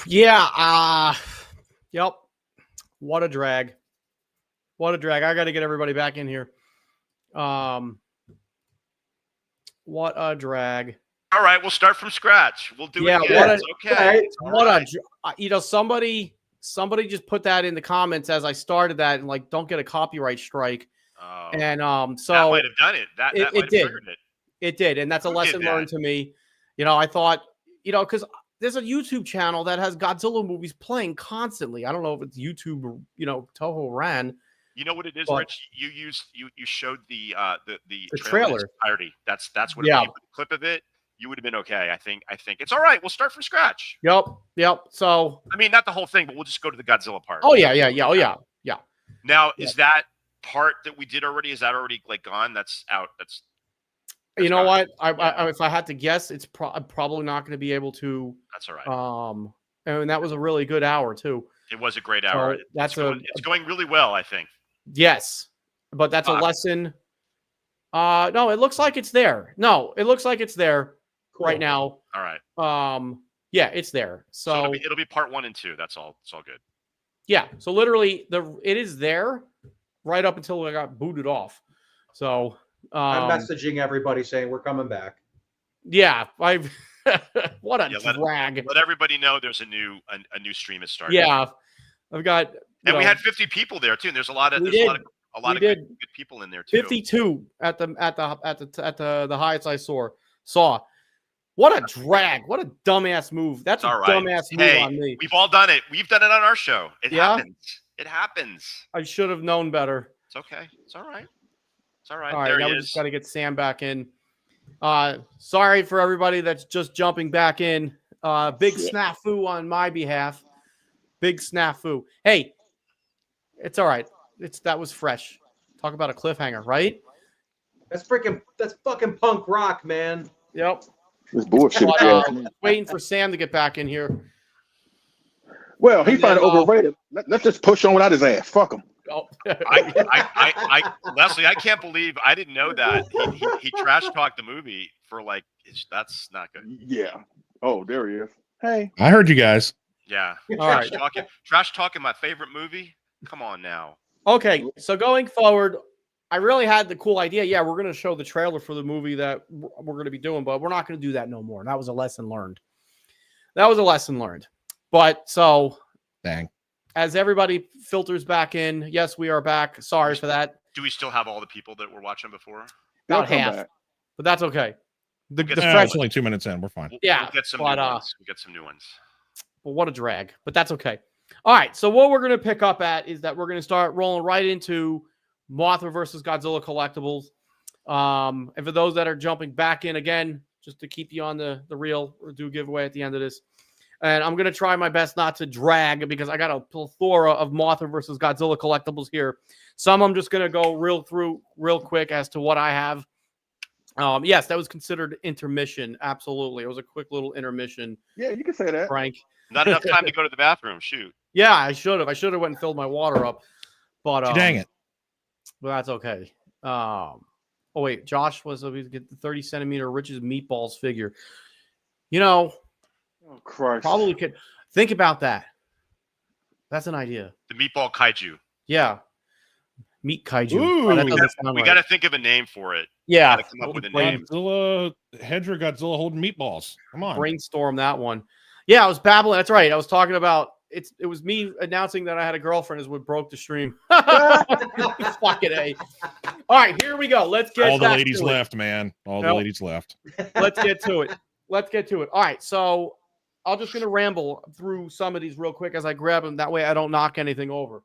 Yeah. Yep. What a drag. What a drag. I got to get everybody back in here. What a drag. All right, we'll start from scratch. We'll do it again. It's okay. Somebody just put that in the comments as I started that, and like, don't get a copyright strike. And so that might have done it. That might have triggered it. It did, and that's a lesson learned to me. I thought, because there's a YouTube channel that has Godzilla movies playing constantly. I don't know if it's YouTube or Toho ran. You know what it is, Rich? You showed the trailer entirety. That's what. If you put a clip of it, you would have been okay. I think it's all right. We'll start from scratch. Yep. So I mean, not the whole thing, but we'll just go to the Godzilla part. Oh yeah. Now, is that part that we did already? Is that already like gone? That's out. That's you know gone. What? I if I had to guess, it's I'm probably not going to be able to. That's all right. And that was a really good hour too. It was a great hour. So it's going really well, I think. Yes, but that's a lesson. No, it looks like it's there. No, it looks like it's there right now. All right. Yeah, it's there. So it'll be part 1 and 2. That's all. It's all good. Yeah. So literally, it is there right up until I got booted off. So I'm messaging everybody saying we're coming back. Yeah, what a drag. Let everybody know there's a new stream has started. Yeah, I've got. And we had 50 people there too. And there's a lot of good people in there too. 52 at the highest I saw. What a drag! What a dumbass move. That's a dumbass move on me. We've all done it. We've done it on our show. It happens. It happens. I should have known better. It's okay. It's all right. It's all right. All right. Now we just got to get Sam back in. Sorry for everybody that's just jumping back in. Big snafu on my behalf. Big snafu. Hey. It's all right. That was fresh. Talk about a cliffhanger, right? That's fucking punk rock, man. Yep. This bullshit. Waiting for Sam to get back in here. Well, he found it overrated. Let's just push on without his ass. Fuck him. Oh. Leslie, I can't believe I didn't know that he trash talked the movie for that's not good. Yeah. Oh, there he is. Hey. I heard you guys. Yeah. All trash talking my favorite movie. Come on now. Okay, so going forward, I really had the cool idea. Yeah, we're going to show the trailer for the movie that we're going to be doing, but we're not going to do that no more. That was a lesson learned. But so, dang. As everybody filters back in, yes, we are back. Sorry for that. Do we still have all the people that were watching before? About half, but that's okay. It's only 2 minutes in. We're fine. We'll get some new ones. We'll get some new ones. But what a drag. But that's okay. All right, so what we're going to pick up at is that we're going to start rolling right into Mothra versus Godzilla collectibles. And for those that are jumping back in again, just to keep you on the reel, we'll do a giveaway at the end of this. And I'm going to try my best not to drag because I got a plethora of Mothra versus Godzilla collectibles here. Some I'm just going to go real quick as to what I have. Yes, that was considered intermission. Absolutely. It was a quick little intermission. Yeah, you can say that. Frank. Not enough time to go to the bathroom. Shoot. Yeah, I should have. went and filled my water up. But dang it. Well, that's okay. Oh wait, Josh was get the 30 centimeter Rich's meatballs figure. Oh Christ. Probably could think about that. That's an idea. The meatball kaiju. Yeah. Meat kaiju. Ooh, we got to think of a name for it. Yeah. Come up with a name. Godzilla, Hedra Godzilla holding meatballs. Come on. Brainstorm that one. Yeah, I was babbling. That's right. I was talking about it was me announcing that I had a girlfriend is what broke the stream. Fucking A. All right, here we go. Let's get all the ladies left, man. All the ladies left. Let's get to it. All right, so I'm just going to ramble through some of these real quick as I grab them. That way I don't knock anything over.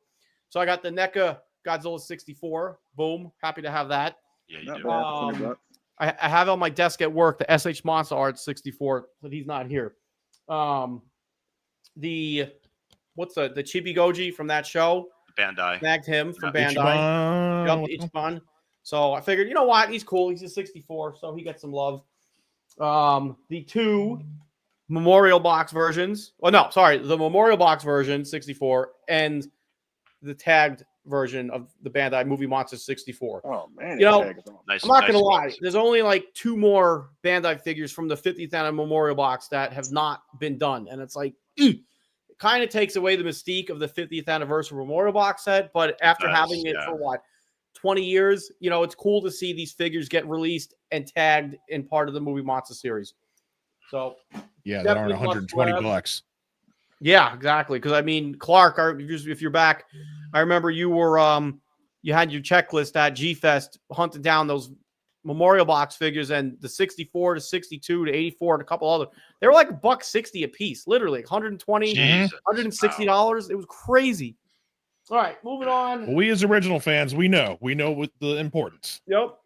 So I got the NECA Godzilla 64. Boom. Happy to have that. Yeah, you do. I have on my desk at work the SH Monster Art 64, but he's not here. The Chibi Goji from that show? Bandai. Snagged him from Bandai. Ichiban. So I figured, you know what? He's cool. He's a 64, so he gets some love. The two Memorial Box versions. Oh, no, sorry. The Memorial Box version, 64, and the tagged version of the Bandai Movie Monsters 64. Oh, man. Nice, I'm not going to lie. There's only like two more Bandai figures from the 50th anniversary Memorial Box that have not been done. And it's like, kind of takes away the mystique of the 50th anniversary memorial box set. But after having it for what, 20 years, you know, it's cool to see these figures get released and tagged in part of the movie Monster series. So yeah, that aren't 120 bucks. Yeah, exactly. Because I mean, Clark, if you're back, I remember you were you had your checklist at G Fest hunting down those memorial box figures, and the 64 to 62 to 84 and a couple other, they were like $160 a piece, literally 120, $160. It was crazy. All right, moving on. Well, we as original fans, we know with the importance. Yep.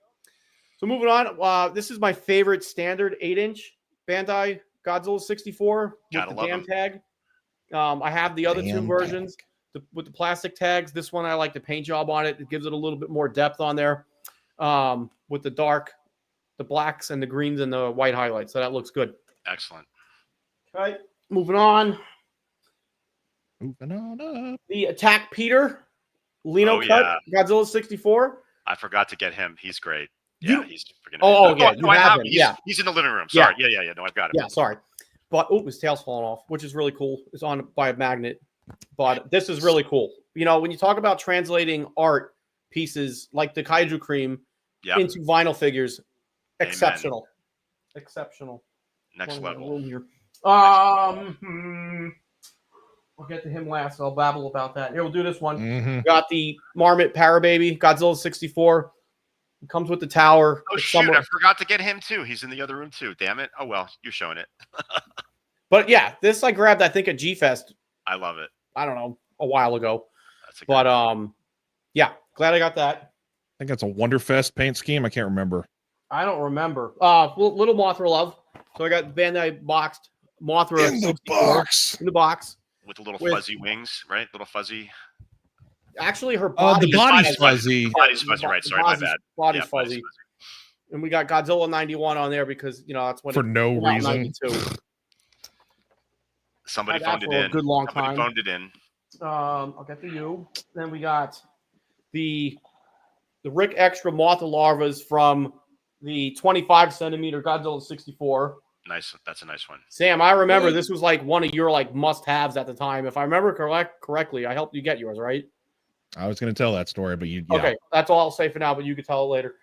So moving on, this is my favorite standard 8-inch Bandai Godzilla 64 with the damn tag. I have the other two versions with the plastic tags. This one I like the paint job on it. It gives it a little bit more depth on there, with the blacks and the greens and the white highlights. So that looks good. Excellent. Okay, moving on. Moving on up. The Attack Peter Lino cut Godzilla 64. I forgot to get him. He's great. He's freaking amazing. I have him. He's in the living room. Sorry. Yeah. No, I've got him. Yeah, sorry. But his tail's falling off, which is really cool. It's on by a magnet. But this is really cool. You know, when you talk about translating art pieces like the Kaiju Cream into vinyl figures, exceptional. Amen. Exceptional. Next level. Here. I'll get to him last. I'll babble about that. Here, we'll do this one. Mm-hmm. Got the Marmot Parababy Godzilla 64. It comes with the tower. Oh, shoot. I forgot to get him, too. He's in the other room, too. Damn it. Oh, well. You're showing it. But, yeah, this I grabbed, I think, at G-Fest. I love it. I don't know, a while ago. Yeah, glad I got that. I think that's a Wonderfest paint scheme. I can't remember. I don't remember. Little Mothra love. So I got Bandai boxed Mothra in the box. In the box. With the little fuzzy wings, right? Little fuzzy. Actually, her body. The body's fuzzy. Body's fuzzy, right? Sorry, my bad. Body's fuzzy. And we got Godzilla 91 on there because, you know, that's when for no reason. Somebody phoned it in. A good long time. Phoned it in. I'll get to you. Then we got the Rick Extra Mothra larvas from the 25 centimeter Godzilla 64. Nice. That's a nice one. Sam, I remember this was like one of your like must-haves at the time. If I remember correctly, I helped you get yours, right? I was going to tell that story, but you. Okay, that's all I'll say for now. But you can tell it later.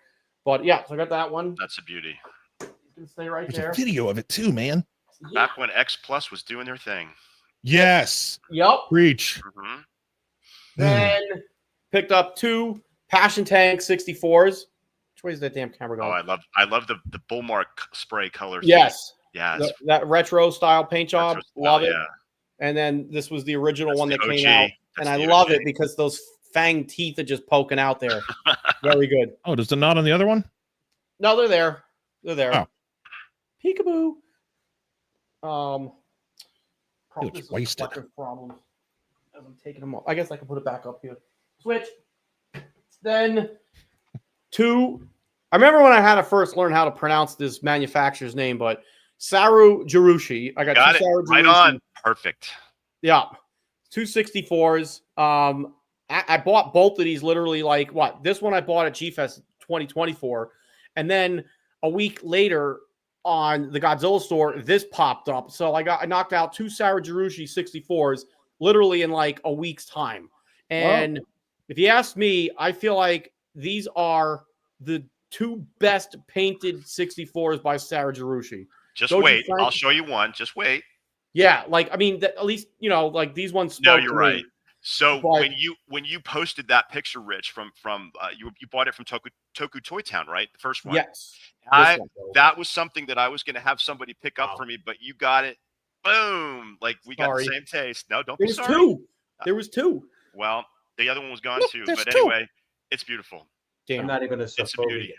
But yeah, so I got that one. That's a beauty. You can stay right There's there. a video of it too, man. Back when X Plus was doing their thing. Yes. Yep. Preach. Mm-hmm. Then picked up 2 Passion Tank 64s. Which way is that damn camera going? Oh, I love the Bullmark spray color. Yes. Yes. That retro style paint job. Love it. Yeah. And then this was the original one that came out. And I love it because those fang teeth are just poking out there. Very good. Oh, does the knot on the other one? No, they're there. They're there. Oh. Peekaboo. It's wasted. Problem. As I'm taking them off. I guess I can put it back up here. Switch. Then 2. I remember when I had to first learn how to pronounce this manufacturer's name, but Saru Jirushi. I got 2 Saru Jirushi. Right on. Perfect. Yeah. 2 64s. I bought both of these literally like what? This one I bought at G-Fest 2024. And then a week later on the Godzilla store, this popped up. So I knocked out 2 Saru Jirushi 64s literally in like a week's time. And if you ask me, I feel like these are the 2 best painted 64s by Saru Jirushi. Just wait. I'll show you one. Just wait. Yeah, like I mean, at least you know, like these ones. No, you're right. So when you posted that picture, Rich, from you bought it from Toku Toy Town, right? The first one. Yes. That was something that I was going to have somebody pick up for me, but you got it. Boom! Like we got the same taste. No, don't be sorry. There was 2. Well, the other one was gone too. But anyway, it's beautiful. Damn. I'm not even a beauty.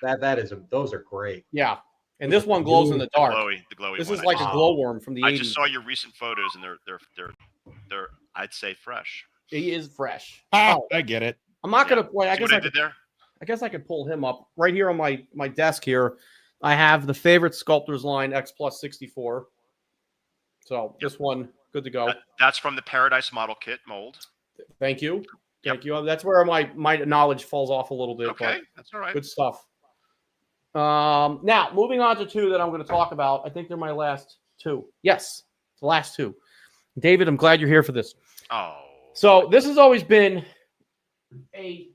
Those are great. Yeah. And this one glows in the dark. The glowy this one. is like a glowworm from the 80s. I just saw your recent photos, and they're I'd say fresh. He is fresh. I get it. I'm not gonna play. I guess I guess I could pull him up right here on my desk here. I have the favorite sculptors line X Plus 64. So this one, good to go. That's from the Paradise Model Kit mold. Thank you. Thank you. That's where my knowledge falls off a little bit. Okay, that's all right. Good stuff. Now moving on to 2 that I'm going to talk about. I think they're my last 2. Yes, the last 2. David, I'm glad you're here for this. Oh. So this has always been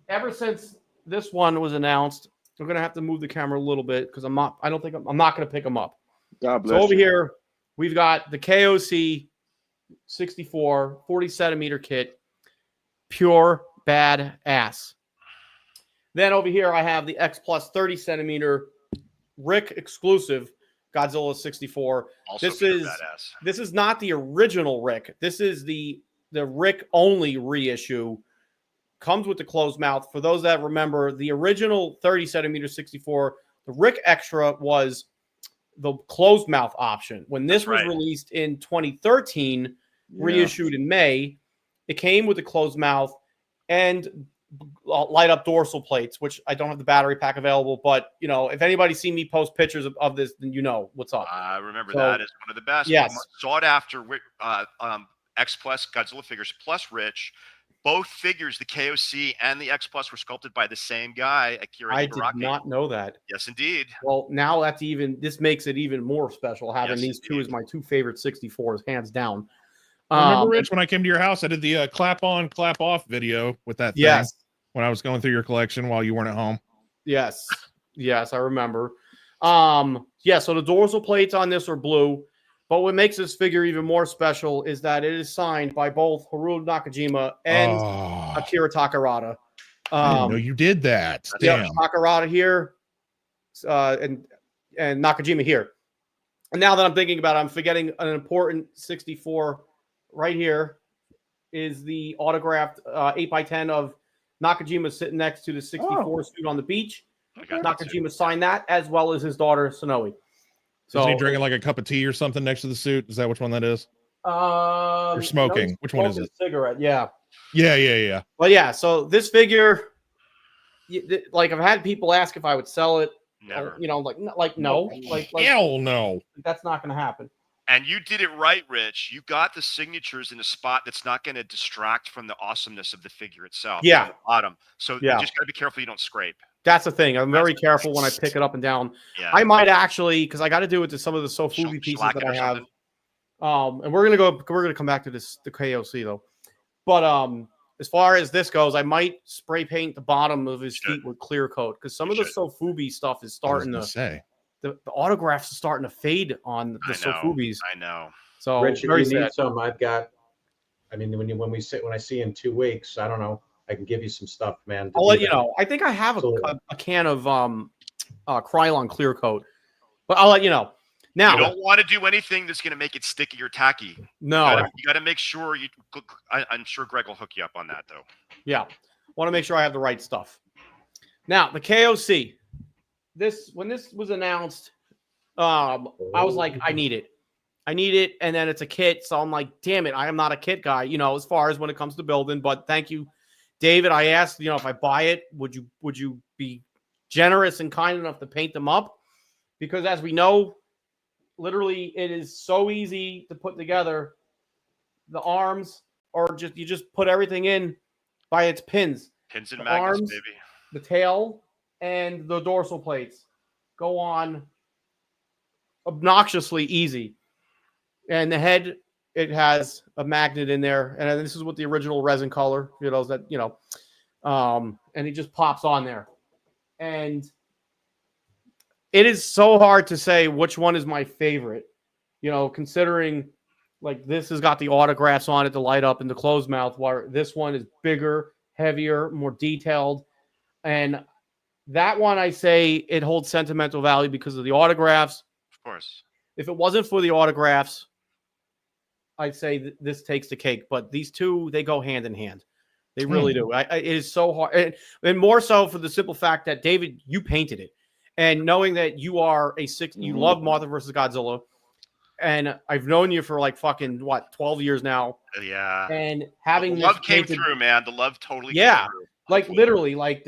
ever since this one was announced. We're gonna have to move the camera a little bit because I'm not going to pick them up. God bless So over you. here, we've got the KOC 64 40 centimeter kit, pure bad ass. Then over here, I have the X Plus 30 centimeter Rick exclusive Godzilla 64. Also This pure is badass. This is not the original Rick. This is the Rick only reissue. Comes with the closed mouth. For those that remember, the original 30 centimeter 64, the Rick Extra was the closed mouth option. When this was released in 2013, reissued in May, it came with the closed mouth and light up dorsal plates, which I don't have the battery pack available, but you know, if anybody's seen me post pictures of this, then you know what's up. I remember that is one of the best. Yes. Sought after X Plus Godzilla figures plus Rich. Both figures, the KOC and the X Plus, were sculpted by the same guy, Akira I Ibaraki. did not know that. Yes, indeed. Well, now this makes it even more special having these two as my two favorite 64s, hands down. Remember, Rich, when I came to your house, I did the clap on, clap off video with that thing when I was going through your collection while you weren't at home. Yes. Yes, I remember. Yeah, so the dorsal plates on this are blue, but what makes this figure even more special is that it is signed by both Haruo Nakajima and Akira Takarada. I didn't know you did that. Damn. Yeah, Takarada here, and Nakajima here. And now that I'm thinking about it, I'm forgetting an important 64 right here is the autographed 8x10 of Nakajima sitting next to the 64 suit on the beach. Nakajima signed that, as well as his daughter Sonoe. So is he drinking like a cup of tea or something next to the suit? Is that which one that is? Or smoking? No, which one is it? Cigarette. Yeah. Yeah. Well, yeah. So this figure, like I've had people ask if I would sell it. Never. You know, like no, like hell no. That's not going to happen. And you did it right, Rich. You got the signatures in a spot that's not going to distract from the awesomeness of the figure itself. Yeah. At the bottom. So you just got to be careful you don't scrape. That's the thing. I'm very careful when I pick it up and down. Yeah. I might actually, because I got to do it to some of the Sofubi pieces that I have. And we're gonna come back to the KOC though. But as far as this goes, I might spray paint the bottom of his feet with clear coat because some of the Sofubi stuff is starting to say. The autographs are starting to fade on the Sofubis. I know. So Rich, if you need some, I've got. I mean, when I see you in 2 weeks, I don't know. I can give you some stuff, man. I'll let you know. I think I have a can of Krylon clear coat, but I'll let you know. Now, you don't want to do anything that's going to make it sticky or tacky. No, you got to make sure you. I'm sure Greg will hook you up on that, though. Yeah, want to make sure I have the right stuff. Now, the KOC. When this was announced, I was like, I need it, and then it's a kit, so I'm like, damn it, I am not a kit guy, you know, as far as when it comes to building. But thank you, David. I asked, you know, if I buy it, would you be generous and kind enough to paint them up? Because as we know, literally, it is so easy to put together. The arms, or you just put everything in by its pins. Pins and the magnets, arms, baby. The tail and the dorsal plates go on obnoxiously easy. And the head, it has a magnet in there, and this is what the original resin color, and it just pops on there. And it is so hard to say which one is my favorite, you know, considering like this has got the autographs on it to light up in the closed mouth, while this one is bigger, heavier, more detailed. And that one, I say it holds sentimental value because of the autographs. Of course. If it wasn't for the autographs, I'd say this takes the cake. But these two, they go hand in hand. They really do. It is so hard. And more so for the simple fact that, David, you painted it. And knowing that you are you love Mothra vs. Godzilla. And I've known you for like fucking, 12 years now. Yeah. And having the love came through, man. The love totally came through. Like literally, like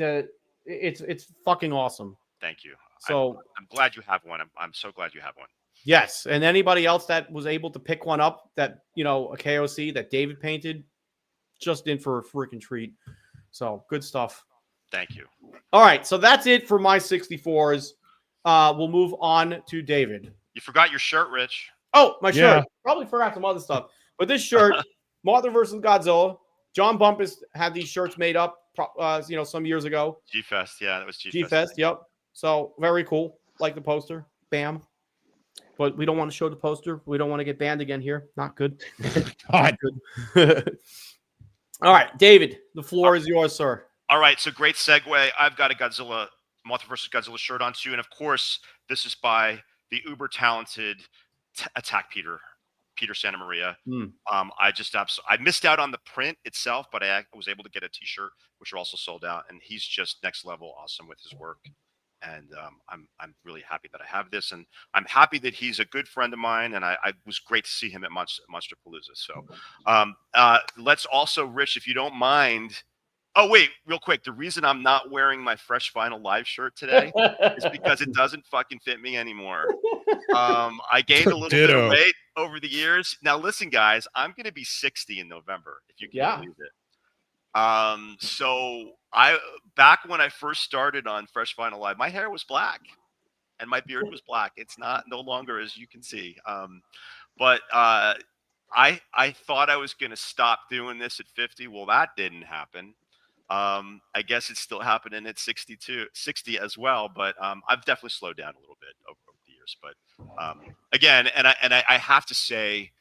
it's fucking awesome. Thank you. So I'm glad you have one. I'm so glad you have one. Yes, and anybody else that was able to pick one up, that a KOC that David painted, just in for a freaking treat. So good stuff. Thank you. All right, so that's it for my 64s. We'll move on to David. You forgot your shirt, Rich. Oh, my shirt. Probably forgot some other stuff. But this shirt, Mothra versus Godzilla. John Bumpus had these shirts made up, some years ago. G-Fest, yeah, that was G-Fest. G-Fest, yep. So very cool. Like the poster. Bam. But we don't want to show the poster. We don't want to get banned again here. Not good. Not good. All right, David, the floor is yours, sir. All right, so great segue. I've got a Mothra versus Godzilla shirt on too, and of course, this is by the uber talented Attack Peter Santa Maria. I missed out on the print itself, but I was able to get a T-shirt, which are also sold out, and he's just next level awesome with his work. And I'm really happy that I have this, and I'm happy that he's a good friend of mine, and I was great to see him at Monsterpalooza. So let's also, Rich, if you don't mind. Oh, wait, real quick. The reason I'm not wearing my Fresh Vinyl Live shirt today is because it doesn't fucking fit me anymore. I gained a little bit of weight over the years. Now, listen, guys, I'm going to be 60 in November, if you can believe it. So back when I first started on Fresh Vinyl Live, my hair was black and my beard was black. It's no longer, as you can see. But I thought I was going to stop doing this at 50. Well, that didn't happen. I guess it's still happening at 60 as well, but I've definitely slowed down a little bit over the years. But again, and I have to say,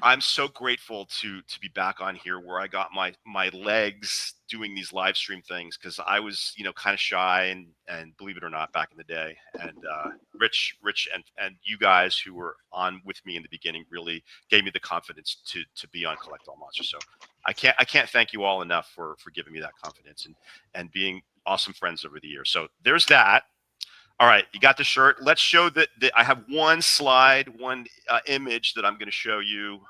I'm so grateful to be back on here where I got my legs doing these live stream things, because I was kind of shy and believe it or not back in the day, and Rich and you guys who were on with me in the beginning really gave me the confidence to be on Collect All Monsters. So I can't thank you all enough for giving me that confidence and being awesome friends over the years. So there's that. All right, you got the shirt. Let's show that I have one slide, one image that I'm going to show you.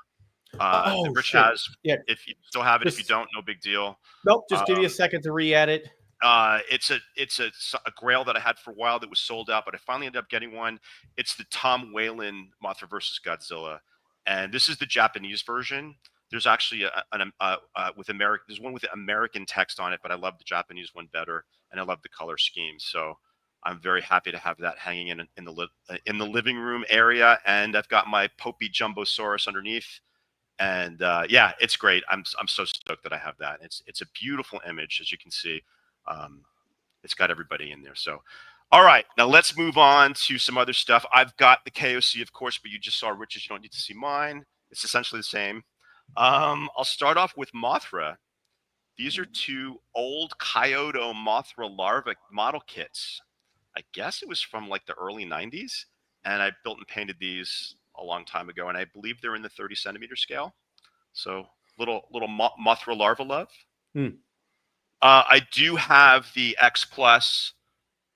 That Rich has. Yeah. If you still have it, if you don't, no big deal. Nope. Just give you a second to re-edit. It's a grail that I had for a while that was sold out, but I finally ended up getting one. It's the Tom Whalen Mothra versus Godzilla, and this is the Japanese version. There's actually there's one with American text on it, but I love the Japanese one better, and I love the color scheme. So I'm very happy to have that hanging in the living room area, and I've got my Popey Jumbosaurus underneath. And yeah, it's great. I'm so stoked that I have that. It's a beautiful image, as you can see. It's got everybody in there. So, all right, now let's move on to some other stuff. I've got the KOC, of course, but you just saw Rich's. You don't need to see mine. It's essentially the same. I'll start off with Mothra. These are two old Kyoto Mothra larva model kits. I guess it was from like the early 90s, and I built and painted these a long time ago, and I believe they're in the 30 centimeter scale. So little Mothra larva love. I do have the X Plus.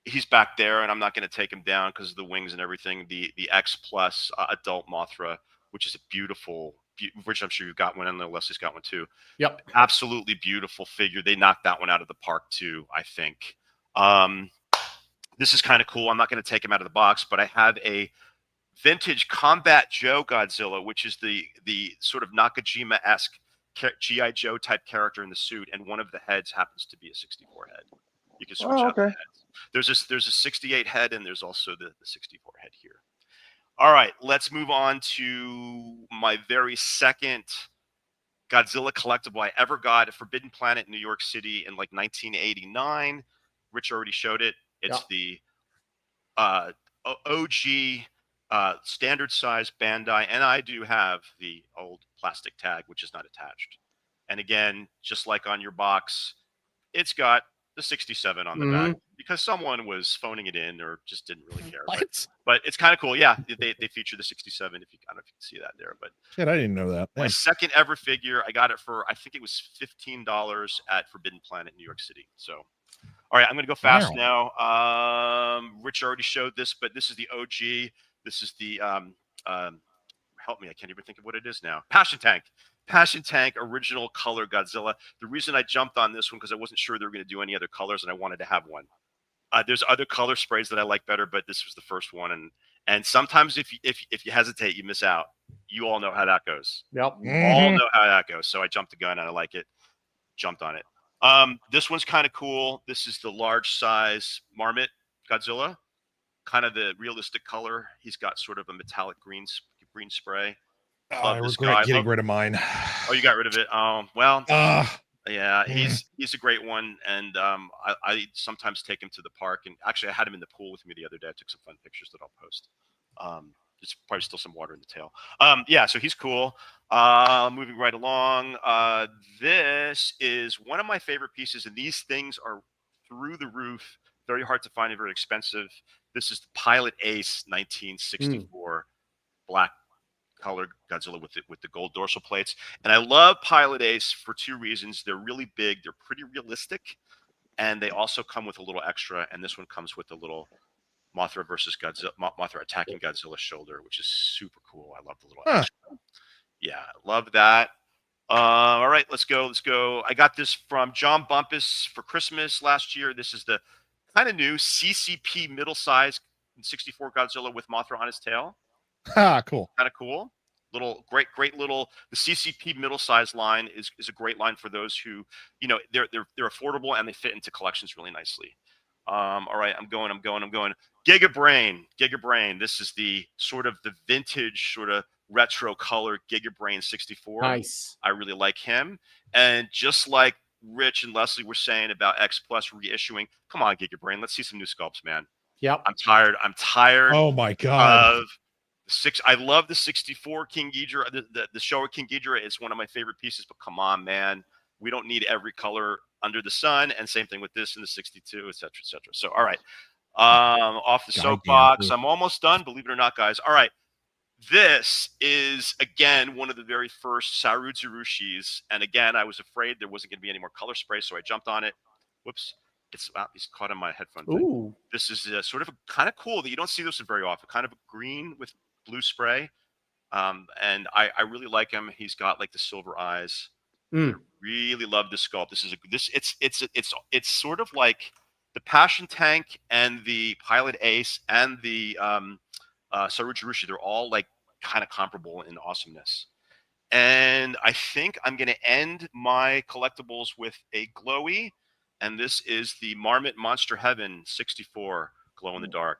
He's back there, and I'm not going to take him down because of the wings and everything. The X Plus adult Mothra, which is a beautiful, which I'm sure you've got one, and Leslie's got one too. Yep. Absolutely beautiful figure. They knocked that one out of the park too, I think. This is kind of cool. I'm not going to take him out of the box, but I have a vintage Combat Joe Godzilla, which is the sort of Nakajima-esque G.I. Joe type character in the suit, and one of the heads happens to be a 64 head. You can switch out the heads. There's a 68 head, and there's also the 64 head here. All right, let's move on to my very second Godzilla collectible I ever got at Forbidden Planet, New York City in like 1989. Rich already showed it. It's the OG standard size Bandai, and I do have the old plastic tag, which is not attached. And again, just like on your box, it's got the 67 on the back because someone was phoning it in or just didn't really care. But it's kind of cool. Yeah, they feature the 67. If you kind of can see that there. But shit, I didn't know that. My second ever figure, I got it for, I think it was $15 at Forbidden Planet, New York City. So, all right, I'm going to go fast now. Rich already showed this, but this is the OG. This is the help me, I can't even think of what it is now. Passion Tank original color Godzilla. The reason I jumped on this one because I wasn't sure they were going to do any other colors, and I wanted to have one. There's other color sprays that I like better, but this was the first one. And sometimes if you hesitate, you miss out. You all know how that goes. Yep. All know how that goes. So I jumped the gun and I like it. Jumped on it. This one's kind of cool. This is the large size Marmot Godzilla. Kind of the realistic color. He's got sort of a metallic green spray. I regret getting rid of mine. Oh, you got rid of it. Well, yeah, Yeah. he's a great one, and I sometimes take him to the park, and actually I had him in the pool with me the other day. I took some fun pictures that I'll post. There's probably still some water in the tail. Yeah, so he's cool. Moving right along. This is one of my favorite pieces, and these things are through the roof. Very hard to find and very expensive. This is the Pilot Ace 1964 black colored Godzilla with the gold dorsal plates. And I love Pilot Ace for two reasons. They're really big, they're pretty realistic, and they also come with a little extra. And this one comes with a little Mothra versus Godzilla, Mothra attacking Godzilla shoulder, which is super cool. I love the little extra. Yeah, love that. All right, let's go. Let's go. I got this from John Bumpus for Christmas last year. This is the kind of new CCP middle size 64 Godzilla with Mothra on his tail. Cool. Kind of cool. Little great little. The CCP middle size line is a great line for those who, you know, they're affordable and they fit into collections really nicely. All right, I'm going. Giga Brain. This is the sort of the vintage sort of retro color Giga Brain 64. Nice. I really like him. And just like Rich and Leslie were saying about X Plus reissuing, come on, Giga Brain, let's see some new sculpts, man. Yep. I'm tired. Oh my God. Of I love the 64 King Ghidorah. The Showa King Ghidorah is one of my favorite pieces, but come on, man. We don't need every color under the sun. And same thing with this in the 62, et cetera, et cetera. So, all right. Off the soapbox. I'm almost done, believe it or not, guys. All right. This is, again, one of the very first Saruzurushis. And again, I was afraid there wasn't going to be any more color spray, so I jumped on it. Whoops. It's caught on my headphone thing. Ooh. This is sort of kind of cool that you don't see this very often. Kind of a green with blue spray. And I really like him. He's got like the silver eyes. I really love this sculpt. It's sort of like the Passion Tank and the Pilot Ace and the Sarujurushi. They're all like kind of comparable in awesomeness. And I think I'm going to end my collectibles with a glowy. And this is the Marmot Monster Heaven 64 glow in the dark,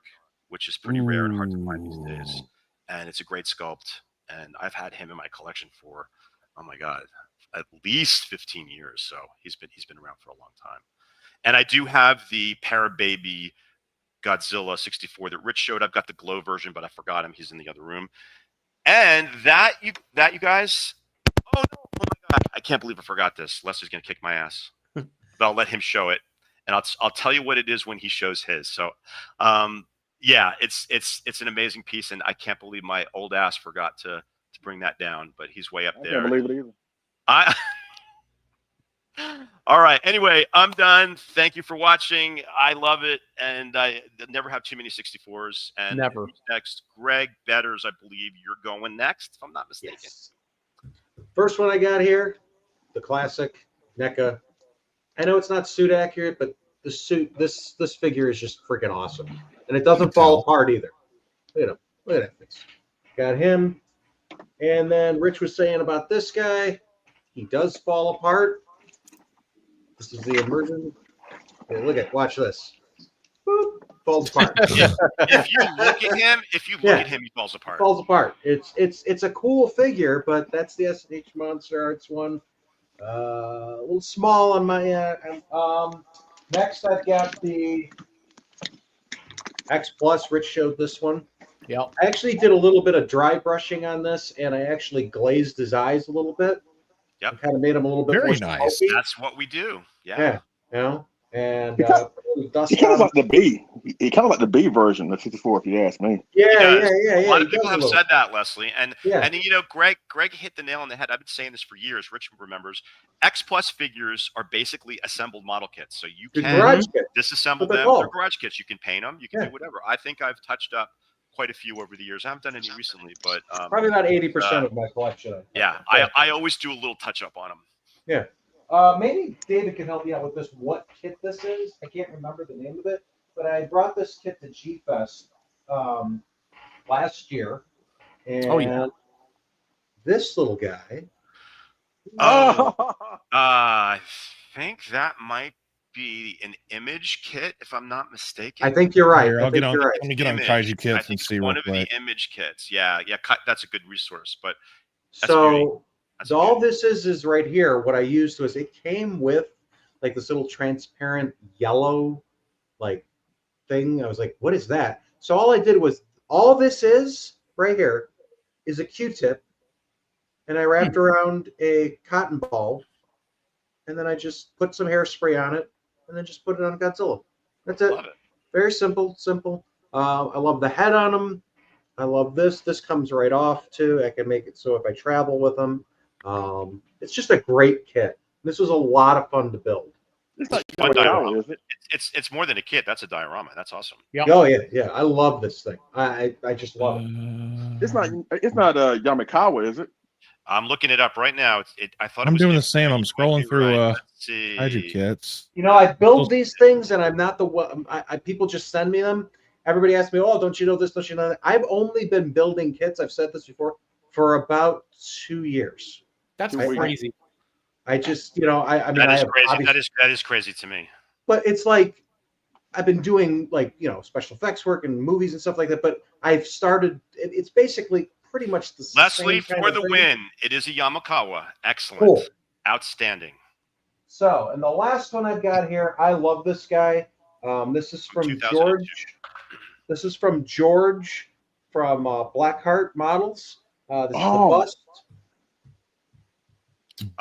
which is pretty rare and hard to find these days. And it's a great sculpt. And I've had him in my collection for, oh my God, at least 15 years. So he's been around for a long time. And I do have the Parababy Godzilla 64 that Rich showed. I've got the glow version, but I forgot him. He's in the other room. And that you guys, oh no, oh my God, I can't believe I forgot this. Leslie's gonna kick my ass. But I'll let him show it, and I'll tell you what it is when he shows his. So, yeah, it's an amazing piece, and I can't believe my old ass forgot to bring that down. But he's way up there. I can't believe it either. All right. Anyway, I'm done. Thank you for watching. I love it, and I never have too many 64s. And never. Next, Greg Betters, I believe you're going next, if I'm not mistaken. Yes. First one I got here, the classic NECA. I know it's not suit accurate, but the suit, this figure is just freaking awesome, and it doesn't fall apart either. Look at that. Got him, and then Rich was saying about this guy, he does fall apart. This is the immersion. Okay, watch this. Boop, falls apart. If you look at him, he falls apart. Falls apart. It's a cool figure, but that's the SH Monster Arts one. A little small on my next I've got the X Plus. Rich showed this one. Yep. I actually did a little bit of dry brushing on this, and I actually glazed his eyes a little bit. Yep. Kind of made him a little bit very more nice. smoky. That's what we do. Yeah. You know, and He kind of like the B. He kind of like the B version of 64, if you ask me. Yeah. A lot of people have said that, Leslie, and you know, Greg hit the nail on the head. I've been saying this for years. Rich remembers. X Plus figures are basically assembled model kits, so you can disassemble them. They're garage kits. You can paint them. You can do whatever. I think I've touched up quite a few over the years. I haven't done any recently, but probably about 80% of my collection. I always do a little touch up on them. Yeah. Maybe David can help me out with this. What kit this is? I can't remember the name of it, but I brought this kit to G Fest last year, and this little guy. I think that might be an image kit, if I'm not mistaken. I think you're right. Let me get on Kaiju Kits and see one real of quick. the image kits. Yeah, that's a good resource. But So That's all this is right here. What I used was it came with like this little transparent yellow like thing. I was like, what is that? So all I did was all this is right here is a Q-tip, and I wrapped around a cotton ball, and then I just put some hairspray on it, and then just put it on Godzilla. That's it. Love it. Very simple, simple. I love the head on them. I love this. This comes right off too. I can make it so if I travel with them, it's just a great kit. This was a lot of fun to build. It's not One diorama. is it? It's more than a kit. That's a diorama. That's awesome. Yeah. Oh yeah. I love this thing. I just love it. It's not Yamakawa, is it? I'm looking it up right now. I thought I'm it was doing the same. I'm scrolling through Let's see. Kaiju kits. You know, I build these things, and I'm not the one. People just send me them. Everybody asks me, "Oh, don't you know this? Don't you know that?" I've only been building kits. I've said this before for about 2 years. That's 2 weeks. crazy. I just, you know, I mean, That I is have crazy. hobbies, That is crazy to me. but it's like I've been doing like special effects work and movies and stuff like that. But I've started. It's basically pretty much the Leslie, same kind for of the thing. win. It is a Yamakawa. Excellent. Cool. Outstanding. So, and the last one I've got here, I love this guy. This is from 2002. George. This is from George from Blackheart Models. This is the bust.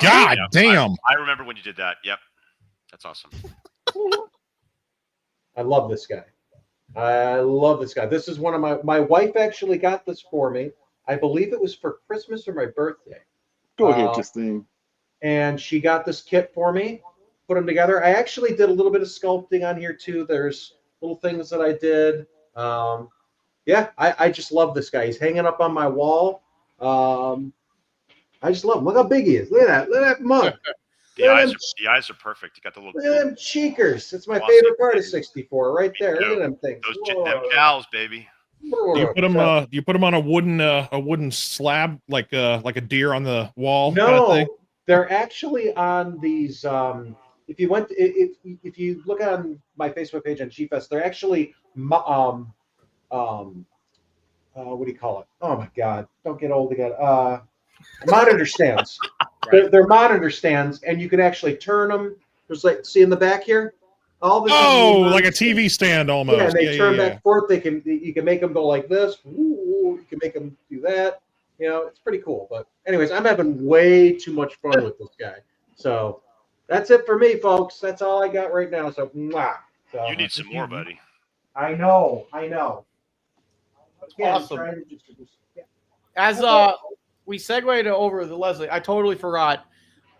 God yeah. damn. I remember when you did that. Yep. That's awesome. I love this guy. I love this guy. This is one of my wife actually got this for me. I believe it was for Christmas or my birthday. Go ahead, Justine. And she got this kit for me, put them together. I actually did a little bit of sculpting on here too. There's little things that I did. Yeah, I just love this guy. He's hanging up on my wall. I just love him. Look how big he is. Look at that. Look at that mug. The eyes are perfect. You got the little. Look at them cheekers. That's my favorite part of 64 right there. Look at them things. Them cows, baby. Do you put them on a wooden slab like a deer on the wall? No, kind of thing? they're actually on these. If you look on my Facebook page on G-Fest, they're actually what do you call it? Oh my God! Don't get old again. Monitor stands. Right. They're monitor stands, and you can actually turn them. There's like, see in the back here, all this. Like a TV stand almost. Yeah, and they turn back and forth. You can make them go like this. Ooh, you can make them do that. You know, it's pretty cool. But anyways, I'm having way too much fun with this guy. So that's it for me, folks. That's all I got right now. So, mwah. So You need some more, buddy. I know. Again, Awesome. trying to just, yeah. As we segued over the Leslie, I totally forgot.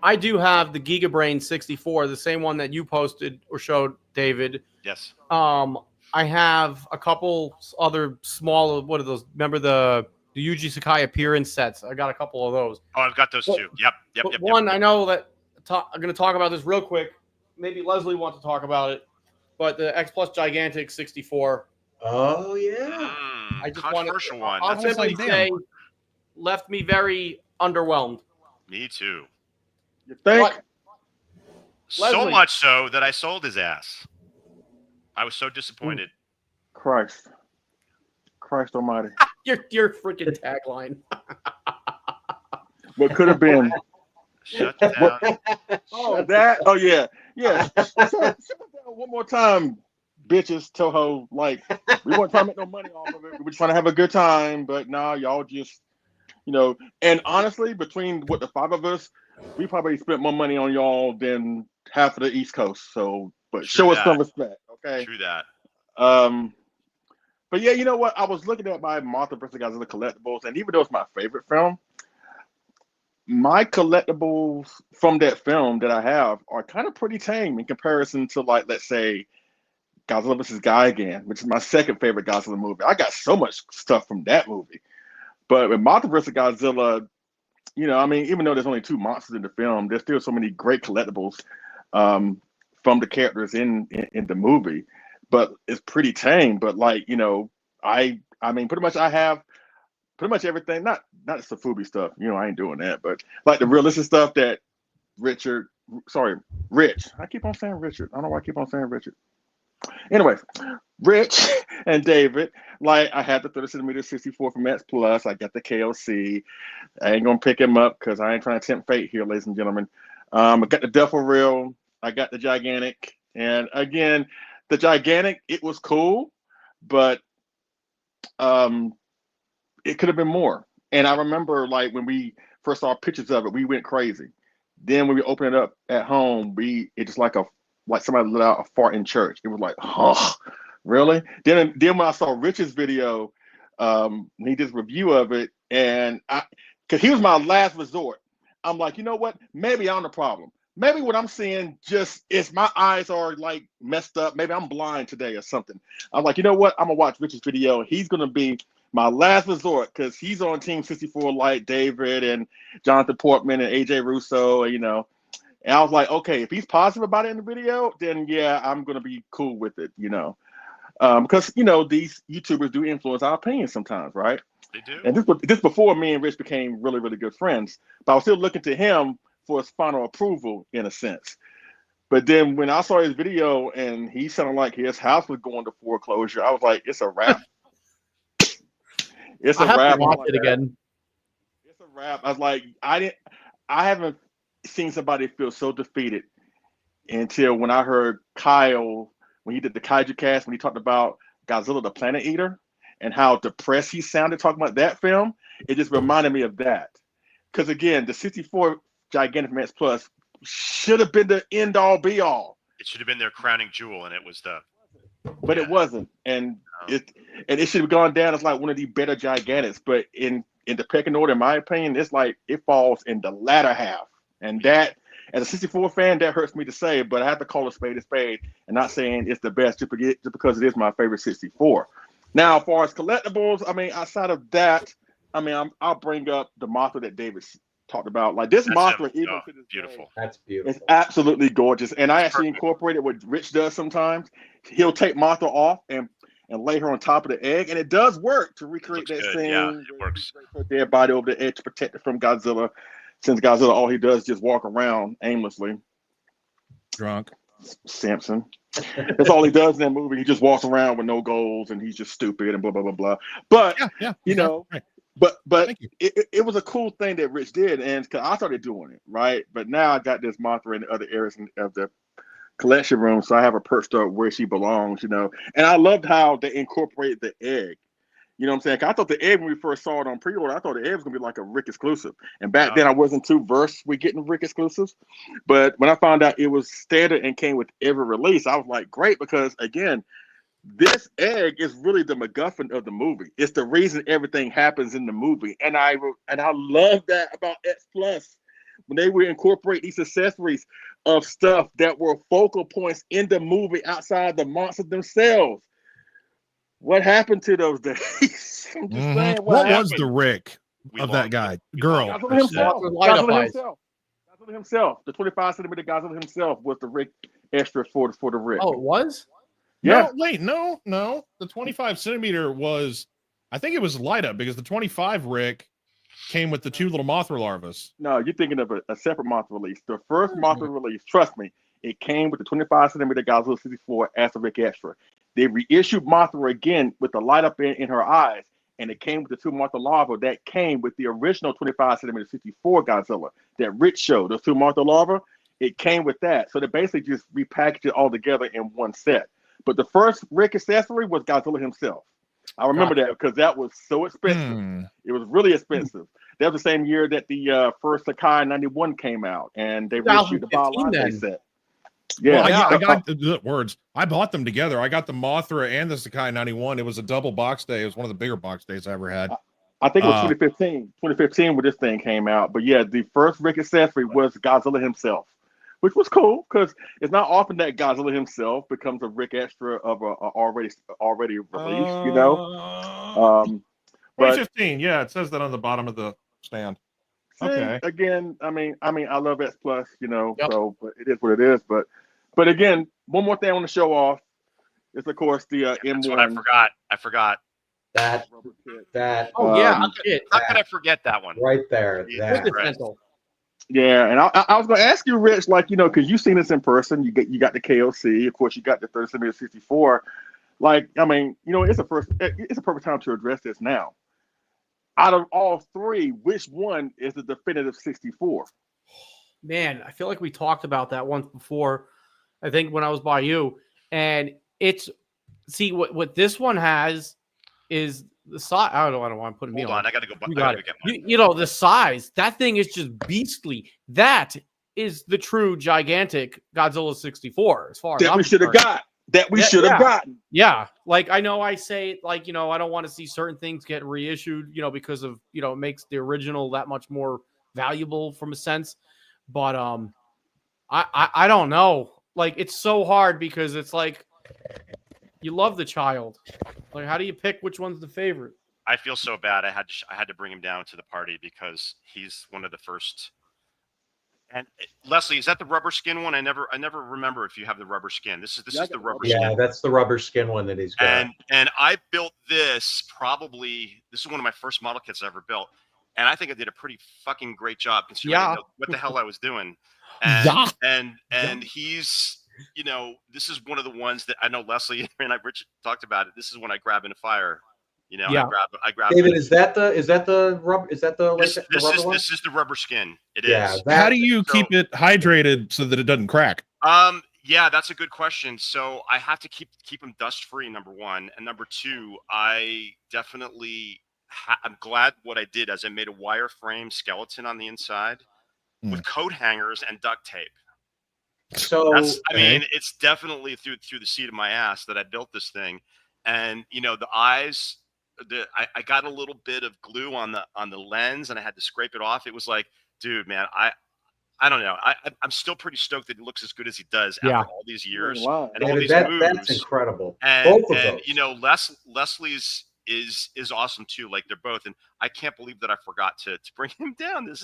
I do have the GigaBrain 64, the same one that you posted or showed, David. Yes. I have a couple other small. What are those? Remember the Yuji Sakai appearance sets? I got a couple of those. Oh, I've got those too. Yep. One, I know that I'm going to talk about this real quick. Maybe Leslie wants to talk about it, but the X Plus Gigantic 64. Oh yeah. I just controversial one. I'll That's simply say, left me very underwhelmed. Me too. You think? But, So Leslie. much so that I sold his ass. I was so disappointed. Christ almighty. your freaking tagline. What could have been? Shut down. Oh, that. Oh, yeah. Yeah. Shut down one more time, bitches, Toho. Like, we weren't trying to make no money off of it. We were trying to have a good time, but now y'all just, and honestly, between the five of us, we probably spent more money on y'all than half of the East Coast. So, but show us some respect, okay? True that. But yeah, you know what? I was looking at my Mothra vs. Godzilla collectibles, and even though it's my favorite film, my collectibles from that film that I have are kind of pretty tame in comparison to, like, let's say, Godzilla vs. Gigan, which is my second favorite Godzilla movie. I got so much stuff from that movie. But with Mothra vs. Godzilla, even though there's only two monsters in the film, there's still so many great collectibles from the characters in the movie. But it's pretty tame. But like, I mean, pretty much I have pretty much everything. Not the Safubi stuff. I ain't doing that. But like the realistic stuff that Rich. I keep on saying Richard. I don't know why I keep on saying Richard. Anyways, Rich and David, like I had the 30cm 64 from X Plus. I got the KLC. I ain't gonna pick him up because I ain't trying to tempt fate here, ladies and gentlemen. I got the duffel reel. I got the gigantic, and again, the gigantic, it was cool, but it could have been more. And I remember, like, when we first saw pictures of it, we went crazy. Then when we opened it up at home, it just like somebody let out a fart in church. It was like, oh, really? Then when I saw Rich's video, he did a review of it, and because he was my last resort. I'm like, you know what? Maybe I'm the problem. Maybe what I'm seeing just is my eyes are like messed up. Maybe I'm blind today or something. I'm like, you know what? I'm gonna watch Rich's video. He's gonna be my last resort because he's on Team 64 like David and Jonathan Portman and AJ Russo, and I was like, okay, if he's positive about it in the video, then yeah, I'm gonna be cool with it, because these YouTubers do influence our opinions sometimes, right? They do. And this before me and Rich became really, really good friends, but I was still looking to him for his final approval in a sense. But then when I saw his video and he sounded like his house was going to foreclosure, I was like, it's a wrap. It's a I have wrap. to watch it again. It's a wrap. I was like, I haven't seen somebody feel so defeated until when I heard Kyle, when he did the Kaiju cast, when he talked about Godzilla the Planet Eater and how depressed he sounded talking about that film. It just reminded me of that. Because again, the 64 Gigantic from X Plus should have been the end all be all. It should have been their crowning jewel, and it was but it wasn't. And it should have gone down as like one of the better Gigantics. But in the pecking order, in my opinion, it's like it falls in the latter half. And that, as a 64 fan, that hurts me to say, but I have to call a spade, and not saying it's the best just because it is my favorite 64. Now, as far as collectibles, I mean, outside of that, I mean, I'll bring up the Mothra that David talked about. Like this Mothra, even to this beautiful. Day, that's beautiful. It's absolutely gorgeous. And I actually incorporated what Rich does sometimes. He'll take Mothra off and lay her on top of the egg, and it does work to recreate that scene. Yeah, it works. Her dead body over the edge to protect it from Godzilla. Since Godzilla, all he does is just walk around aimlessly. Drunk. Samson. That's all he does in that movie. He just walks around with no goals, and he's just stupid and blah blah blah blah. But Right. but it was a cool thing that Rich did, and because I started doing it, right? But now I got this Mothra in the other areas of the collection room, so I have her perched up where she belongs, And I loved how they incorporate the egg. You know what I'm saying? I thought the egg, when we first saw it on pre-order, I thought the egg was gonna be like a Rick exclusive. And back then I wasn't too versed with getting Rick exclusives. But when I found out it was standard and came with every release, I was like, great, because again, this egg is really the MacGuffin of the movie. It's the reason everything happens in the movie. And I love that about X Plus. When they would incorporate these accessories of stuff that were focal points in the movie outside the monsters themselves. What happened to those days? I'm just saying, what was the Rick of that guy? Girl. Godzilla himself. The 25cm Godzilla himself was the Rick extra for the Rick. Oh, it was? Yeah. No, the 25cm was, I think it was light up because the 25 Rick came with the two little Mothra larvas. No, you're thinking of a separate Mothra release. The first Mothra release, trust me, it came with the 25cm Godzilla 64 as a Rick extra. They reissued Mothra again with the light up in her eyes, and it came with the two Mothra larvae that came with the original 25cm 64 Godzilla that Rich showed. Those two Mothra larvae, it came with that. So they basically just repackaged it all together in one set. But the first Rick accessory was Godzilla himself. I remember that because that was so expensive. It was really expensive. That was the same year that the first Sakai 91 came out, and they reissued the Biolante set. Yeah, well, I got the words. I bought them together. I got the Mothra and the Sakai 91. It was a double box day. It was one of the bigger box days I ever had. I think it was 2015. 2015 when this thing came out. But yeah, the first Rick accessory was Godzilla himself, which was cool because it's not often that Godzilla himself becomes a Rick extra of a already released. 2015. Yeah, it says that on the bottom of the stand. Okay. Again, I mean, I love X Plus, so but it is what it is. But again, one more thing I want to show off is, of course, the M1. That's what I forgot. That. How could I forget that one? Right there. Yeah, and I was going to ask you, Rich, like, you know, because you've seen this in person. You got the KOC, of course, you got the 30mm-64. Like, I mean, you know, it's a perfect time to address this now. Out of all three, which one is the definitive 64? Man, I feel like we talked about that once before. I think when I was by you, and it's what this one has is the size. I don't want to put me on. Hold on, I got to go. You got it. You know, the size. That thing is just beastly. That is the true gigantic Godzilla 64. As far as that we should have got. That we should have gotten. Yeah, like I know I say, like, you know, I don't want to see certain things get reissued, you know, because of, you know, it makes the original that much more valuable from a sense. But I don't know. Like, it's so hard because it's like you love the child. Like, how do you pick which one's the favorite? I feel so bad. I had to bring him down to the party because he's one of the first. And Leslie, is that the rubber skin one? I never remember if you have the rubber skin. This is the rubber skin. Yeah, that's the rubber skin one that he's got. And I built this this is one of my first model kits I ever built. And I think I did a pretty fucking great job considering I didn't know what the hell I was doing. And he's, you know, this is one of the ones that I know Leslie and Rich talked about it. This is when I grab in a fire. You know, I grab. David, is that the rubber? Is that the this is the rubber skin? It is. How do you keep it hydrated so that it doesn't crack? Yeah, that's a good question. So I have to keep them dust free. Number one, and number two, I definitely I'm glad what I did is I made a wireframe skeleton on the inside with coat hangers and duct tape. So I mean, it's definitely through the seat of my ass that I built this thing, and you know the eyes. I got a little bit of glue on the lens and I had to scrape it off. It was like, dude, man, I don't know. I'm still pretty stoked that it looks as good as he does after all these years and all these moves. That's incredible. And, both of those. You know, Leslie's is awesome too. Like they're both, and I can't believe that I forgot to bring him down. This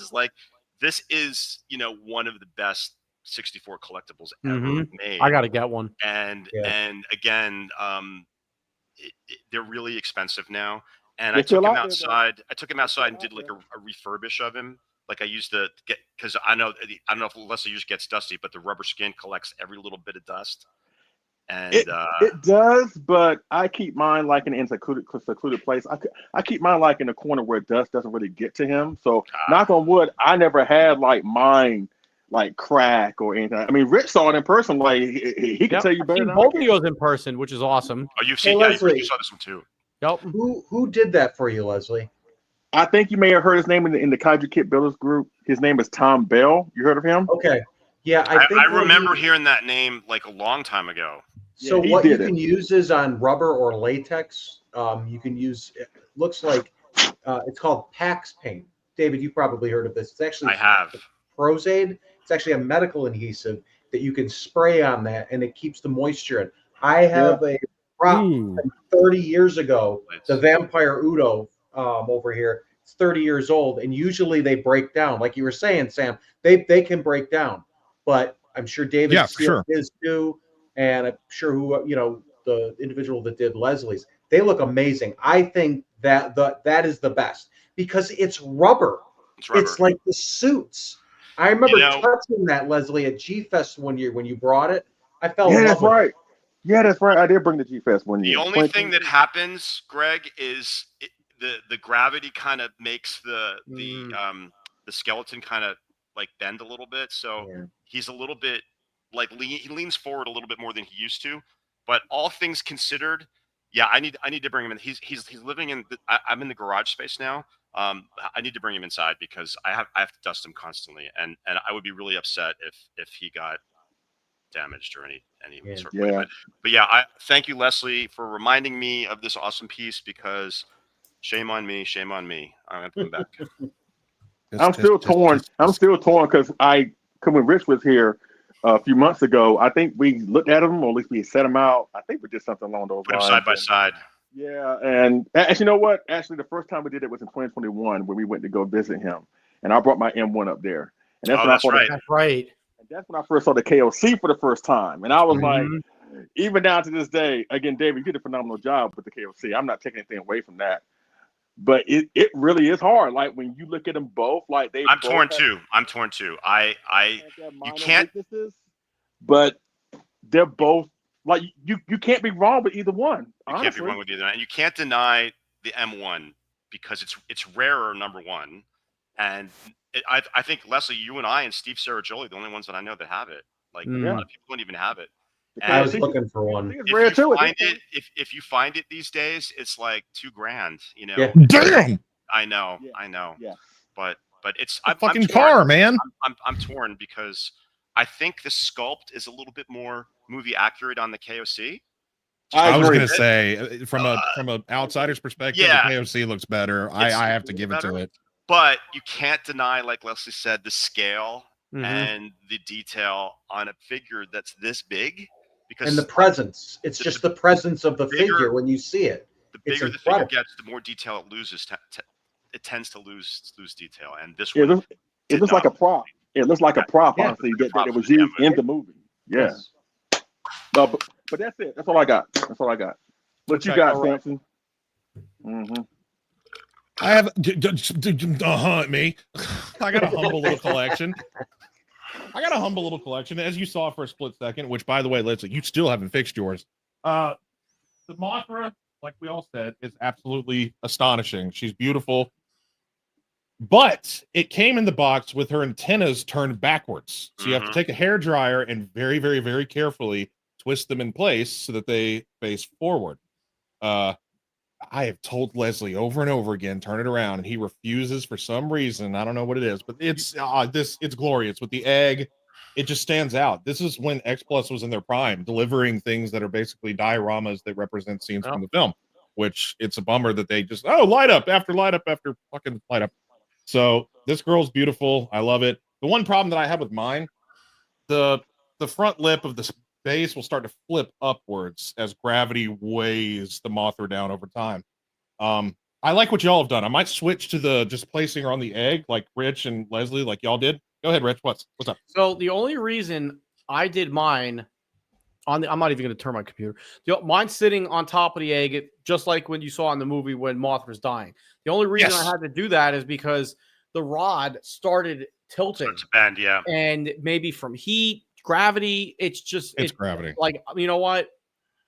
is you know, one of the best 64 collectibles ever made. I got to get one. And again, they're really expensive now. And I took him outside. I took him outside and did like a refurbish of him. Like I used to because I don't know if Leslie usually gets dusty, but the rubber skin collects every little bit of dust. And it does, but I keep mine like in a secluded place. I keep mine like in a corner where dust doesn't really get to him. So knock on wood, I never had like mine like crack or anything. I mean, Rich saw it in person. Like he can tell you better. Both videos in person, which is awesome. Oh, you've seen? You saw this one too. Yep. Who did that for you, Leslie? I think you may have heard his name in the Kaiju Kit Builders group. His name is Tom Bell. You heard of him? Okay. Yeah, I remember hearing that name like a long time ago. So what you can use is on rubber or latex. You can use. It looks like it's called Pax paint. David, you probably heard of this. It's actually I have Prozaid. It's actually a medical adhesive that you can spray on that, and it keeps the moisture in. I have a prop from 30 years ago, the Vampire Udo over here. It's 30 years old, and usually they break down. Like you were saying, Sam, they can break down. But I'm sure David is too, and I'm sure the individual that did Leslie's. They look amazing. I think that is the best because it's rubber. It's like the suits. I remember touching that, Leslie, at G-Fest one year when you brought it. I felt that's right. Yeah, that's right. I did bring the G-Fest one year. The only thing that happens, Greg, is the gravity kind of makes the skeleton kind of like bend a little bit. So he's a little bit like he leans forward a little bit more than he used to. But all things considered, I need to bring him in. He's living in. I'm in the garage space now. I need to bring him inside because I have to dust him constantly, and I would be really upset if he got damaged or any sort of way. But I thank you, Leslie, for reminding me of this awesome piece because shame on me. I'm gonna put him back. I'm still torn because when Rich was here a few months ago, I think we looked at him, or at least we set him out. I think we did something along those lines. Put him side by side. Yeah, and actually, you know what? Actually, the first time we did it was in 2021 when we went to go visit him, and I brought my M1 up there. And that's right. And that's when I first saw the KOC for the first time, and I was like, even down to this day, again, David, you did a phenomenal job with the KOC. I'm not taking anything away from that, but it really is hard. Like when you look at them both, like they. I'm torn too. I you can't. Weaknesses, but they're both like you can't be wrong with either one. You can't be wrong with either, and you can't deny the M1 because it's rarer, number one, and I think Leslie, you and I and Steve Sarajoli, the only ones that I know that have it. Like a lot of people don't even have it. And I was looking for one. If you find it these days, it's like $2,000. You know. Yeah. Damn. I know. Yeah. But it's I'm fucking car, man. I'm torn because I think the sculpt is a little bit more movie accurate on the KOC. I was gonna say from a outsider's perspective, the KOC looks better. I have to give it to it. But you can't deny, like Leslie said, the scale and the detail on a figure that's this big. And the presence. It's just the presence of the figure when you see it. The bigger the figure gets, the more detail it loses. It tends to lose detail. And this one, it looks like a prop. It looks like a prop, honestly, that it was used in the movie. Yeah. No, but that's it. That's all I got. What you got, Samson? I have me. I got a humble little collection. As you saw for a split second, which, by the way, Leslie, you still haven't fixed yours. The Mothra, like we all said, is absolutely astonishing. She's beautiful. But it came in the box with her antennas turned backwards. So you have to take a hairdryer and very, very, very carefully twist them in place so that they face forward. I have told Leslie over and over again, turn it around, and he refuses for some reason. I don't know what it is, but it's glorious with the egg. It just stands out. This is when X Plus was in their prime, delivering things that are basically dioramas that represent scenes from the film, which it's a bummer that they just, light up after fucking light up. So this girl's beautiful. I love it. The one problem that I have with mine, the front lip of the base will start to flip upwards as gravity weighs the Mothra down over time. I like what y'all have done. I might switch to the just placing her on the egg like Rich and Leslie, like y'all did. Go ahead, Rich. What's up? So the only reason I did mine I'm not even going to turn my computer. Mine's sitting on top of the egg, just like when you saw in the movie when Mothra's dying. The only reason I had to do that is because the rod started tilting. To bend, yeah. And maybe from heat, gravity, it's gravity. Like, you know what?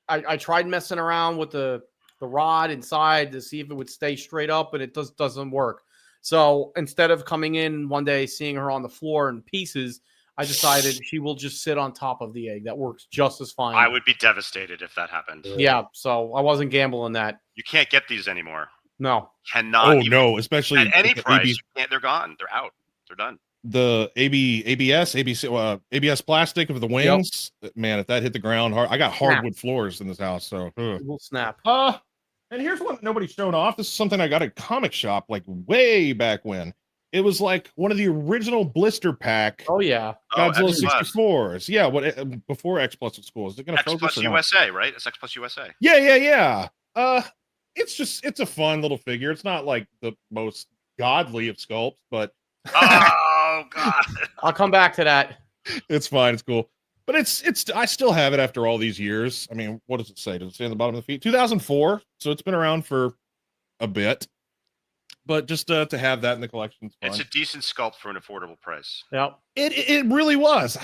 I tried messing around with the rod inside to see if it would stay straight up, and it doesn't work. So instead of coming in one day, seeing her on the floor in pieces, I decided she will just sit on top of the egg. That works just as fine. I would be devastated if that happened. Yeah, so I wasn't gambling that. You can't get these anymore. No. Cannot. No, especially at any price. They're gone. They're out. They're done. The ABS plastic of the wings, man, if that hit the ground hard, I got hardwood floors in this house, so it will snap. And here's one nobody's shown off. This is something I got at a comic shop like way back when. It was like one of the original blister pack. Oh yeah, Godzilla 64s. Yeah, what before X Plus at school? Is it going to focus? X Plus USA, right? It's X Plus USA. Yeah. It's a fun little figure. It's not like the most godly of sculpts, but oh god, I'll come back to that. It's fine. It's cool. But it's I still have it after all these years. I mean, what does it say? Does it say on the bottom of the feet? 2004. So it's been around for a bit. But just to have that in the collection, it's a decent sculpt for an affordable price. Yep. It really was.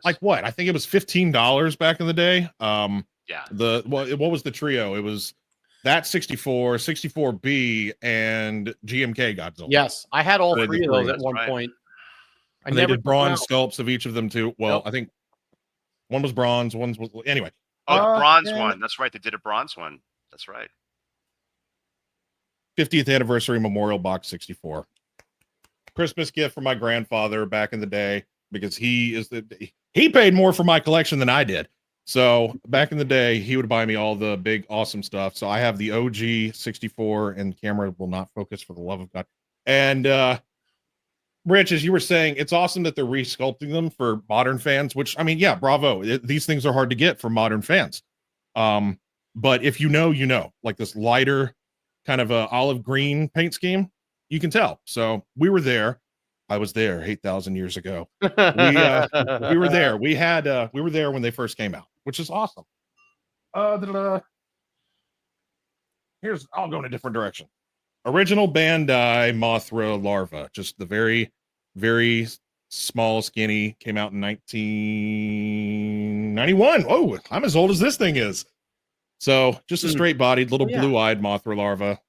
Like what? I think it was $15 back in the day. Yeah. What was the trio? It was that 64, 64B, and GMK Godzilla. Yes, I had all three of those at one point. And they did bronze sculpts of each of them too. Well, I think one was bronze, one was anyway. Oh, bronze one. That's right. They did a bronze one. That's right. 50th anniversary memorial box 64. Christmas gift from my grandfather back in the day because he paid more for my collection than I did. So back in the day, he would buy me all the big awesome stuff. So I have the OG 64, and camera will not focus for the love of God. And Rich, as you were saying, it's awesome that they're resculpting them for modern fans, which I mean, yeah, bravo. These things are hard to get for modern fans. But if you know, like this lighter kind of a olive green paint scheme, you can tell. So we were there. I was there 8,000 years ago. We were there. We were there when they first came out, which is awesome. I'll go in a different direction. original Bandai Mothra larva, just the very, very small, skinny, came out in 1991. Oh, I'm as old as this thing is. So just a straight bodied little blue-eyed Mothra larva.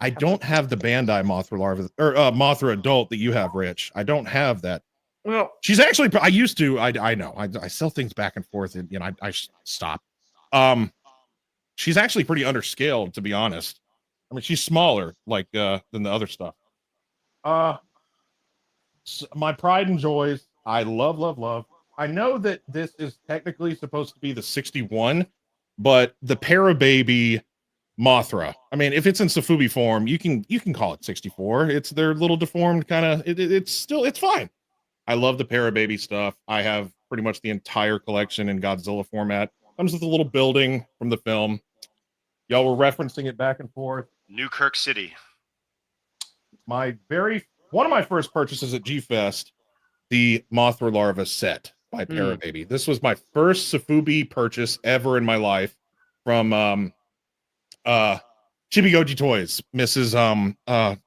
I don't have the Bandai Mothra larva or Mothra adult that you have, Rich. I don't have that. Well, she's actually, I used to, I know, I sell things back and forth, and you know, I stop. She's actually pretty underscaled, to be honest. I mean, she's smaller, like than the other stuff. So my pride and joys. I love. I know that this is technically supposed to be the 61, but the Parababy Mothra. I mean, if it's in Sofubi form, you can call it 64. It's their little deformed kind of. It's fine. I love the Parababy stuff. I have pretty much the entire collection in Godzilla format. Comes with a little building from the film. Y'all were referencing it back and forth. Newkirk City. One of my first purchases at G-Fest, the Mothra Larva set by Parababy. This was my first Sofubi purchase ever in my life from Chibigoji Toys, Mrs.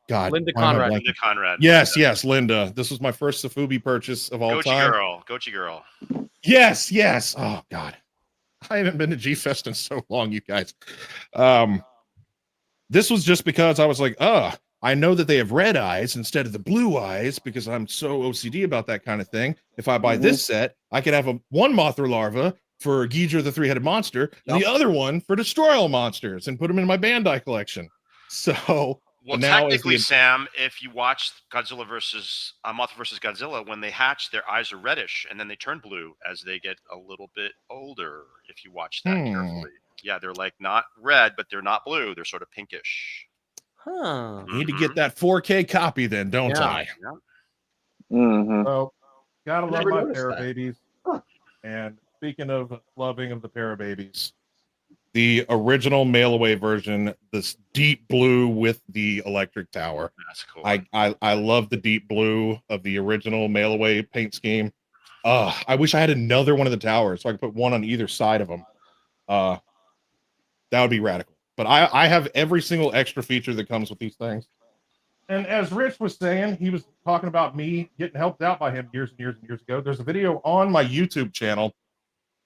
God, Linda Conrad. Linda Conrad. Yes, Linda. This was my first Sofubi purchase of all time. Gochi Girl. Yes. Oh God, I haven't been to G-Fest in so long, you guys. This was just because I was like, I know that they have red eyes instead of the blue eyes because I'm so OCD about that kind of thing. If I buy this set, I could have one Mothra larva for Ghidra the three-headed monster, and the other one for Destroy All Monsters, and put them in my Bandai collection. So, well, technically, Sam, if you watch Godzilla versus Mothra versus Godzilla, when they hatch, their eyes are reddish, and then they turn blue as they get a little bit older. If you watch that carefully, yeah, they're like not red, but they're not blue. They're sort of pinkish. Huh. Need to get that 4K copy then, don't I? Yeah. So, gotta love my Parababies. And speaking of loving of the Parababies, the original mail-away version, this deep blue with the electric tower. That's cool. I love the deep blue of the original mail-away paint scheme. I wish I had another one of the towers so I could put one on either side of them. That would be radical. But I have every single extra feature that comes with these things. And as Rich was saying, he was talking about me getting helped out by him years and years and years ago. There's a video on my YouTube channel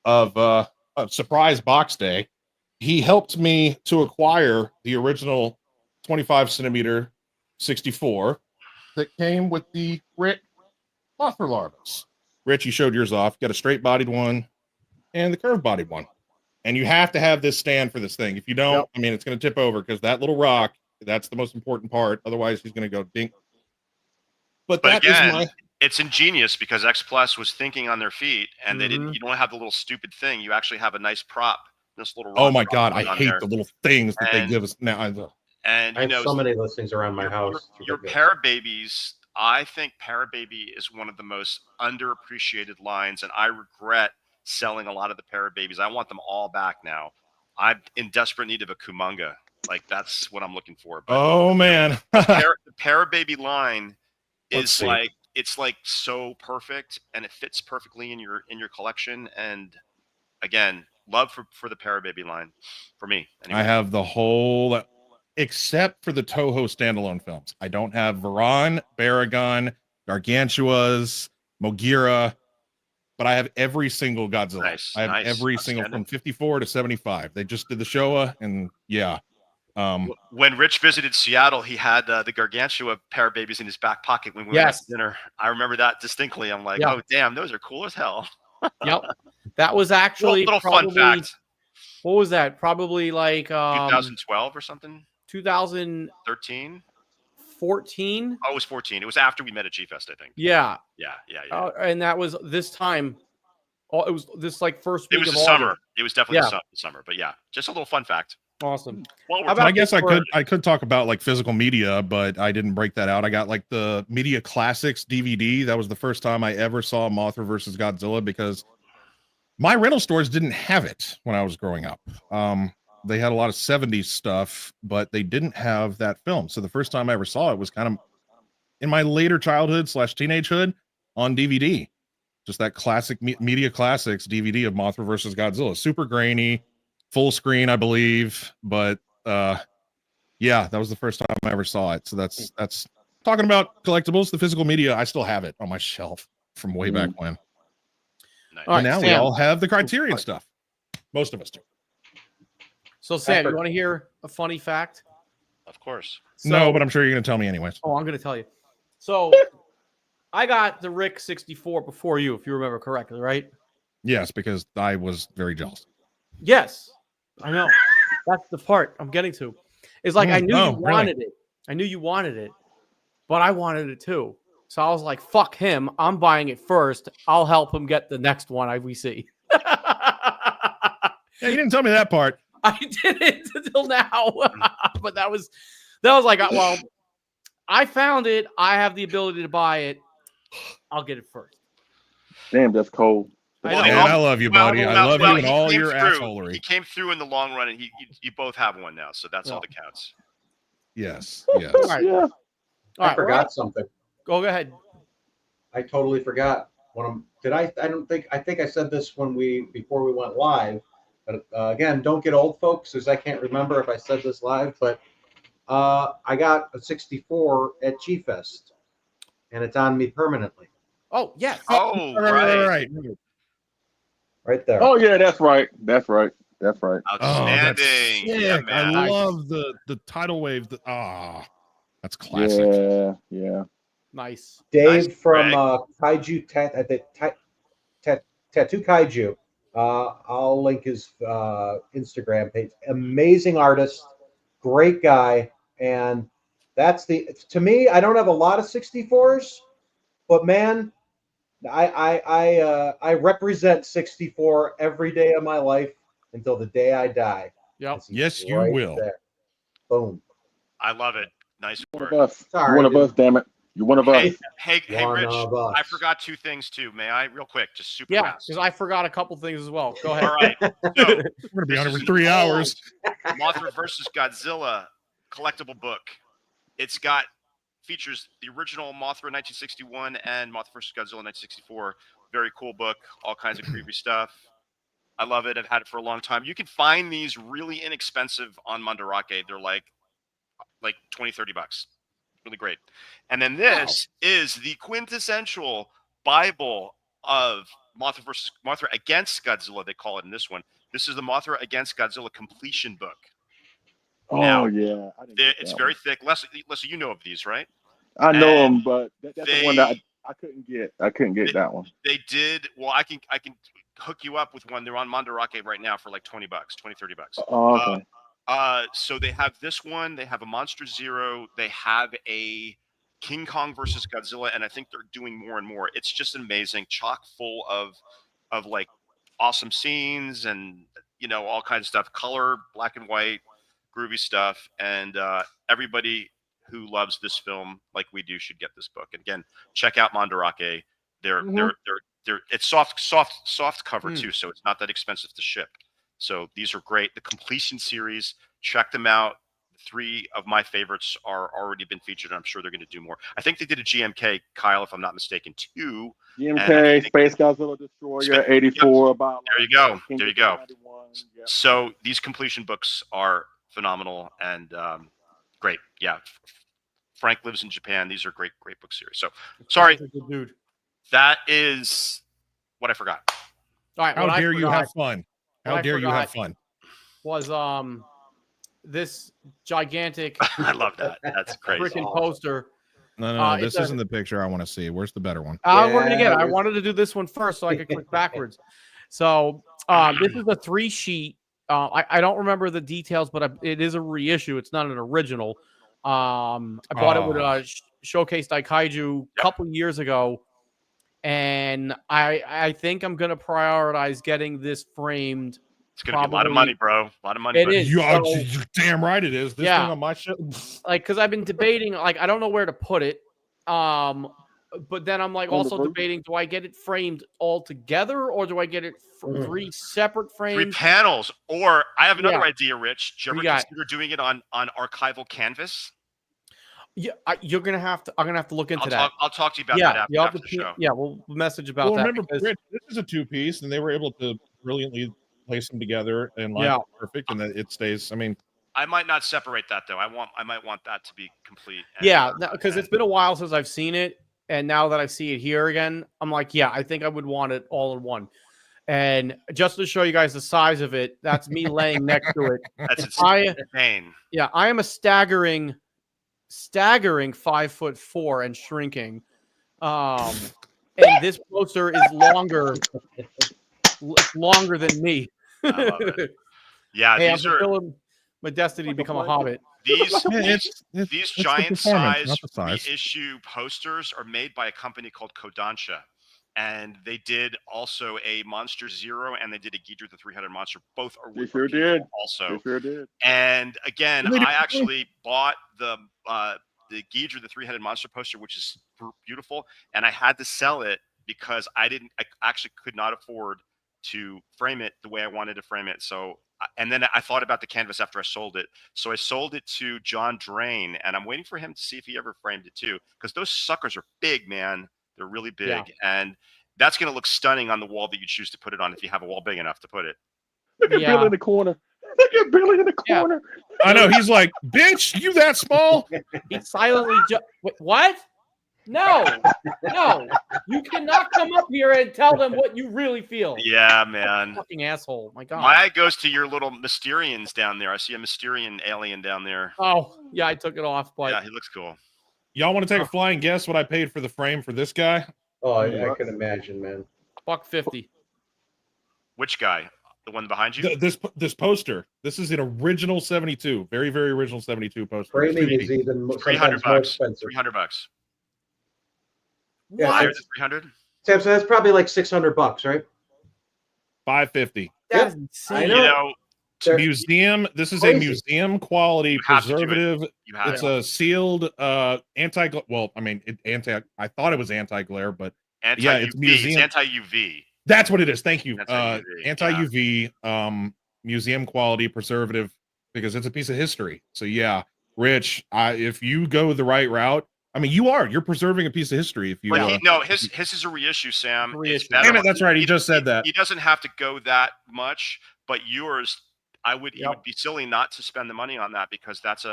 of Surprise Box Day. He helped me to acquire the original 25 centimeter 64 that came with the Rick Mothra larvas. Rich, you showed yours off. Got a straight bodied one and the curved bodied one. And you have to have this stand for this thing. If you don't, I mean, it's going to tip over because that little rock, that's the most important part. Otherwise, he's going to go dink. But that again, it's ingenious because X Plus was thinking on their feet, and they didn't. You don't have the little stupid thing. You actually have a nice prop. This little. Oh my God, I hate the little things that they give us now. And I have so many of those things around my house. Your Parababies, I think Parababy is one of the most underappreciated lines, and I regret selling a lot of the Parababies. I want them all back now. I'm in desperate need of a Kumonga. Like that's what I'm looking for. But oh man, the Parababy line is like it's like so perfect, and it fits perfectly in your collection. And again, love for the Parababy line for me. Anyway. I have the whole, except for the Toho standalone films. I don't have Varan, Baragon, Gargantuas, Mogira. But I have every single Godzilla. Nice, I have every single from 54 to 75. They just did the Showa, and yeah. When Rich visited Seattle, he had the Gargantua Parababies in his back pocket when we went to dinner. I remember that distinctly. I'm like, oh damn, those are cool as hell. Yep, that was actually little fun fact. What was that? Probably like 2012 or something. 2013. 14. Oh, it was 14. It was after we met at G-Fest, I think. Yeah. And that was this time. It was this like first week of August. Summer. It was definitely the summer. But yeah, just a little fun fact. Awesome. I guess I could talk about like physical media, but I didn't break that out. I got like the Media Classics DVD. That was the first time I ever saw Mothra versus Godzilla because my rental stores didn't have it when I was growing up. They had a lot of 70s stuff, but they didn't have that film. So the first time I ever saw it was kind of in my later childhood / teenagehood on DVD. Just that classic Media Classics DVD of Mothra versus Godzilla. Super grainy, full screen, I believe. But Yeah, that was the first time I ever saw it. So that's talking about collectibles, the physical media. I still have it on my shelf from way back when. Nice. All right, And now we Sam. all have the Criterion stuff. Most of us do. So Sam, you want to hear a funny fact? Of course. No, but I'm sure you're going to tell me anyways. Oh, I'm going to tell you. So I got the Rick 64 before you, if you remember correctly, right? Yes, because I was very jealous. Yes, I know. That's the part I'm getting to. It's like I knew you wanted it. I knew you wanted it, but I wanted it too. So I was like, "Fuck him! I'm buying it first. I'll help him get the next one we see." Yeah, you didn't tell me that part. I didn't until now, but that was like, well, I found it. I have the ability to buy it. I'll get it first. Damn, that's cold. I love you, buddy. I love you and all your He assholery. came through in the long run, and you both have one now, so that's all that counts. Yes. All right. Yeah. I forgot something. Go ahead. I totally forgot. I think I said this before we went live. But again, don't get old, folks, because I can't remember if I said this live. But I got a 64 at G-Fest, and it's on me permanently. Oh, yes. Oh, right. Right there. Oh yeah, that's right. That's right. Outstanding. Yeah, man. I love the tidal wave. That's classic. Yeah. Nice. Dave Nice, from Greg. Kaiju Tattoo Kaiju. I'll link his Instagram page. Amazing artist, great guy, and to me. I don't have a lot of 64s, but man, I represent 64 every day of my life until the day I die. Yep. Yes, you will. There. Boom. I love it. Nice work. You're one of us, damn it. You're one of us. Hey, One Rich, of us. I forgot two things too. May I, real quick, just super Yeah, fast? because I forgot a couple things as well. Go ahead. All right. So, We're gonna be on this every is 3 an hours. old Mothra vs. Godzilla collectible book. It's got features the original Mothra 1961 and Mothra vs. Godzilla 1964. Very cool book. All kinds of creepy stuff. I love it. I've had it for a long time. You can find these really inexpensive on Mandarake. They're like 20, 30 bucks. Really great. And then this is the quintessential Bible of Mothra against Godzilla, they call it in this one. This is the Mothra against Godzilla completion book. Oh, Now, yeah. it's very thick. Leslie, you know of these, right? I know them, but that's the one that I couldn't get. I couldn't get that one. They did. Well, I can hook you up with one. They're on Mandarake right now for like 20 bucks, 20, 30 bucks. Oh, okay. So they have this one. They have a Monster Zero. They have a King Kong versus Godzilla, and I think they're doing more and more. It's just amazing, chock full of like awesome scenes and all kinds of stuff, color, black and white, groovy stuff, and everybody who loves this film like we do should get this book. And again, check out Mandarake. They're it's soft cover too, so it's not that expensive to ship. So these are great. The completion series, check them out. 3 of my favorites are already been featured. And I'm sure they're going to do more. I think they did a GMK, Kyle, if I'm not mistaken, 2. GMK, Space Godzilla Destroyer, 84. Yep. There you go. There you go. Yep. So these completion books are phenomenal and great. Yeah. Frank lives in Japan. These are great book series. So sorry, dude. That is what I forgot. All right. How dare you have fun? How dare you have fun? Was this gigantic I love that. That's crazy. freaking poster. No, this isn't the picture I want to see. Where's the better one? We're gonna get it. I wanted to do this one first so I could click backwards. So this is a 3-sheet. I don't remember the details, but it is a reissue. It's not an original. I bought it with Showcase Daikaiju a couple years ago, and I think I'm gonna prioritize getting this framed. It's gonna be a lot of money, bro. A lot of money. It is. You're damn right it is. This thing on my shit. Like, because I've been debating, like, I don't know where to put it. But then I'm like also debating: do I get it framed all together, or do I get it 3 separate frames? 3 panels. Or I have another idea, Rich. Do you ever consider doing it on archival canvas? Yeah, I'm gonna have to look into that. I'll talk to you about that after the show. Yeah, we'll message about that. Remember, Rich, this is a 2-piece, and they were able to brilliantly place them together and line up perfect, and that it stays. I mean, I might not separate that though. I might want that to be complete. Yeah, because it's been a while since I've seen it, and now that I see it here again, I'm like, yeah, I think I would want it all in one. And just to show you guys the size of it, that's me laying next to it. That's insane. Yeah, I am a staggering 5'4" and shrinking. And this poster is longer than me. I love it. Yeah, hey, these I'm are fulfilling my destiny to become a hobbit. These giant size size reissue posters are made by a company called Kodansha. And they did also a Monster Zero, and they did a Ghidra the 300 monster. Both are They sure did. Also. They sure did. And again, I actually bought the Ghidra the 300 monster poster, which is beautiful, and I had to sell it because I actually could not afford to frame it the way I wanted to frame it. So, and then I thought about the canvas after I sold it. So I sold it to John Drain, and I'm waiting for him to see if he ever framed it too, because those suckers are big, man. They're really big, and that's going to look stunning on the wall that you choose to put it on if you have a wall big enough to put it. Look at Billy in the corner. Look at Billy in the corner. I know. He's like, bitch, you that small? He silently what? No, you cannot come up here and tell them what you really feel. Yeah, man. Fucking asshole. My God. My eye goes to your little Mysterians down there. I see a Mysterian alien down there. Oh, yeah, I took it off, but yeah, he looks cool. Y'all want to take a flying guess what I paid for the frame for this guy? Oh, I can imagine, man. $150. Which guy? The one behind you? This poster. This is an original 72. Very, very original 72 poster. Framing is even $300. $300. Yeah, What? 300? Sam, so that's probably like $600, right? $550. That is insane. I You know, Museum. This is a museum quality preservative. It's a a sealed anti. Well, I mean, I thought it was anti-glare, but yeah, it's museum. It's anti-UV. That's what it is. Thank you. Anti-UV, museum quality preservative, because it's a piece of history. So yeah, Rich, if you go the right route, I mean, you're preserving a piece of history. If you no, his is a reissue, Sam. Reissue. Damn it, that's right. He just said that. He doesn't have to go that much, but yours, it would be silly not to spend the money on that, because that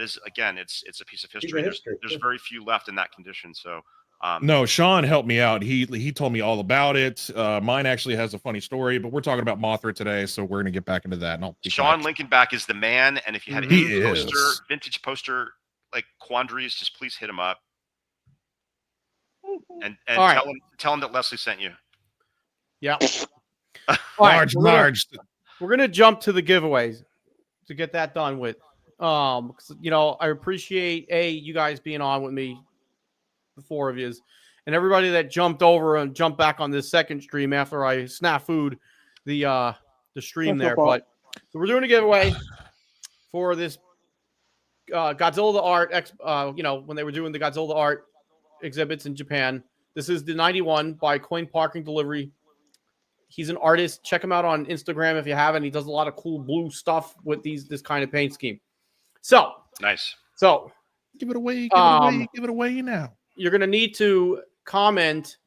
is again, it's a piece of history. There's very few left in that condition. So no, Sean helped me out. He told me all about it. Mine actually has a funny story, but we're talking about Mothra today, so we're gonna get back into that. And Sean Lincolnback is the man, and if you had any vintage poster like quandaries, just please hit him up and tell him that Leslie sent you. Yeah. Large. We're gonna jump to the giveaways to get that done with. I appreciate you guys being on with me, the four of yous, and everybody that jumped over and jumped back on this second stream after I snafu'd the stream there. But so we're doing a giveaway for this Godzilla the Art. When they were doing the Godzilla the Art exhibits in Japan. This is the 91 by Coin Parking Delivery. He's an artist. Check him out on Instagram if you haven't. He does a lot of cool blue stuff with this kind of paint scheme. So nice. So give it away. Give it away now. You're gonna need to comment.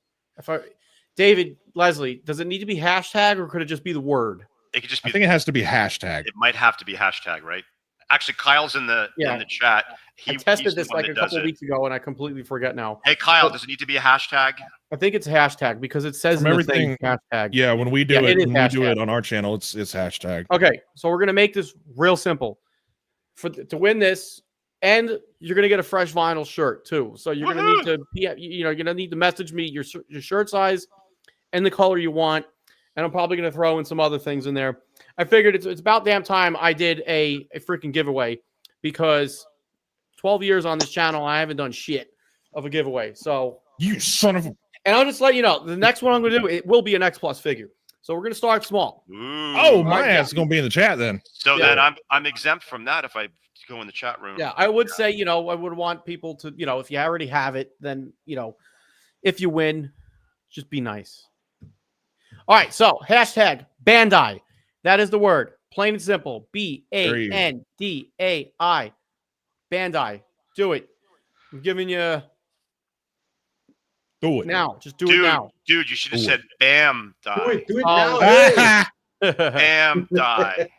David, Leslie, does it need to be hashtag or could it just be the word? It could just be. I think it has to be hashtag. It might have to be hashtag, right? Actually, Kyle's in the chat. I tested this like a couple of weeks ago, and I completely forget now. Hey, Kyle, does it need to be a hashtag? I think it's a hashtag because it says everything hashtag. Yeah, when we do it on our channel, it's hashtag. Okay, so we're gonna make this real simple. To win this, and you're gonna get a fresh vinyl shirt too. So you're gonna need to, you're gonna need to message me your shirt size and the color you want, and I'm probably gonna throw in some other things in there. I figured it's about damn time I did a freaking giveaway, because 12 years on this channel, I haven't done shit of a giveaway. So you son of a... And I'll just let you know, the next one I'm going to do, it will be an X Plus figure. So we're going to start small. Ooh. Oh, my ass is going to be in the chat then. So then I'm exempt from that if I go in the chat room. Yeah, I would say, I would want people to, if you already have it, then, if you win, just be nice. All right, so hashtag Bandai. That is the word. Plain and simple. BANDAI. Bandai. Do it. I'm giving you. Do it now. Just do it now. Dude, you should have said Bam Die. Do it now. Bam Die.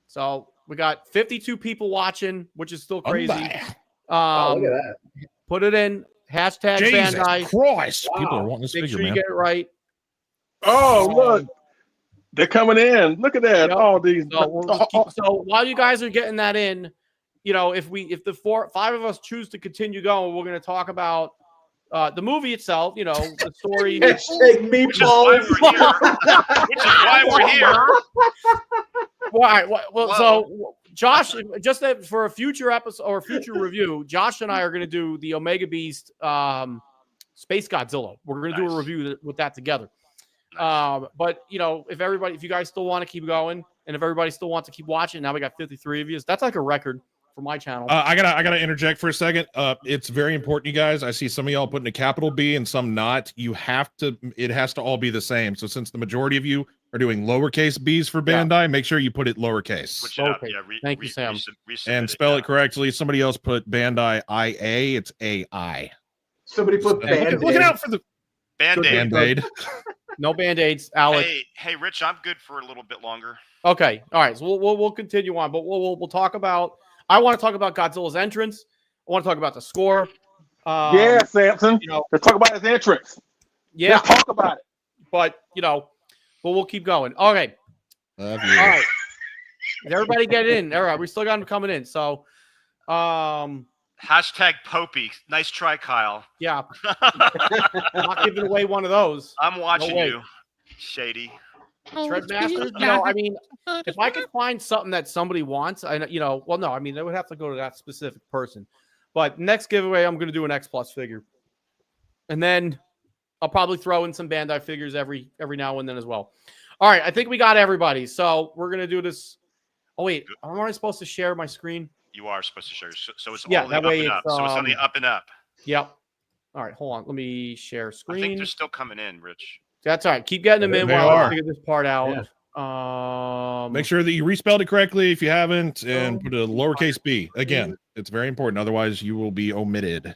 So We got 52 people watching, which is still crazy. Look at that. Put it in hashtag Jesus Bandai. Christ. Wow. People are wanting this Make figure, sure you man. get it right. Oh, look. They're coming in. Look at that. Yep. All these. So while you guys are getting that in, you know, if the 5 of us choose to continue going, we're going to talk about the movie itself. You know, the story. Hashtag Which is why meatballs. we're here. Which is why we're here. Well, so Josh, just for a future episode or future review, Josh and I are going to do the Omega Beast Space Godzilla. We're going to do a review with that together. But you know, if you guys still want to keep going, and if everybody still wants to keep watching, now we got 53 of you. That's like a record for my channel. I gotta interject for a second. It's very important, you guys. I see some of y'all putting a capital B and some not. It has to all be the same. So since the majority of you are doing lowercase b's for Bandai, make sure you put it lowercase. Switch it up. Okay. Yeah, Thank you, Sam. And spell it correctly. Somebody else put Bandai IA. It's AI. Somebody put Band-Aid. Looking out for the Band-Aid. Band-Aid. No Band-Aids, Alex. Hey, Rich, I'm good for a little bit longer. Okay, all right. So we'll continue on, but we'll talk about. I want to talk about Godzilla's entrance. I want to talk about the score. Yeah, Samson. You know, Let's talk about his entrance. yeah, Let's talk about it. but we'll keep going. Okay, Love all you. right. Did everybody get in? All right, we still got them coming in. So, Hashtag Popey. Nice try, Kyle. yeah, not giving away one of those. I'm watching way. you, Shady. Treadmasters, I mean, if I could find something that somebody wants, they would have to go to that specific person. But next giveaway, I'm going to do an X Plus figure, and then I'll probably throw in some Bandai figures every now and then as well. All right, I think we got everybody, so we're going to do this. Oh wait, am I supposed to share my screen? You are supposed to share. So it's Yeah, all that the up way and up. it's, So it's on the up and up. Yep. All right, hold on. Let me share screen. I think they're still coming in, Rich. That's all right. Keep getting them in They while I are. figure this part out. Make sure that you respelled it correctly if you haven't, and put a lowercase b. Again, it's very important. Otherwise, you will be omitted.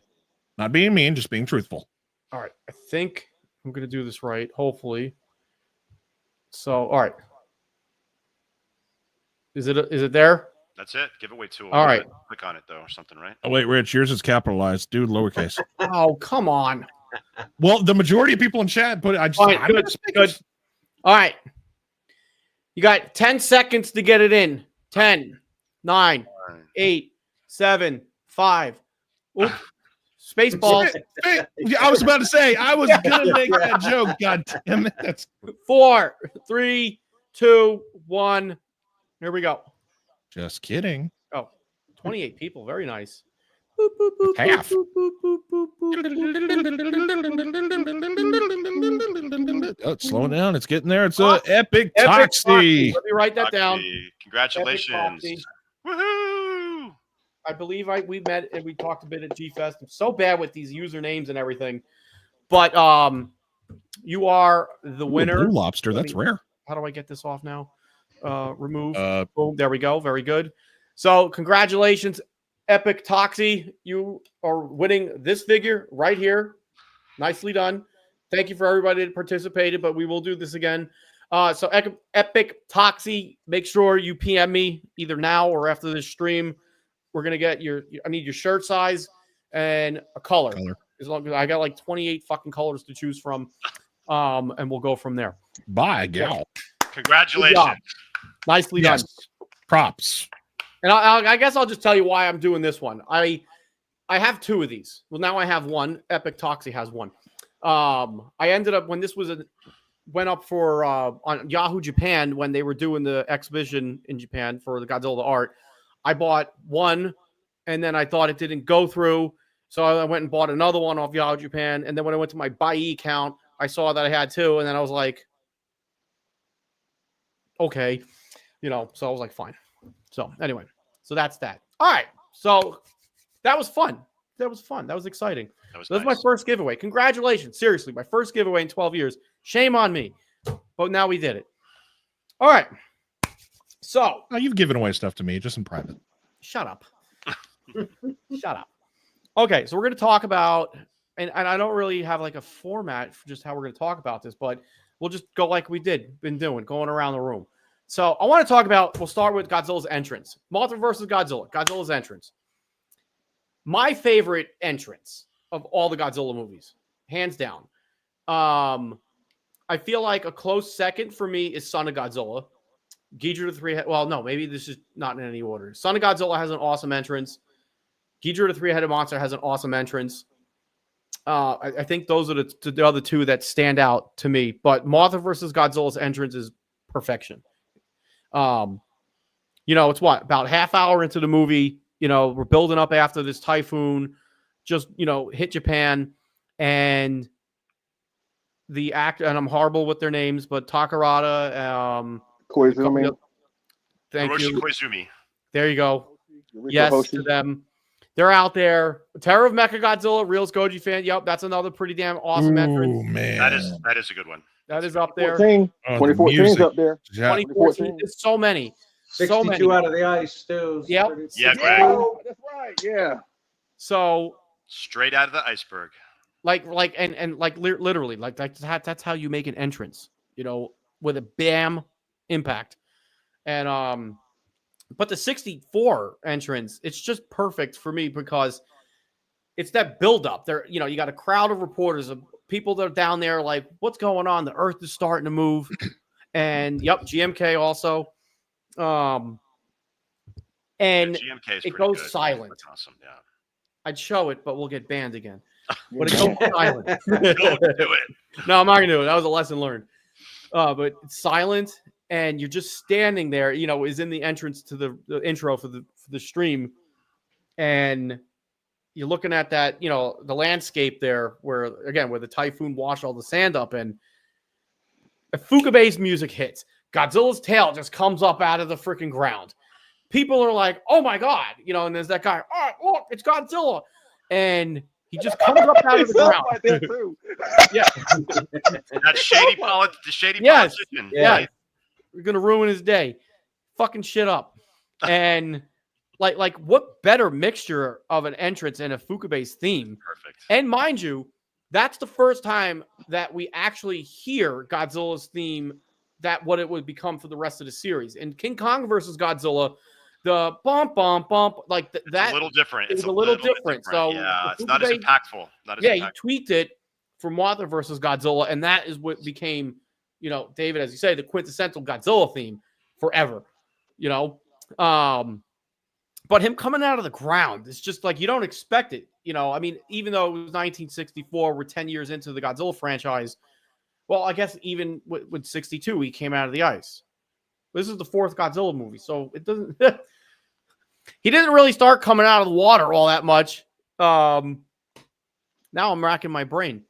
Not being mean, just being truthful. All right. I think I'm going to do this right, hopefully. So, all right. Is it there? That's it. Giveaway tool. All right. Click on it though, or something, right? Oh, wait, Rich, yours is capitalized. Dude, lowercase. Oh, come on. Well, the majority of people in chat put it. All right, good. All right. You got 10 seconds to get it in. 10, 9, 8, 7, 5. Oops. Spaceballs. I was about to say, I was going to make that joke. God damn it. 4, 3, 2, 1. Here we go. Just kidding. Oh, 28 people. Very nice. Half. Oh, it's slowing down. It's getting there. It's Epic Toxie. Let me write that down. Congratulations. Woohoo! I believe we met and we talked a bit at G-Fest. I'm so bad with these usernames and everything. But you are the winner. Blue lobster. That's rare. How do I get this off now? Remove. Boom. There we go. Very good. So congratulations, Epic Toxie. You are winning this figure right here. Nicely done. Thank you for everybody that participated, but we will do this again. So Epic Toxie, make sure you PM me either now or after this stream. We're going to get I need your shirt size and a color. As long as I got like 28 fucking colors to choose from. And we'll go from there. Bye, gal. Congratulations. Nicely done. Props. And I guess I'll just tell you why I'm doing this one. I have 2 of these. Well, now I have 1. Epic Toxie has 1. I ended up when this went up for on Yahoo Japan when they were doing the exhibition in Japan for the Godzilla art. I bought 1, and then I thought it didn't go through, so I went and bought another one off Yahoo Japan. And then when I went to my buy account, I saw that I had 2, and then I was like, okay, so I was like, fine. So anyway, so that's that. All right, so that was fun. That was exciting. That was my first giveaway. Congratulations. Seriously, my first giveaway in 12 years. Shame on me. But now we did it. All right. So. Oh, you've given away stuff to me, just in private. Shut up. Shut up. Okay, so we're going to talk about, and I don't really have like a format for just how we're going to talk about this, but we'll just go like we been doing, going around the room. So I want to talk about, we'll start with Godzilla's entrance. Mothra versus Godzilla, Godzilla's entrance. My favorite entrance of all the Godzilla movies, hands down. I feel like a close second for me is Son of Godzilla. Ghidorah the Three-Headed, well, no, maybe this is not in any order. Son of Godzilla has an awesome entrance. Ghidorah the Three-Headed Monster has an awesome entrance. I think those are the other two that stand out to me. But Mothra versus Godzilla's entrance is perfection. It's what, about half hour into the movie, we're building up after this typhoon, just, hit Japan, and the actor, and I'm horrible with their names, but Takarada, Koizumi. Thank Hiroshi you. Koizumi. There you go. Yuriko Yes, Hoshi. to them. They're out there. Terror of Mechagodzilla, Real Goji fan. Yep, that's another pretty damn awesome entrance. Ooh, man. That is a good one. That is up there. 2014 is up there. Yeah. 2014. There's so many. 62 out of the ice, too. Yep. Yeah, Greg. Oh, that's right. Yeah. So, Straight out of the iceberg. literally, that's how you make an entrance, with a bam impact. And but the 64 entrance, it's just perfect for me because it's that buildup. There, you got a crowd of reporters, of people that are down there like, what's going on? The Earth is starting to move. And yep, GMK also. And GMK is it pretty goes good. silent. That's awesome. Yeah. I'd show it, but we'll get banned again. But it goes silent. Don't do it. No, I'm not gonna do it. That was a lesson learned. But it's silent, and you're just standing there. Is in the entrance to the intro for the stream, and you're looking at that. The landscape there, where the typhoon washed all the sand up, and Fukabe's music hits. Godzilla's tail just comes up out of the freaking ground. People are like, "Oh my god!" And there's that guy. Oh, look, it's Godzilla, and he just comes up out of the ground. Like that too. Yeah, That shady politician. Yeah, Right? we're gonna ruin his day, fucking shit up. And like what better mixture of an entrance and a Fukabe's theme? Perfect. And mind you, that's the first time that we actually hear Godzilla's theme. That what it would become for the rest of the series. In King Kong versus Godzilla, the bump, like that. It's a little different. It's a little different. So yeah, it's not as impactful. He tweaked it for Mothra versus Godzilla, and that is what became, David, as you say, the quintessential Godzilla theme forever. But him coming out of the ground, it's just like you don't expect it. I mean, even though it was 1964, we're 10 years into the Godzilla franchise. Well, I guess even with 62, he came out of the ice. This is the fourth Godzilla movie, so it doesn't. He didn't really start coming out of the water all that much. Now I'm racking my brain.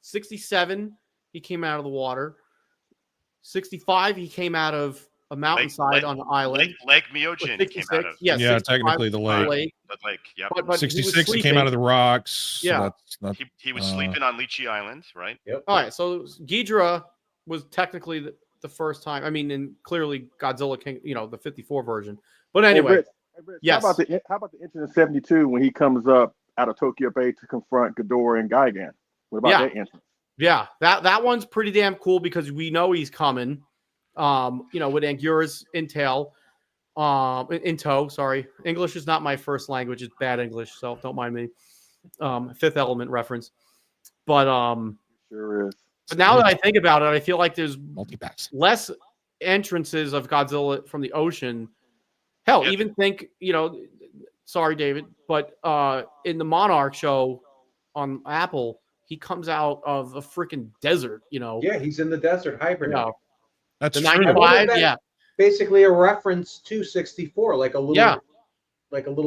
67, he came out of the water. 65, he came out of a mountainside on an island. Lake Myojin came out of. Yes, Yeah, technically the lake. The lake. Yep. But 66, he came out of the rocks. So Yeah. that's not, He was sleeping on Lychee Island, right? Yep. All right, so Ghidorah was technically the first time. I mean, and clearly Godzilla King, the 54 version. But anyway, Hey, Rich, yes. How about the entrance in 72 when he comes up out of Tokyo Bay to confront Ghidorah and Gigan? What about that entrance? Yeah, that one's pretty damn cool because we know he's coming. With Angura's in tow. Sorry, English is not my first language; it's bad English, so don't mind me. Fifth Element reference, but Sure is. But now that I think about it, I feel like there's multi-pass. less entrances of Godzilla from the ocean. Hell, even think sorry, David, but in the Monarch show on Apple, he comes out of a freaking desert. Yeah, he's in the desert hibernating. That's the true. 95, yeah. Basically a reference to 64, like a little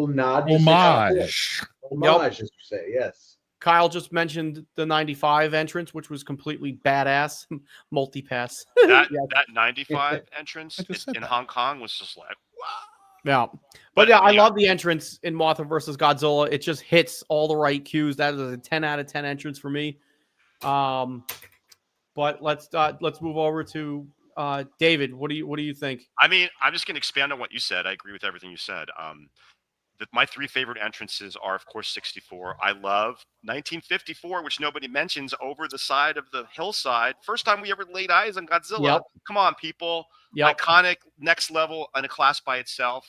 nod. to Homage. 64. Homage, as you say, yes. Kyle just mentioned the 95 entrance, which was completely badass. Multi-pass. That 95 entrance in Hong Kong was just like, wow. Yeah. But I love the entrance in Mothra versus Godzilla. It just hits all the right cues. That is a 10 out of 10 entrance for me. But let's move over to David. What do you think? I mean, I'm just going to expand on what you said. I agree with everything you said. my three favorite entrances are, of course, 64. I love 1954, which nobody mentions, over the side of the hillside. First time we ever laid eyes on Godzilla. Yep. Come on, people. Yep. Iconic, next level, in a class by itself.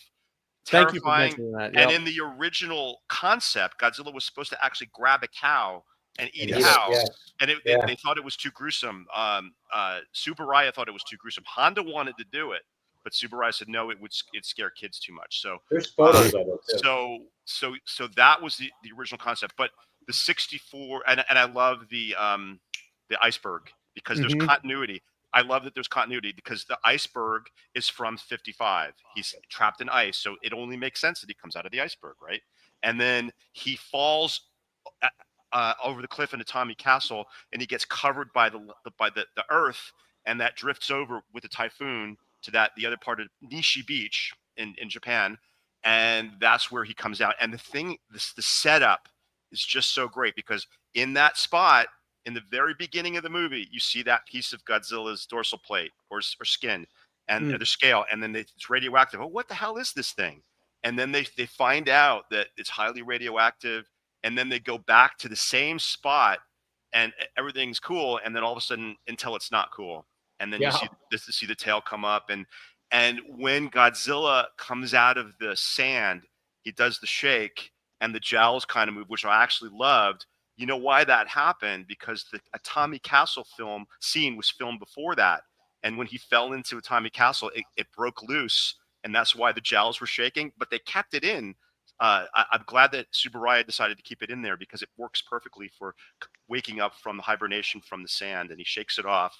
Thank you for Terrifying. mentioning that. And Yep. in the original concept, Godzilla was supposed to actually grab a cow and eat a Yes. cow. Yeah. And Yeah. they thought it was too gruesome. Subaraya thought it was too gruesome. Honda wanted to do it, but Subaraya said no, it'd scare kids too much. So There's photos of it too. so that was the original concept. But the 64, and I love the iceberg, because there's continuity. I love that there's continuity, because the iceberg is from 55. He's trapped in ice, so it only makes sense that he comes out of the iceberg, right? And then he falls over the cliff into Tommy Castle, and he gets covered by the earth, and that drifts over with the typhoon to the other part of Nishi Beach in Japan, and that's where he comes out. And the setup is just so great, because in that spot, in the very beginning of the movie, you see that piece of Godzilla's dorsal plate or skin and the scale, and then it's radioactive. Oh, what the hell is this thing? And then they find out that it's highly radioactive, and then they go back to the same spot, and everything's cool, and then all of a sudden, until it's not cool, and then you see the tail come up, and when Godzilla comes out of the sand, he does the shake, and the jowls kind of move, which I actually loved. You know why that happened? Because the Atami Castle scene was filmed before that. And when he fell into Atami Castle, it broke loose. And that's why the jowls were shaking. But they kept it in. I'm glad that Subaraya decided to keep it in there, because it works perfectly for waking up from the hibernation from the sand. And he shakes it off.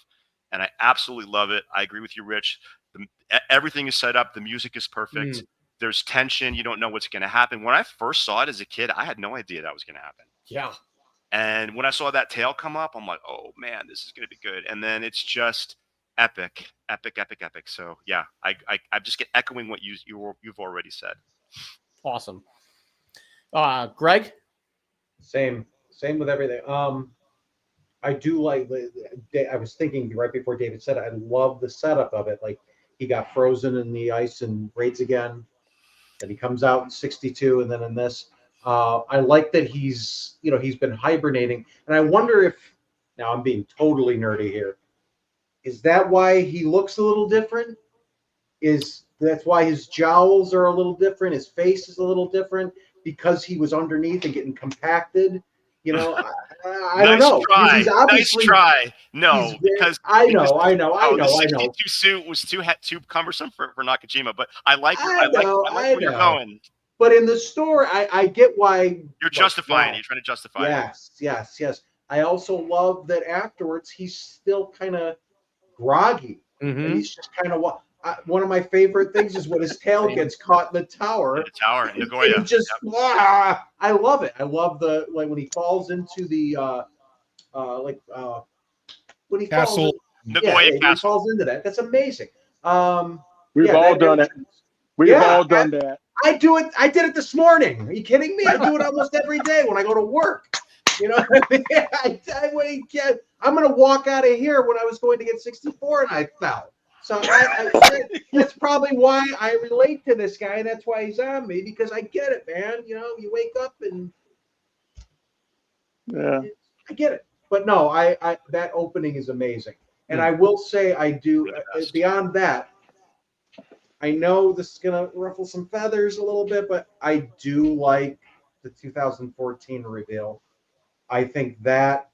And I absolutely love it. I agree with you, Rich. Everything is set up. The music is perfect. There's tension. You don't know what's going to happen. When I first saw it as a kid, I had no idea that was going to happen. Yeah. And when I saw that tail come up, I'm like, oh man, this is going to be good. And then it's just epic. So yeah, I just get echoing what you've already said. Awesome. Greg? Same with everything. I do like. I was thinking right before David said it, I love the setup of it. Like, he got frozen in the ice and raids again, and he comes out in 62, and then in this. I like that he's been hibernating, and I wonder if, now I'm being totally nerdy here, is that why he looks a little different? That's why his jowls are a little different, his face is a little different, because he was underneath and getting compacted? I don't know. Nice try. No, because I know. The 62 suit was too cumbersome for Nakajima, but I like where you're going. But in the store, I get why you're justifying. You're trying to justify it. Yes. I also love that afterwards he's still kind of groggy, and he's just kind of one of my favorite things is when his tail gets caught in the tower. Nagoya. I love it. I love when he falls into the when he castle. Nagoya Castle. He falls into that. That's amazing. We've all done it. We've all done that. I do it. I did it this morning. Are you kidding me? I do it almost every day when I go to work. You know what I mean? I'm going to walk out of here when I was going to get 64 and I fell. So that's probably why I relate to this guy, and that's why he's on me, because I get it, man. You wake up and I get it. But no, I that opening is amazing. And I will say I do, beyond that, I know this is going to ruffle some feathers a little bit, but I do like the 2014 reveal. I think that,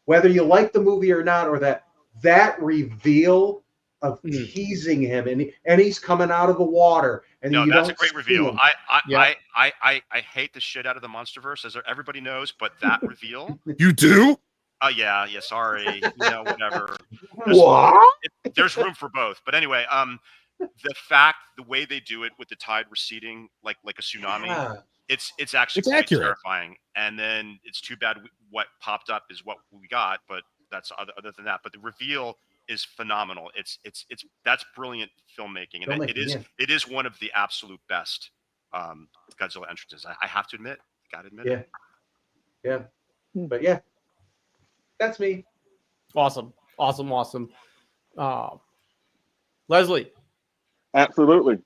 whether you like the movie or not, or that reveal of teasing him, and he's coming out of the water, and that's a great reveal. I hate the shit out of the MonsterVerse, as everybody knows, but that reveal. You do? Oh yeah. Sorry, whatever. There's room for both, but anyway, the way they do it with the tide receding, like a tsunami, it's actually quite terrifying. And then it's too bad what popped up is what we got, but that's other than that. But the reveal is phenomenal. That's brilliant filmmaking, and it is one of the absolute best Godzilla entrances. I have to admit, gotta admit it. Yeah. But yeah, that's me. Awesome. Leslie. Absolutely.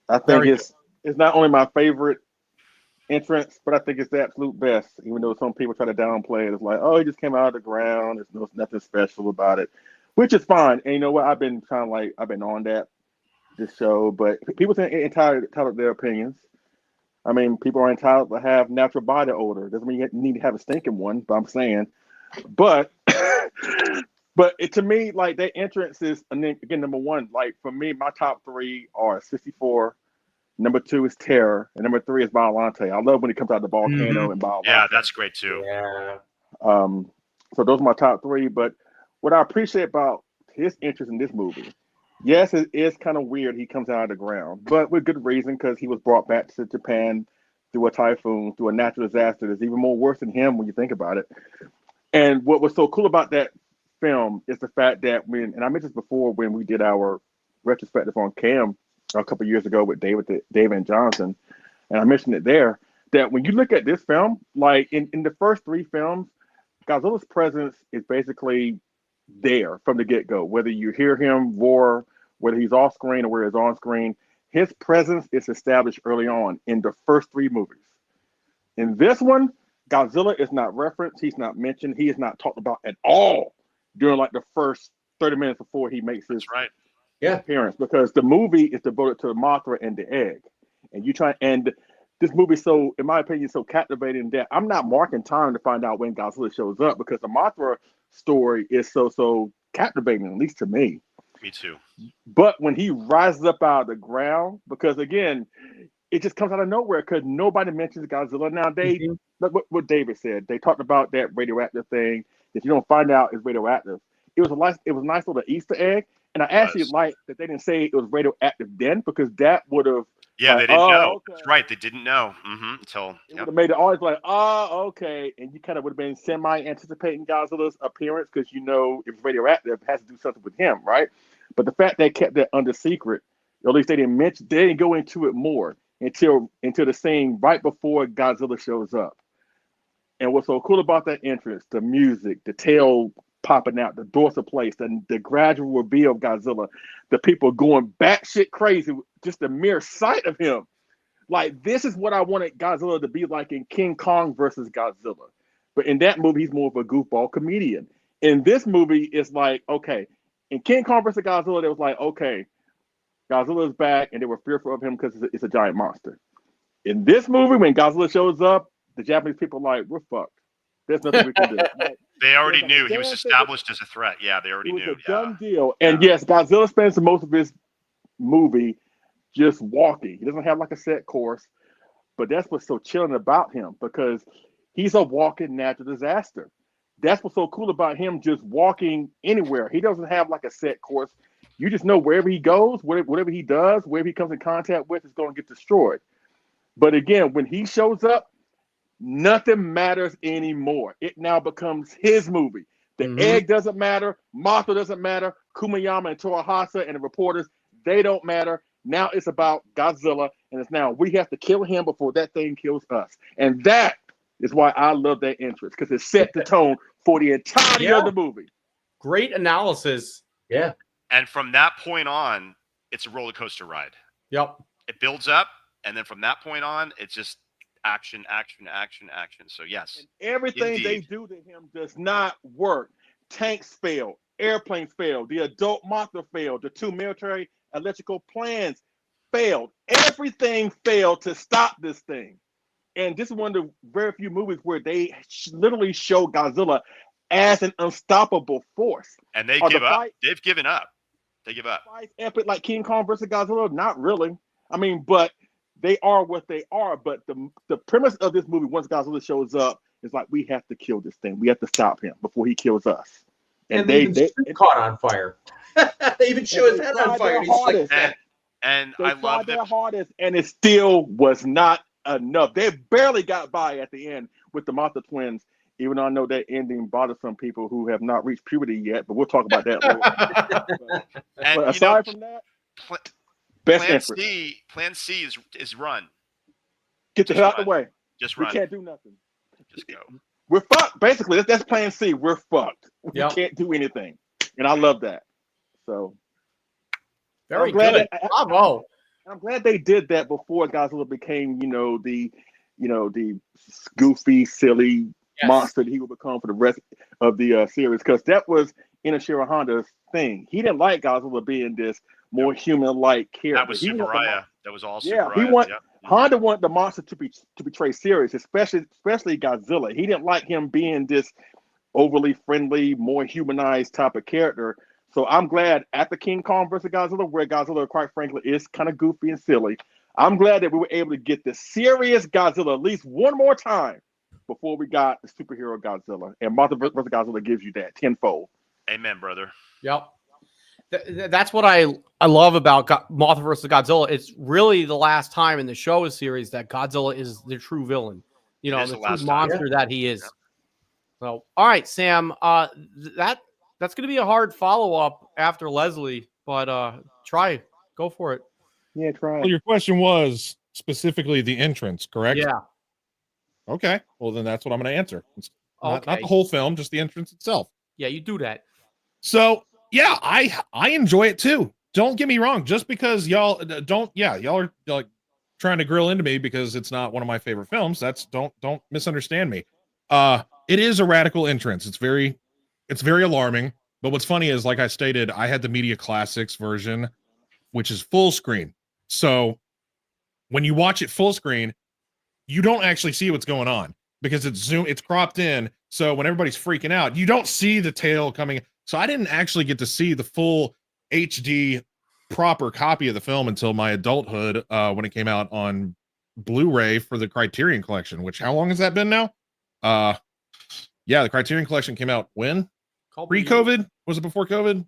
I think it's not only my favorite entrance, but I think it's the absolute best. Even though some people try to downplay it, it's like, oh, he just came out of the ground. There's nothing special about it, which is fine. And you know what? I've been on this show, but people are entitled to their opinions. I mean, people are entitled to have natural body odor. Doesn't mean you need to have a stinking one, but I'm saying. But to me, like, their entrance is, and then again, number one, like for me, my top three are 64. Number 2 is Terror, and number 3 is Biollante. I love when he comes out the volcano and Biollante. Yeah, that's great too. Yeah. So those are my top 3. But what I appreciate about his interest in this movie, yes, it is kind of weird he comes out of the ground, but with good reason, because he was brought back to Japan through a typhoon, through a natural disaster that's even more worse than him when you think about it. And what was so cool about that film is the fact that and I mentioned this before when we did our retrospective on Cam a couple of years ago with David and Johnson, and I mentioned it there, that when you look at this film, like in the first 3 films, Godzilla's presence is basically there from the get-go. Whether you hear him roar, whether he's off screen or whether he's on screen, his presence is established early on in the first 3 movies. In this one, Godzilla is not referenced, he's not mentioned, he is not talked about at all during like the first 30 minutes before he makes his appearance, because the movie is devoted to Mothra and the egg. And this movie, so in my opinion, so captivating that I'm not marking time to find out when Godzilla shows up, because the Mothra story is so captivating, at least to me. Me too. But when he rises up out of the ground, because again, it just comes out of nowhere, because nobody mentions Godzilla. Now like what David said, they talked about that radioactive thing that you don't find out is radioactive. It was a nice little Easter egg, and I actually liked that they didn't say it was radioactive then, because that would have they didn't know. Okay. That's right, they didn't know until it would have made it always like, okay, and you kind of would have been semi-anticipating Godzilla's appearance, because you know if it's radioactive, it has to do something with him, right? But the fact they kept that under secret, or at least they didn't go into it more until the scene right before Godzilla shows up. And what's so cool about that entrance, the music, the tail popping out, the dorsal place, the gradual reveal of Godzilla, the people going batshit crazy, just the mere sight of him. Like, this is what I wanted Godzilla to be like in King Kong versus Godzilla. But in that movie, he's more of a goofball comedian. In this movie, it's like, okay, in King Kong versus Godzilla, it was like, okay, Godzilla's back, and they were fearful of him because it's a giant monster. In this movie, when Godzilla shows up, the Japanese people are like, we're fucked. There's nothing we can do. Like, they already knew he was established as a threat. Yeah, they already knew. It was a done deal. And yes, Godzilla spends most of his movie just walking. He doesn't have like a set course, but that's what's so chilling about him, because he's a walking natural disaster. That's what's so cool about him just walking anywhere. He doesn't have like a set course. You just know wherever he goes, whatever he does, wherever he comes in contact with is going to get destroyed. But again, when he shows up, nothing matters anymore. It now becomes his movie. The egg doesn't matter. Mothra doesn't matter. Kumayama and Torahasa and the reporters, they don't matter. Now it's about Godzilla, and it's now we have to kill him before that thing kills us. And that is why I love that entrance, because it set the tone for the entirety of the movie. Great analysis. Yeah. And from that point on, it's a roller coaster ride. Yep. It builds up, and then from that point on, it's just action, action, action, action. So yes, and everything they do to him does not work. Tanks fail, airplanes fail, the adult Mothra failed, the 2 military electrical plans failed. Everything failed to stop this thing. And this is one of the very few movies where they literally show Godzilla as an unstoppable force. And they give up. They've given up. They give up. Fights epic like King Kong versus Godzilla? Not really. I mean, but they are what they are. But the premise of this movie, once Godzilla shows up, is like, we have to kill this thing. We have to stop him before he kills us. And they caught on fire. They even show his head on fire. And I love their hardest, and it still was not enough. They barely got by at the end with the Mothra twins, even though I know that ending bothers some people who have not reached puberty yet, but we'll talk about that later. But aside from that, Plan C is run. Get the hell out of the way. Just run. We can't do nothing. Just go. We're fucked. Basically, that's Plan C. We're fucked. We can't do anything. And I love that. So very good. Bravo. I'm glad they did that before Godzilla became, the the goofy, silly Yes. monster that he would become for the rest of the series, because that was Inoshiro Honda's thing. He didn't like Godzilla being this more human-like character. That was He wanted the Subaraya. That was all Yeah, Subaraya. Honda wanted the monster to portray serious, especially Godzilla. He didn't like him being this overly friendly, more humanized type of character. So I'm glad after King Kong versus Godzilla, where Godzilla, quite frankly, is kind of goofy and silly, I'm glad that we were able to get the serious Godzilla at least one more time before we got the superhero Godzilla. And Mothra versus Godzilla gives you that tenfold. Amen, brother. Yep. That's what I love about Mothra vs. Godzilla. It's really the last time in the Showa series that Godzilla is the true villain. The true monster that he is. Yeah. So, all right, Sam. That's going to be a hard follow-up after Leslie, but go for it. Yeah, try it. Well, your question was specifically the entrance, correct? Yeah. Okay. Well, then that's what I'm going to answer. It's not Okay. the whole film, just the entrance itself. Yeah, you do that. So, yeah, I enjoy it too. Don't get me wrong. Just because y'all are like trying to grill into me because it's not one of my favorite films. Don't misunderstand me. It is a radical entrance. It's very alarming. But what's funny is, like I stated, I had the Media Classics version, which is full screen. So when you watch it full screen, you don't actually see what's going on because it's cropped in. So when everybody's freaking out, you don't see the tail coming. So I didn't actually get to see the full HD proper copy of the film until my adulthood, when it came out on Blu-ray for the Criterion Collection, which how long has that been now? Yeah, the Criterion Collection came out when? Pre-COVID? Was it before COVID?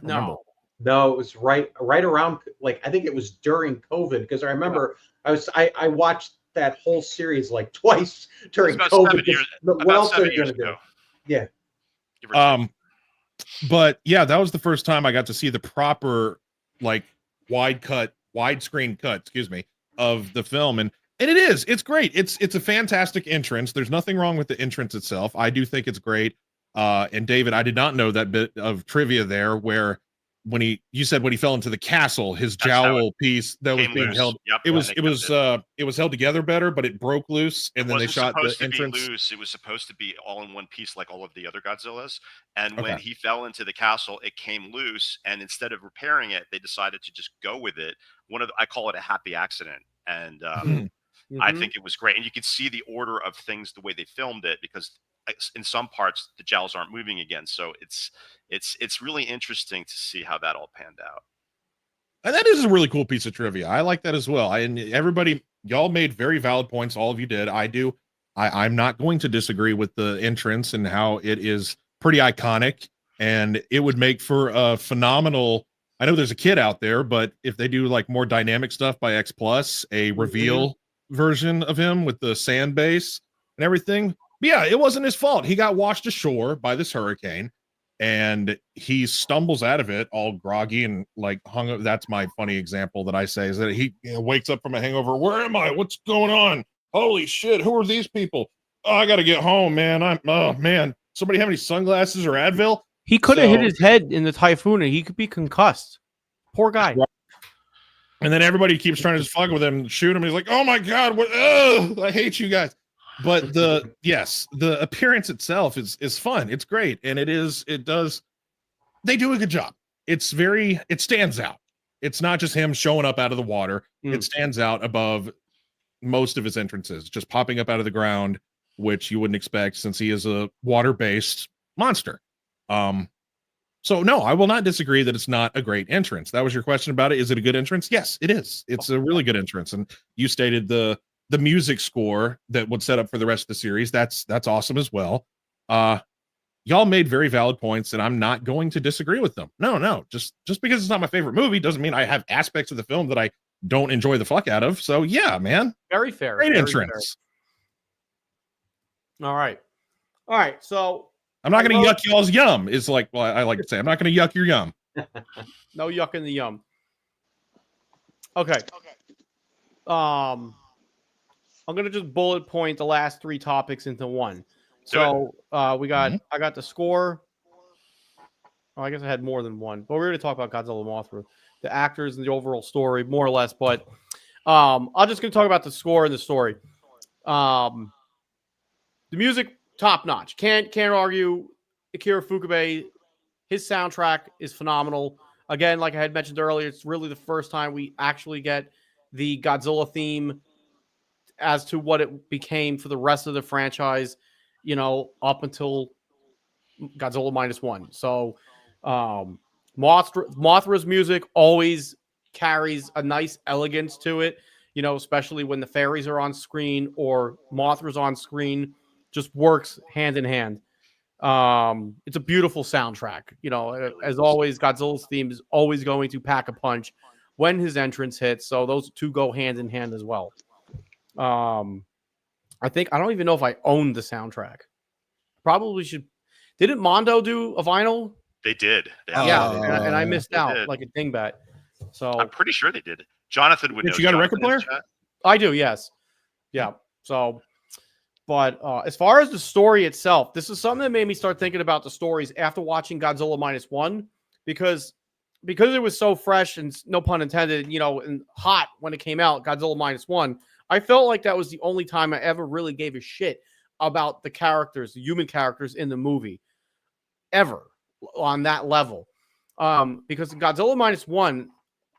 No, it was right around, like, I think it was during COVID, because I remember I watched that whole series like twice during COVID. What else are you gonna do? Yeah. But yeah, that was the first time I got to see the proper, like, widescreen cut, of the film. And it's great. It's a fantastic entrance. There's nothing wrong with the entrance itself. I do think it's great. And David, I did not know that bit of trivia there where when he fell into the castle, his jowl piece that was being held, it was held together better, but it broke loose, and then they shot the entrance. Loose. It was supposed to be all in one piece, like all of the other Godzillas. And when he fell into the castle, it came loose, and instead of repairing it, they decided to just go with it. I call it a happy accident, and I think it was great. And you could see the order of things the way they filmed it, because in some parts the jowls aren't moving again. So it's really interesting to see how that all panned out. And that is a really cool piece of trivia. I like that as well. And everybody, y'all made very valid points. All of you did. I'm not going to disagree with the entrance and how it is pretty iconic, and it would make for a phenomenal, I know there's a kid out there, but if they do like more dynamic stuff by X Plus, a reveal version of him with the sand base and everything. But yeah, it wasn't his fault. He got washed ashore by this hurricane, and he stumbles out of it all groggy and like hung up. That's my funny example that I say, is that he wakes up from a hangover. Where am I? What's going on? Holy shit. Who are these people? Oh, I got to get home, man. Oh man. Somebody have any sunglasses or Advil? He could have hit his head in the typhoon and he could be concussed. Poor guy. And then everybody keeps trying to just fuck with him and shoot him. He's like, oh my God, what? I hate you guys. But the appearance itself is fun. It's great. And they do a good job. It stands out. It's not just him showing up out of the water. It stands out above most of his entrances, just popping up out of the ground, which you wouldn't expect since he is a water-based monster. So no, I will not disagree that it's not a great entrance. That was your question about it. Is it a good entrance? Yes, it is. It's a really good entrance. And you stated the music score that would set up for the rest of the series. That's awesome as well. Y'all made very valid points, and I'm not going to disagree with them. No, just because it's not my favorite movie doesn't mean I have aspects of the film that I don't enjoy the fuck out of. So yeah, man. Very fair. Great entrance. Fair. All right. So I'm not going to yuck y'all's yum. Is like, well, I like to say, I'm not going to yuck your yum. No yuck in the yum. Okay. I'm going to just bullet point the last three topics into one. So I got the score. Oh, I guess I had more than one, but we're going to talk about Godzilla Mothra, the actors and the overall story, more or less. But I'm just going to talk about the score and the story. The music, top notch. Can't argue. Akira Ifukube, his soundtrack is phenomenal. Again, like I had mentioned earlier, it's really the first time we actually get the Godzilla theme as to what it became for the rest of the franchise, up until Godzilla -1. So, Mothra's music always carries a nice elegance to it, especially when the fairies are on screen or Mothra's on screen, just works hand in hand. It's a beautiful soundtrack. As always, Godzilla's theme is always going to pack a punch when his entrance hits. So those two go hand in hand as well. I don't even know if I own the soundtrack. Probably should. Didn't Mondo do a vinyl? They did. Yeah, and I missed out like a dingbat. So I'm pretty sure they did. Jonathan would know. You got a record player? I do, yes. Yeah. So, but as far as the story itself, this is something that made me start thinking about the stories after watching Godzilla -1, because it was so fresh and, no pun intended, and hot when it came out, Godzilla -1. I felt like that was the only time I ever really gave a shit about the characters, the human characters in the movie, ever on that level. Because in Godzilla -1,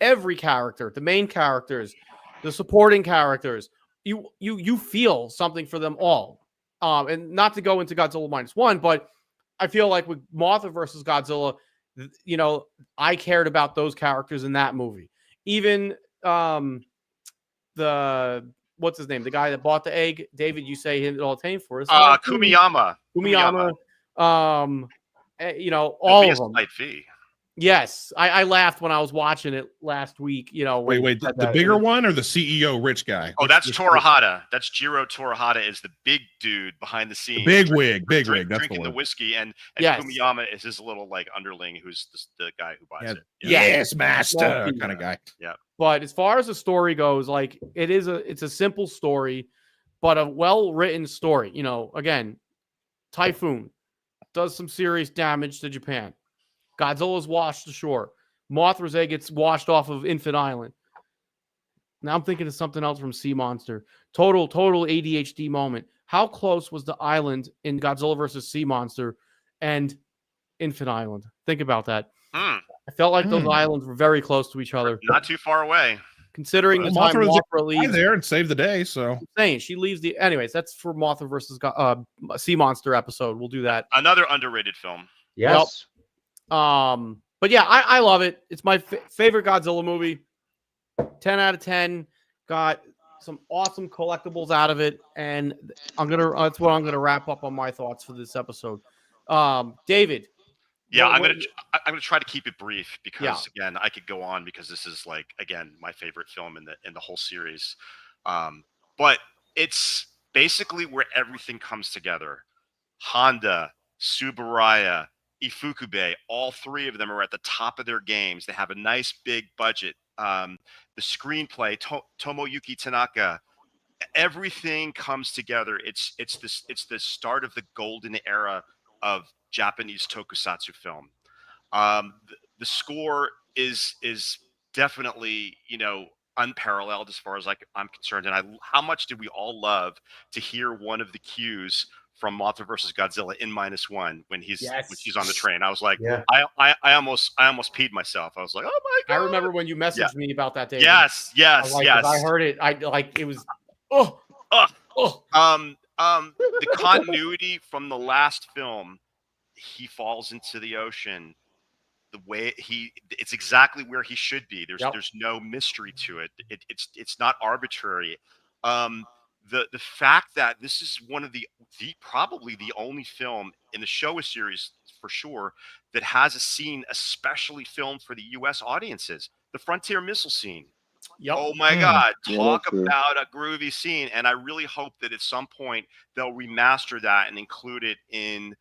every character, the main characters, the supporting characters, you feel something for them all. And not to go into Godzilla -1, but I feel like with Mothra versus Godzilla, I cared about those characters in that movie. Even what's his name? The guy that bought the egg. David, you say him all the time for us. Kumiyama. All of them. Yes, I laughed when I was watching it last week. Wait, the bigger one or the CEO rich guy? Oh, that's Torahata. That's Jiro Torahata is the big dude behind the scenes. Big wig. That's drinking the whiskey, and yes. Kumiyama is his little underling, who's the guy who buys it. Yeah. Yes, master kind of guy. Yeah. But as far as the story goes, it's a simple story, but a well-written story. Again, typhoon does some serious damage to Japan. Godzilla's washed ashore. Mothra's egg gets washed off of Infant Island. Now I'm thinking of something else from Sea Monster. Total ADHD moment. How close was the island in Godzilla versus Sea Monster and Infant Island? Think about that. I felt like those islands were very close to each other. Not too far away. Considering the time Mothra leaves there and save the day, so I'm saying she leaves anyways, that's for Mothra versus Sea Monster episode. We'll do that. Another underrated film. Yes. But yeah, I love it. It's my favorite Godzilla movie. 10 out of 10. Got some awesome collectibles out of it, and that's what I'm gonna wrap up on my thoughts for this episode. David. Yeah, I'm gonna try to keep it brief because again, I could go on because this is my favorite film in the whole series. But it's basically where everything comes together. Honda, Tsuburaya, Ifukube, all three of them are at the top of their games. They have a nice big budget. The screenplay, Tomoyuki Tanaka, everything comes together. It's the start of the golden era of Japanese tokusatsu film. The score is definitely unparalleled as far as I'm concerned. And how much did we all love to hear one of the cues from Mothra versus Godzilla in -1 when he's on the train? I was like, I almost peed myself. I was like, oh my god! I remember when you messaged me about that, David. Yes. I heard it. It was the continuity from the last film. He falls into the ocean. The way it's exactly where he should be. There's no mystery to it. It's not arbitrary. The fact that this is one of the probably the only film in the Showa series for sure that has a scene especially filmed for the U.S. audiences, the Frontier missile scene. Oh my God, talk about a groovy scene. And I really hope that at some point they'll remaster that and include it in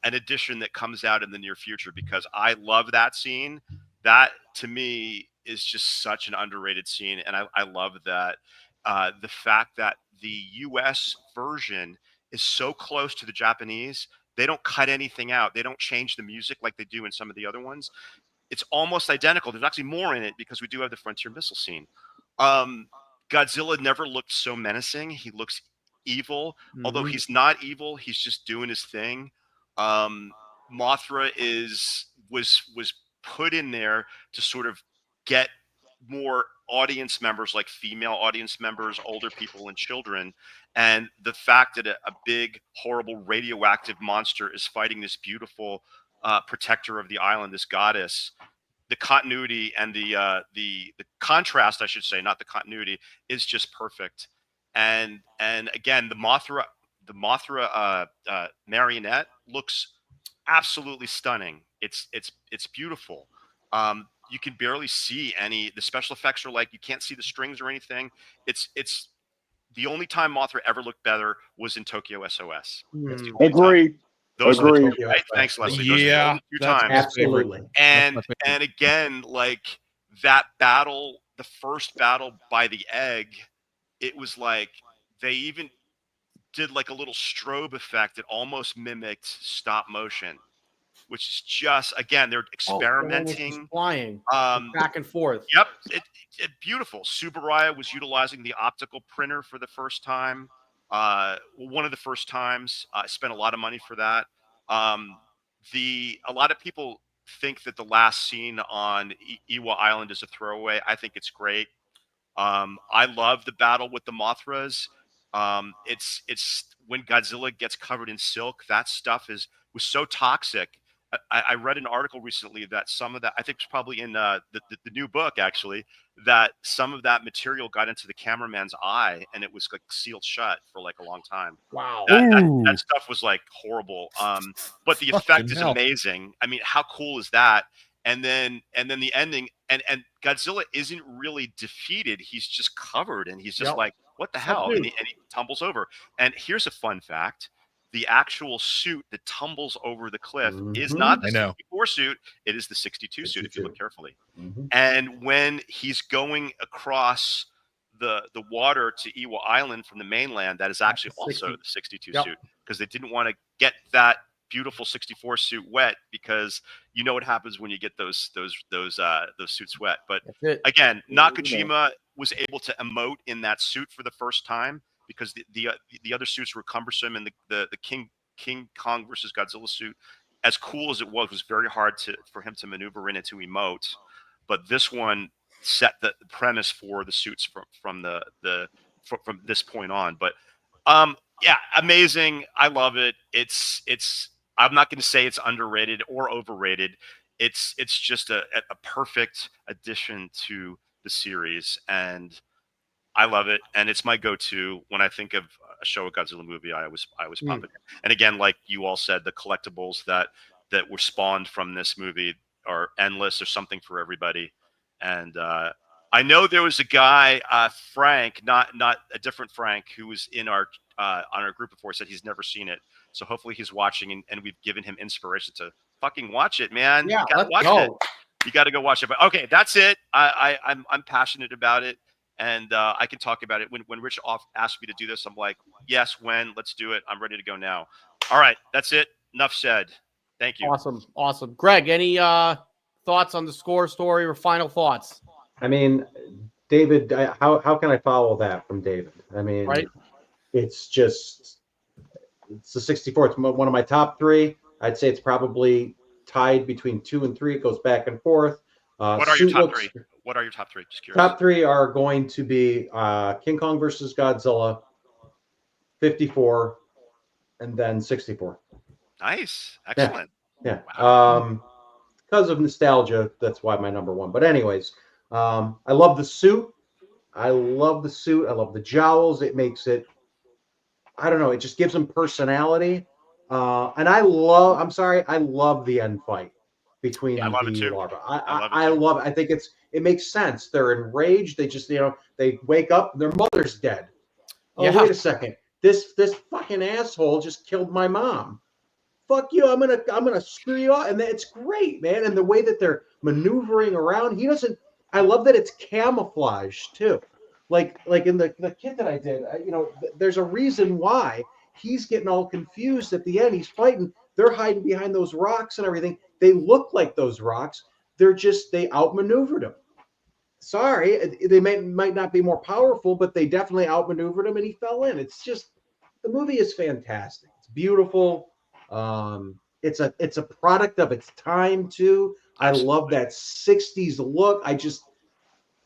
an edition that comes out in the near future, because I love that scene. That to me is just such an underrated scene. And I love that the fact that the US version is so close to the Japanese. They don't cut anything out. They don't change the music like they do in some of the other ones. It's almost identical. There's actually more in it because we do have the Frontier missile scene. Godzilla never looked so menacing. He looks evil. Although he's not evil, he's just doing his thing. Mothra was put in there to sort of get more audience members, like female audience members, older people, and children. And the fact that a big, horrible, radioactive monster is fighting this beautiful protector of the island, this goddess, the continuity and the contrast, I should say, not the continuity, is just perfect. And again, the Mothra marionette looks absolutely stunning. It's beautiful. You can barely see any. The special effects are like, you can't see the strings or anything. It's the only time Mothra ever looked better was in Tokyo SOS. That's the only time. Agree. Those are Agree. the two, right? Thanks, Leslie. Those are the Yeah, only two that's times. Absolutely. And again, like that battle, the first battle by the egg, it was like they even did like a little strobe effect that almost mimicked stop motion, which is just, again, they're experimenting. Flying back and forth. Yep, it beautiful. Subaraya was utilizing the optical printer for the first time. One of the first times. I spent a lot of money for that. A lot of people think that the last scene on Iwa Island is a throwaway. I think it's great. I love the battle with the Mothras. It's when Godzilla gets covered in silk. That stuff was so toxic. I read an article recently that some of that, I think it's probably in the new book actually, that some of that material got into the cameraman's eye and it was like sealed shut for like a long time. Wow. That stuff was like horrible. But the effect is hell. amazing. I mean, how cool is that? And then the ending, and Godzilla isn't really defeated. He's just covered and he's just like, what the hell? And he tumbles over. And here's a fun fact. The actual suit that tumbles over the cliff is not the 64 suit. It is the 62 suit, if you look carefully. And when he's going across the water to Iwa Island from the mainland, that is actually also the 62 suit, because they didn't want to get that beautiful 64 suit wet, because you know what happens when you get those suits wet. But again, Nakajima was able to emote in that suit for the first time, because the other suits were cumbersome, and the King Kong versus Godzilla suit, as cool as it was very hard for him to maneuver in and to emote. But this one set the premise for the suits from this point on. But yeah, amazing. I love it. It's I'm not going to say it's underrated or overrated. It's just a perfect addition to the series, and I love it, and it's my go-to when I think of a Showa Godzilla movie. I always pop it. And again, like you all said, the collectibles that were spawned from this movie are endless. There's something for everybody. And I know there was a guy, Frank, not a different Frank, who was in our on our group before, said he's never seen it. So hopefully he's watching, and we've given him inspiration to fucking watch it, man. Yeah, you gotta watch it. You got to go watch it. But okay, that's it. I'm passionate about it. And I can talk about it. When Rich asked me to do this, I'm like, yes, when? Let's do it. I'm ready to go now. All right, that's it. Enough said. Thank you. Awesome. Greg, any thoughts on the score story or final thoughts? I mean, David, how can I follow that from David? I mean, right? It's the 64. It's one of my top three. I'd say it's probably tied between 2 and 3. It goes back and forth. What are your top three? What are your top three? Just curious. Top three are going to be King Kong versus Godzilla, 54, and then 64. Nice. Excellent. Yeah. Wow. Because of nostalgia, that's why my number one. But anyways, I love the suit. I love the jowls. It makes it, I don't know, it just gives them personality. And I love the end fight between the larvae. I love it. I think it makes sense. They're enraged. They just, they wake up, their mother's dead. Oh, wait a second. This fucking asshole just killed my mom. Fuck you. I'm gonna screw you up. And it's great, man. And the way that they're maneuvering around, I love that it's camouflage too. Like in the kit that I did, there's a reason why he's getting all confused at the end. He's fighting. They're hiding behind those rocks and everything. They look like those rocks. They outmaneuvered him. Sorry, they might not be more powerful, but they definitely outmaneuvered him, and he fell in. It's just The movie is fantastic. It's beautiful. It's a product of its time too. I love that 60s look.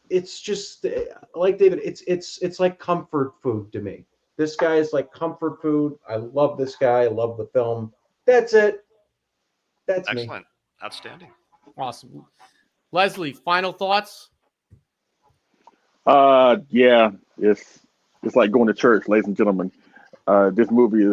It's just like David, it's like comfort food to me. This guy is like comfort food. I love this guy. I love the film. That's it. That's excellent. Outstanding. Awesome. Leslie, final thoughts? Yeah, it's like going to church, ladies and gentlemen. This movie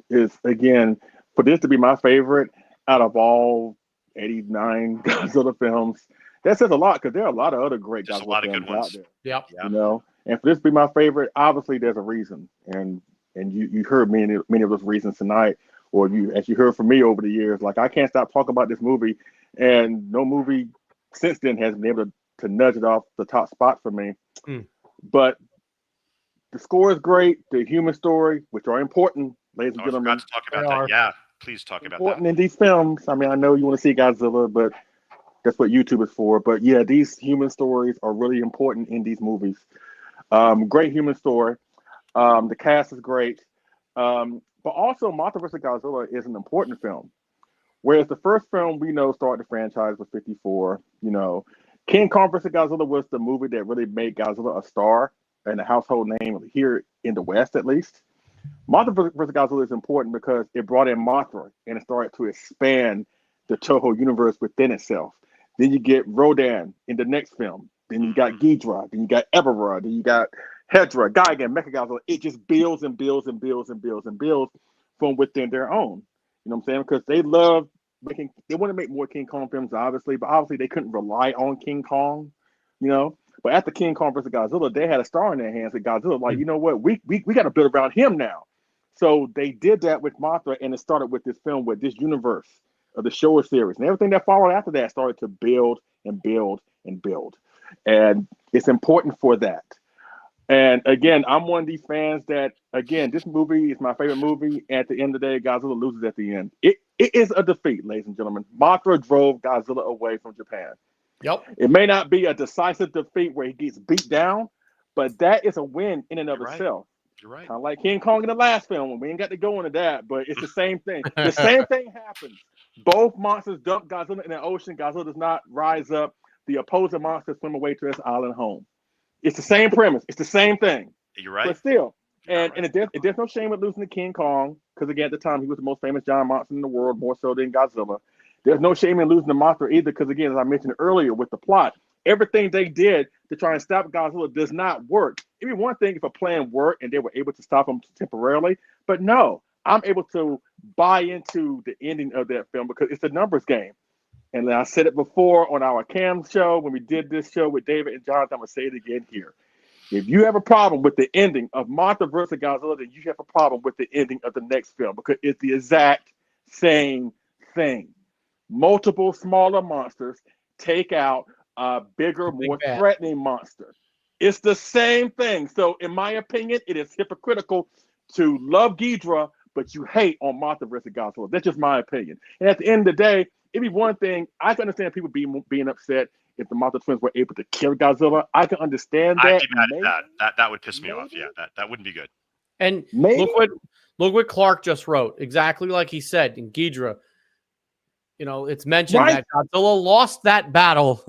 is again, for this to be my favorite out of all 89 Godzilla films. That says a lot because there are a lot of other great Just a Godzilla lot of films good ones. out there. Yep. Yeah. You know, and for this to be my favorite, obviously there's a reason, and you heard many of those reasons tonight, or as you heard from me over the years. Like I can't stop talking about this movie, and no movie since then has been able to nudge it off the top spot for me. But the score is great. The human story, which are important, ladies and I gentlemen. forgot to talk about that. Yeah, please talk about that. Important in these films. I mean, I know you want to see Godzilla, but that's what YouTube is for. But yeah, these human stories are really important in these movies. Great human story. The cast is great. But also, Mothra vs. Godzilla is an important film. Whereas the first film we know started the franchise was 54. You know, King Kong vs. Godzilla was the movie that really made Godzilla a star and a household name here in the West, at least. Mothra vs. Godzilla is important because it brought in Mothra and it started to expand the Toho universe within itself. Then you get Rodan in the next film. Then you got Ghidra. Then you got Ebirah. Then you got Hedra, Gigan, Mechagodzilla. It just builds and builds and builds and builds and builds from within their own. You know what I'm saying? Because they love they want to make more King Kong films, obviously, but obviously they couldn't rely on King Kong, you know. But after King Kong versus Godzilla, they had a star in their hands. And Godzilla, like, you know what? We got to build around him now. So they did that with Mothra, and it started with this film, with this universe of the Showa series. And everything that followed after that started to build and build and build. And it's important for that. And again, I'm one of these fans that, again, this movie is my favorite movie. At the end of the day, Godzilla loses at the end. It is a defeat, ladies and gentlemen. Mothra drove Godzilla away from Japan. Yep. It may not be a decisive defeat where he gets beat down, but that is a win in and of itself. You're right. Kind of like King Kong in the last film. We ain't got to go into that, but it's the same thing. The same thing happens. Both monsters dump Godzilla in the ocean. Godzilla does not rise up. The opposing monsters swim away to his island home. It's the same premise. It's the same thing. You're right. But still, Right. and there's no shame with losing to King Kong, because again, at the time, he was the most famous giant monster in the world, more so than Godzilla. There's no shame in losing to Mothra either, because again, as I mentioned earlier with the plot, everything they did to try and stop Godzilla does not work. It'd be one thing if a plan worked and they were able to stop him temporarily, but no, I'm able to buy into the ending of that film because it's a numbers game. And I said it before on our Cam show when we did this show with David and Jonathan. I'm going to say it again here. If you have a problem with the ending of Mothra vs. Godzilla, then you have a problem with the ending of the next film, because it's the exact same thing. Multiple smaller monsters take out a bigger, more threatening monster. It's the same thing. So in my opinion, it is hypocritical to love Ghidra, but you hate on Mothra vs. Godzilla. That's just my opinion. And at the end of the day, it'd be one thing. I can understand people being upset if the Mothra twins were able to kill Godzilla. I can understand that. I'd be mad at that. That would piss me off. Yeah, that wouldn't be good. And look what Clark just wrote. Exactly like he said in Ghidra. You know, it's mentioned that Godzilla lost that battle.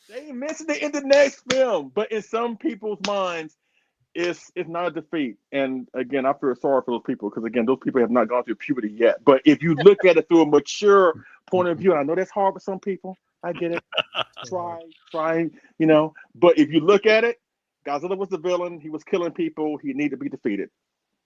They mentioned it in the next film, but in some people's minds, it's not a defeat. And again, I feel sorry for those people, because again, those people have not gone through puberty yet. But if you look at it through a mature point of view, and I know that's hard for some people, I get it. Try, you know. But if you look at it, Godzilla was the villain. He was killing people. He needed to be defeated.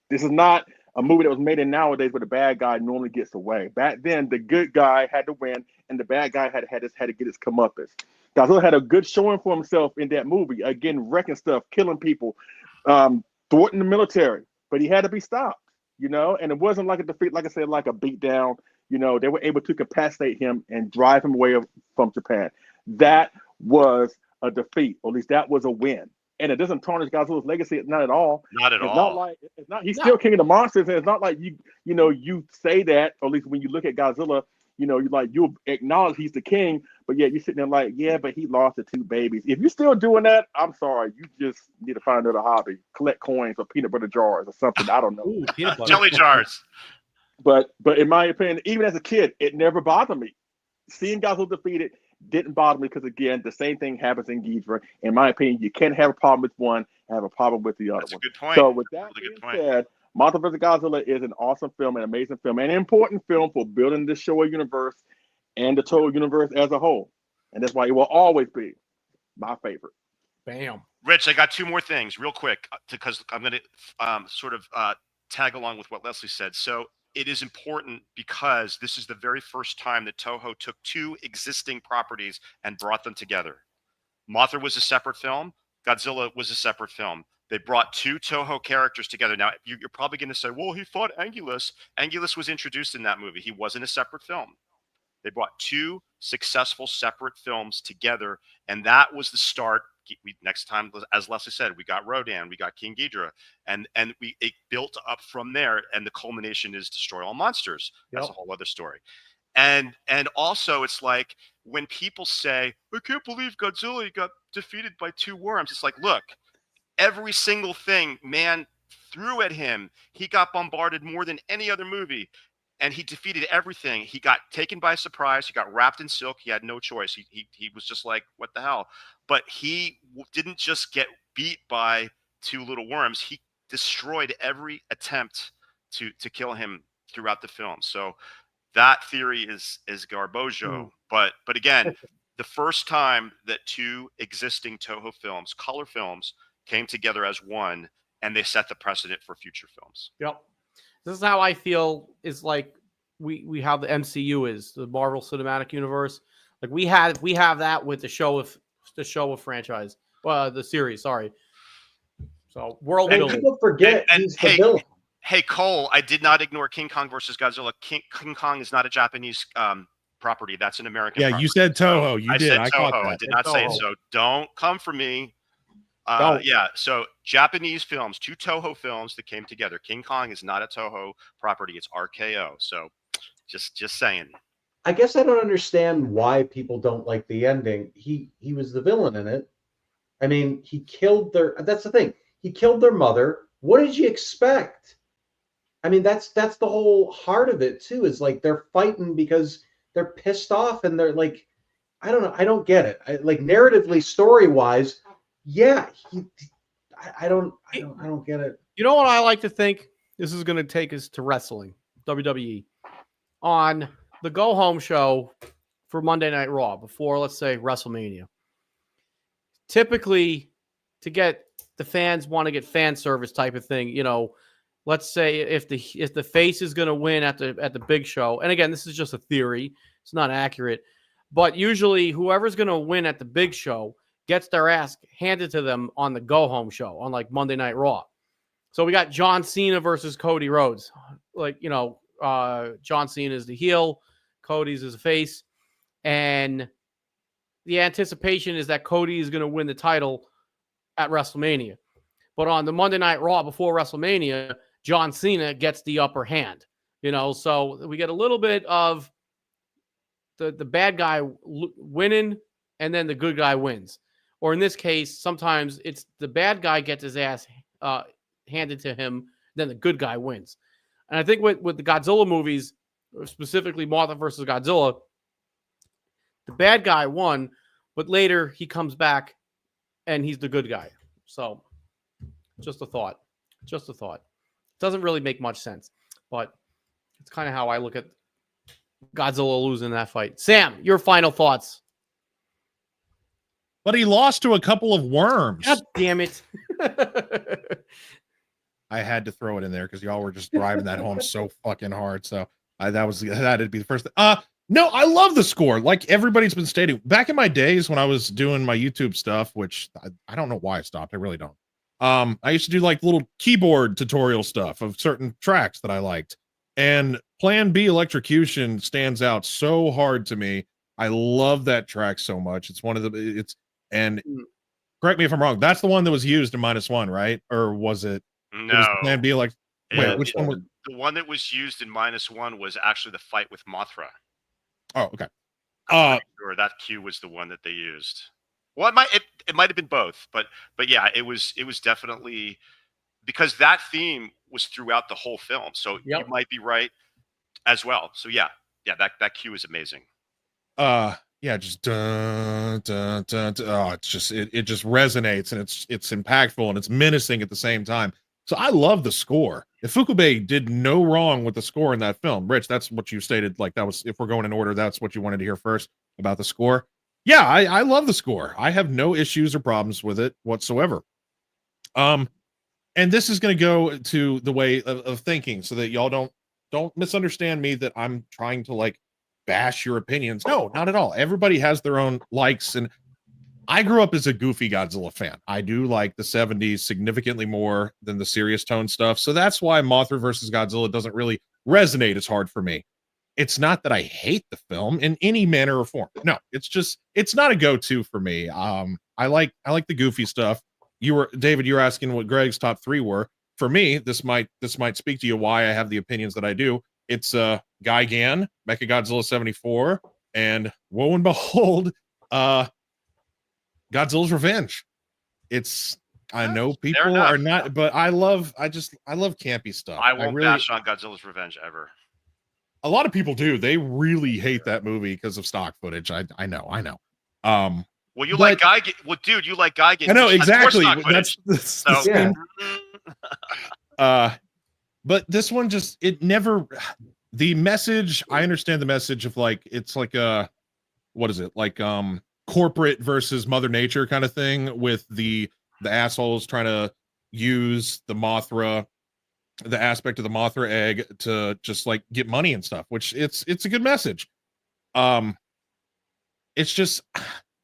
This is not a movie that was made in nowadays where the bad guy normally gets away. Back then, the good guy had to win, and the bad guy had to get his comeuppance. Godzilla had a good showing for himself in that movie. Again, wrecking stuff, killing people, thwarting the military, but he had to be stopped, you know. And it wasn't like a defeat, like I said, like a beatdown. You know, they were able to capacitate him and drive him away from Japan. That was a defeat, or at least that was a win. And it doesn't tarnish Godzilla's legacy, not at all. Not at all. Not like he's still king of the monsters, and it's not like you say that, or at least when you look at Godzilla, you acknowledge he's the king, but yet you're sitting there like, yeah, but he lost the 2 babies. If you're still doing that, I'm sorry, you just need to find another hobby, collect coins or peanut butter jars or something. I don't know. Ooh, peanut butter. Jelly jars. But in my opinion, even as a kid, it never bothered me. Seeing Godzilla defeated didn't bother me because, again, the same thing happens in Ghidorah. In my opinion, you can't have a problem with one and have a problem with the other That's one. a good point. So with that Really being good point. said, Mothra vs. Godzilla is an awesome film, an amazing film, an important film for building the Showa universe and the Toho universe as a whole. And that's why it will always be my favorite. Bam. Rich, I got 2 more things real quick because I'm going to sort of tag along with what Leslie said. So it is important because this is the very first time that Toho took 2 existing properties and brought them together. Mothra was a separate film. Godzilla was a separate film. They brought 2 Toho characters together. Now, you're probably going to say, well, he fought Angulus. Angulus was introduced in that movie. He wasn't a separate film. They brought 2 successful separate films together, and that was the start. Next time, as Leslie said, we got Rodan, we got King Ghidorah, and it built up from there, and the culmination is Destroy All Monsters. That's a whole other story. And also, it's like when people say, I can't believe Godzilla got defeated by 2 worms. It's like, look, every single thing man threw at him, he got bombarded more than any other movie. And he defeated everything. He got taken by surprise. He got wrapped in silk. He had no choice. He was just like, what the hell? But he didn't just get beat by 2 little worms. He destroyed every attempt to kill him throughout the film. So that theory is garbojo. But again, the first time that 2 existing Toho films, color films, came together as one, and they set the precedent for future films. Yep. This is how I feel is like we how the MCU is, the Marvel Cinematic Universe. Like we have that with the Showa franchise. The series, sorry. So world building. People forget he's the villain. Hey, Cole, I did not ignore King Kong versus Godzilla. King Kong is not a Japanese property. That's an American property. You said Toho. You did. Said I Toho. caught that. I did not say it. So don't come for me. Yeah, so Japanese films, 2 Toho films that came together. King Kong is not a Toho property; it's RKO. So, just saying. I guess I don't understand why people don't like the ending. He was the villain in it. I mean, he killed their. That's the thing. He killed their mother. What did you expect? I mean, that's the whole heart of it too. Is like they're fighting because they're pissed off and they're like, I don't know. I don't get it. Like narratively, story wise. Yeah, I don't get it. You know what I like to think? This is going to take us to wrestling, WWE. On the Go Home show for Monday Night Raw before, let's say, WrestleMania. Typically, to get the fans want to get fan service type of thing, let's say if the face is going to win at the big show, and again, this is just a theory, it's not accurate, but usually whoever's going to win at the big show gets their ass handed to them on the Go Home show on like Monday Night Raw. So we got John Cena versus Cody Rhodes. Like, John Cena is the heel, Cody's is the face. And the anticipation is that Cody is going to win the title at WrestleMania. But on the Monday Night Raw before WrestleMania, John Cena gets the upper hand. So we get a little bit of the bad guy winning and then the good guy wins. Or in this case, sometimes it's the bad guy gets his ass handed to him, then the good guy wins. And I think with the Godzilla movies, specifically Mothra vs. Godzilla, the bad guy won, but later he comes back and he's the good guy. So just a thought. Doesn't really make much sense, but it's kind of how I look at Godzilla losing that fight. Sam, your final thoughts. But he lost to a couple of worms. God damn it. I had to throw it in there because y'all were just driving that home so fucking hard. So that'd be the first thing. No, I love the score. Like everybody's been stating, back in my days when I was doing my YouTube stuff, which I don't know why I stopped. I really don't. I used to do like little keyboard tutorial stuff of certain tracks that I liked. And Plan B Electrocution stands out so hard to me. I love that track so much. It's one of the, and correct me if I'm wrong. That's the one that was used in -1, right? Or was it? No. It was Plan B wait, which one was? The one that was used in -1 was actually the fight with Mothra. Oh, okay. I'm pretty sure that cue was the one that they used. Well, it might have been both, but yeah, it was definitely because that theme was throughout the whole film. So you might be right as well. So yeah, that cue is amazing. Yeah, just dun, dun, dun, dun. Oh, it's just it just resonates, and it's impactful and it's menacing at the same time. So I love the score. If Fukube did no wrong with the score in that film, Rich, that's what you stated. Like that was, if we're going in order, that's what you wanted to hear first about the score. Yeah, I love the score. I have no issues or problems with it whatsoever. And this is going to go to the way of thinking, so that y'all don't misunderstand me that I'm trying to like bash your opinions. No, not at all. Everybody has their own likes, and I grew up as a goofy Godzilla fan. I do like the 70s significantly more than the serious tone stuff. So that's why Mothra versus Godzilla doesn't really resonate as hard for me. It's not that I hate the film in any manner or form. No, it's just it's not a go-to for me. I like the goofy stuff. David, you were asking what Greg's top 3 were. For me, this might speak to you why I have the opinions that I do. It's Gigan, Mechagodzilla 74, and woe and behold, Godzilla's Revenge. I know people are not, but I love campy stuff. I won't bash on Godzilla's Revenge ever. A lot of people do. They really hate that movie because of stock footage. I know. Well, you like Gigan. Well, dude, you like Gigan. I know exactly. That's so, the same. But this one just the message. I understand the message of like it's like what is it like corporate versus Mother Nature kind of thing with the assholes trying to use the aspect of the Mothra egg to just like get money and stuff, which it's a good message. It's just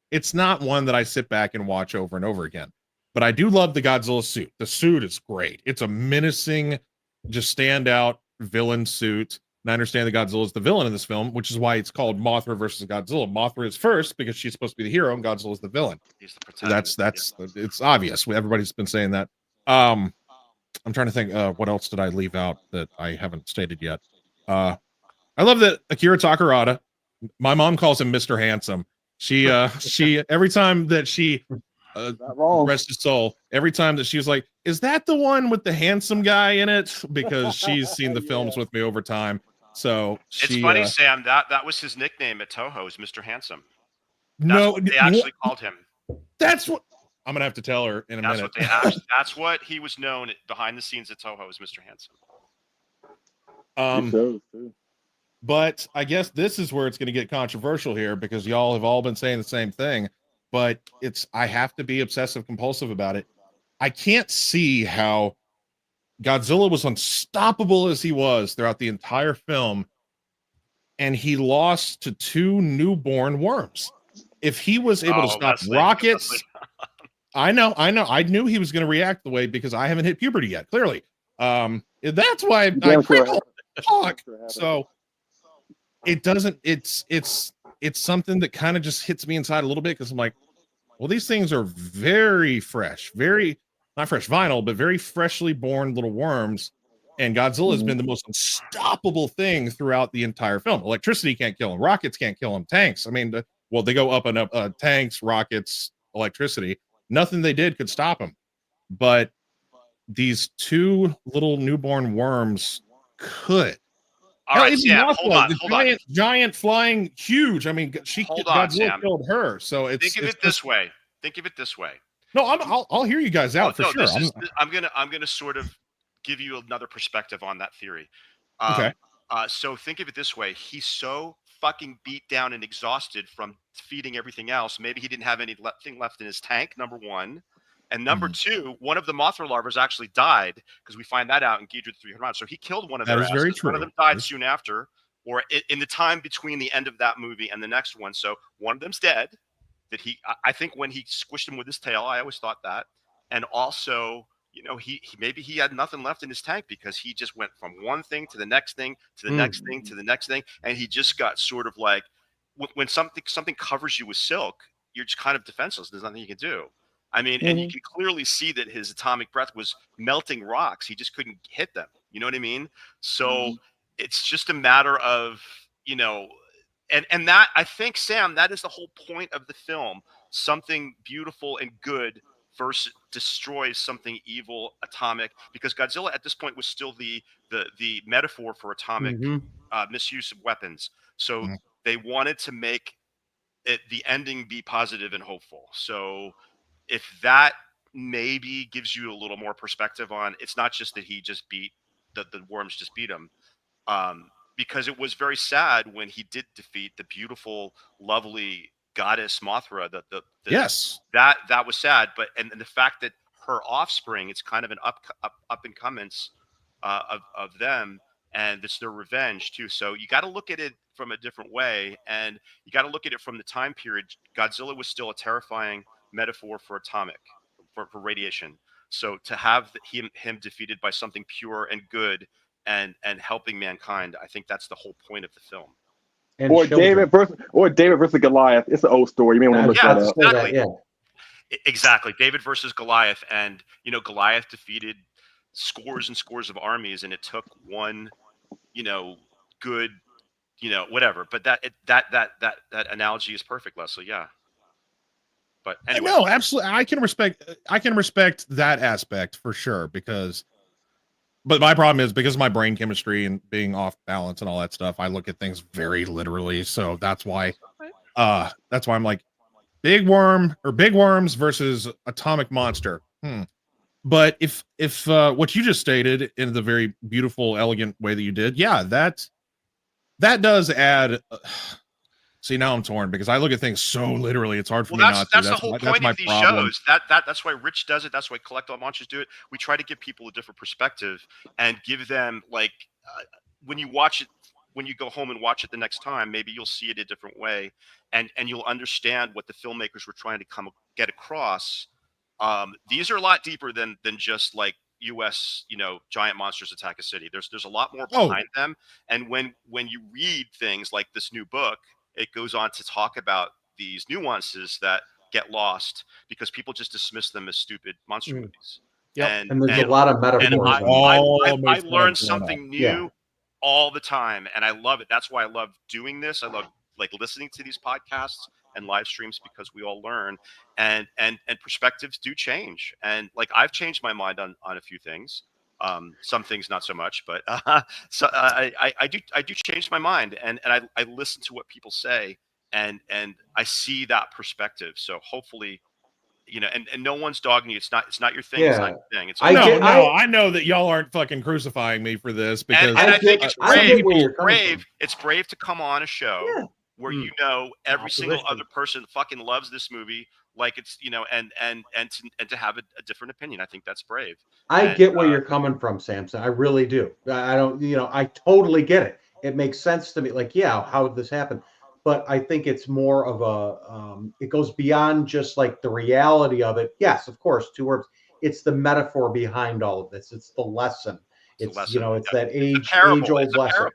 it's not one that I sit back and watch over and over again. But I do love the Godzilla suit. The suit is great. It's a menacing, just standout villain suit. And I understand that Godzilla is the villain in this film, which is why it's called Mothra versus Godzilla. Mothra is first because she's supposed to be the hero, and Godzilla is the villain. He's the protagonist. That's it's obvious. Everybody's been saying that. I'm trying to think. What else did I leave out that I haven't stated yet? I love that Akira Takarada. My mom calls him Mr. Handsome. She every time that she rest his soul, every time that she was like, is that the one with the handsome guy in it? Because she's seen the films with me over time. So it's funny, Sam, that was his nickname at Toho, is Mr. Handsome. They actually called him. That's what I'm gonna have to tell her in a minute. That's what he was known behind the scenes at Toho, as Mr. Handsome. But I guess this is where it's going to get controversial here, because y'all have all been saying the same thing, but I have to be obsessive compulsive about it. I can't see how Godzilla was unstoppable as he was throughout the entire film, and he lost to 2 newborn worms. If he was able to stop rockets, I know. I knew he was going to react the way, because I haven't hit puberty yet, clearly. That's why I talk. So it doesn't, it's something that kind of just hits me inside a little bit, because I'm like, well, these things are very fresh, not fresh vinyl, but very freshly born little worms. And Godzilla has been the most unstoppable thing throughout the entire film. Electricity can't kill him. Rockets can't kill him. Tanks. I mean, they go up and up. Tanks, rockets, electricity. Nothing they did could stop him. But these 2 little newborn worms could. All right, Sam, hold on. Giant, flying, huge. I mean, Godzilla killed her. So think of it this way. No, I'll hear you guys out for sure. I'm gonna sort of give you another perspective on that theory. Okay. So think of it this way: he's so fucking beat down and exhausted from feeding everything else. Maybe he didn't have anything left in his tank. Number one. And number 2, one of the Mothra larvae actually died, because we find that out in Ghidra 300. So he killed one of them. That is very true. One of them died soon after, or in the time between the end of that movie and the next one. So one of them's dead. I think when he squished him with his tail, I always thought that. And also, maybe he had nothing left in his tank, because he just went from one thing to the next thing to the next thing to the next thing, and he just got sort of like, when something covers you with silk, you're just kind of defenseless. There's nothing you can do. I mean, and you can clearly see that his atomic breath was melting rocks. He just couldn't hit them. You know what I mean? So it's just a matter of, and that, I think, Sam, that is the whole point of the film. Something beautiful and good versus destroys something evil, atomic, because Godzilla at this point was still the metaphor for atomic misuse of weapons. So they wanted to make it, the ending, be positive and hopeful. So if that maybe gives you a little more perspective on, it's not just that he just beat the worms just beat him, because it was very sad when he did defeat the beautiful, lovely goddess Mothra. Yes, that was sad. But and the fact that her offspring, it's kind of an up and comings of them, and it's their revenge too. So you got to look at it from a different way, and you got to look at it from the time period. Godzilla was still a terrifying metaphor for atomic, for radiation. So to have him defeated by something pure and good and helping mankind, I think that's the whole point of the film. And Or children. David versus Goliath. It's an old story. You may want to look that up. Exactly. Yeah. Exactly. David versus Goliath, and Goliath defeated scores and scores of armies, and it took one, good, whatever. But that analogy is perfect, Leslie. Yeah. But anyway, no, absolutely, I can respect that aspect for sure, but my problem is, because of my brain chemistry and being off balance and all that stuff, I look at things very literally. So that's why I'm like, big worms versus atomic monster. But if what you just stated in the very beautiful, elegant way that you did, yeah, that does add. See, now I'm torn, because I look at things so literally. It's hard for me not to. That's the whole point of these shows. That's why Rich does it. That's why Collectible Monsters do it. We try to give people a different perspective and give them, like, when you watch it, when you go home and watch it the next time, maybe you'll see it a different way, and you'll understand what the filmmakers were trying to get across. These are a lot deeper than just like U.S. giant monsters attack a city. There's a lot more behind them, and when you read things like this new book, it goes on to talk about these nuances that get lost because people just dismiss them as stupid monster movies. Yep. And there's a lot of metaphors. I learn something new all the time, and I love it. That's why I love doing this. I love listening to these podcasts and live streams, because we all learn, and perspectives do change. And I've changed my mind on a few things. Some things not so much, but so I do change my mind, and I listen to what people say, and I see that perspective. So hopefully, and no one's dogging you. It's not your thing. Yeah. It's not your thing. It's I know that y'all aren't fucking crucifying me for this, because and I think it's brave. It's brave. It's brave to come on a show where every single other person fucking loves this movie, like it's and to have a different opinion. I think that's brave. I get where you're coming from, Samson. I really do. I don't, I totally get it. It makes sense to me. Like, yeah, how did this happen? But I think it's more of a, it goes beyond just like the reality of it. Yes, of course, 2 words. It's the metaphor behind all of this. It's the lesson. It's that age-old lesson.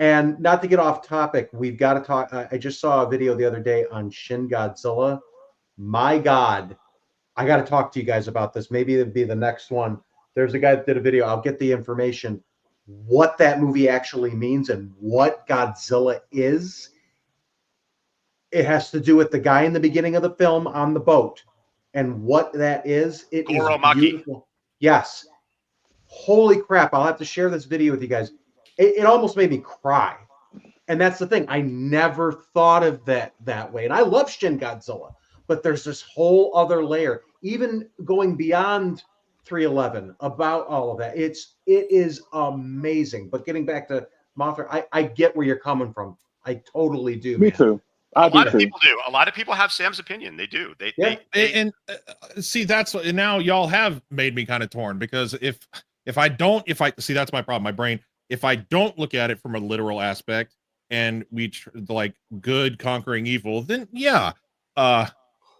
And not to get off topic, we've got to talk. I just saw a video the other day on Shin Godzilla. My God, I got to talk to you guys about this. Maybe it'd be the next one. There's a guy that did a video. I'll get the information, what that movie actually means and what Godzilla is. It has to do with the guy in the beginning of the film on the boat, and what that is. It is beautiful. Yes. Holy crap. I'll have to share this video with you guys. It almost made me cry. And that's the thing. I never thought of that way. And I love Shin Godzilla, but there's this whole other layer, even going beyond 311, about all of that. It is amazing. But getting back to Mothra, I get where you're coming from. I totally do. Me too. A lot of people do. A lot of people have Sam's opinion. They do. See, now y'all have made me kind of torn, because if I see, that's my problem. My brain. If I don't look at it from a literal aspect, and we like good conquering evil, then yeah,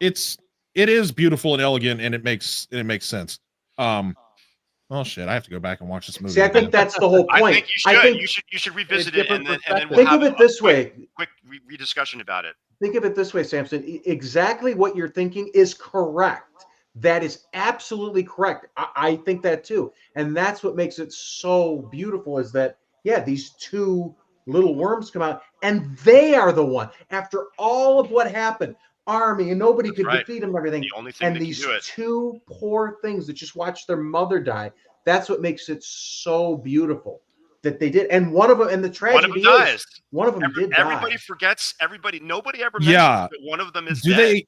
it is beautiful and elegant, and it makes sense. Oh shit, I have to go back and watch this movie. See, I think that's the whole point. I think you should revisit it, and then we'll think have of it this way. Quick rediscussion about it. Think of it this way, Samson. Exactly what you're thinking is correct. That is absolutely correct. I think that too. And that's what makes it so beautiful, is that, yeah, these two little worms come out, and they are the one. After all of what happened, army, and nobody could defeat them, everything. The only thing and that these can do it. two poor things that just watched their mother die. That's what makes it so beautiful that they did. And one of them, and the tragedy One of them dies. One of them did die. Everybody forgets. Nobody ever mentions that one of them is dead.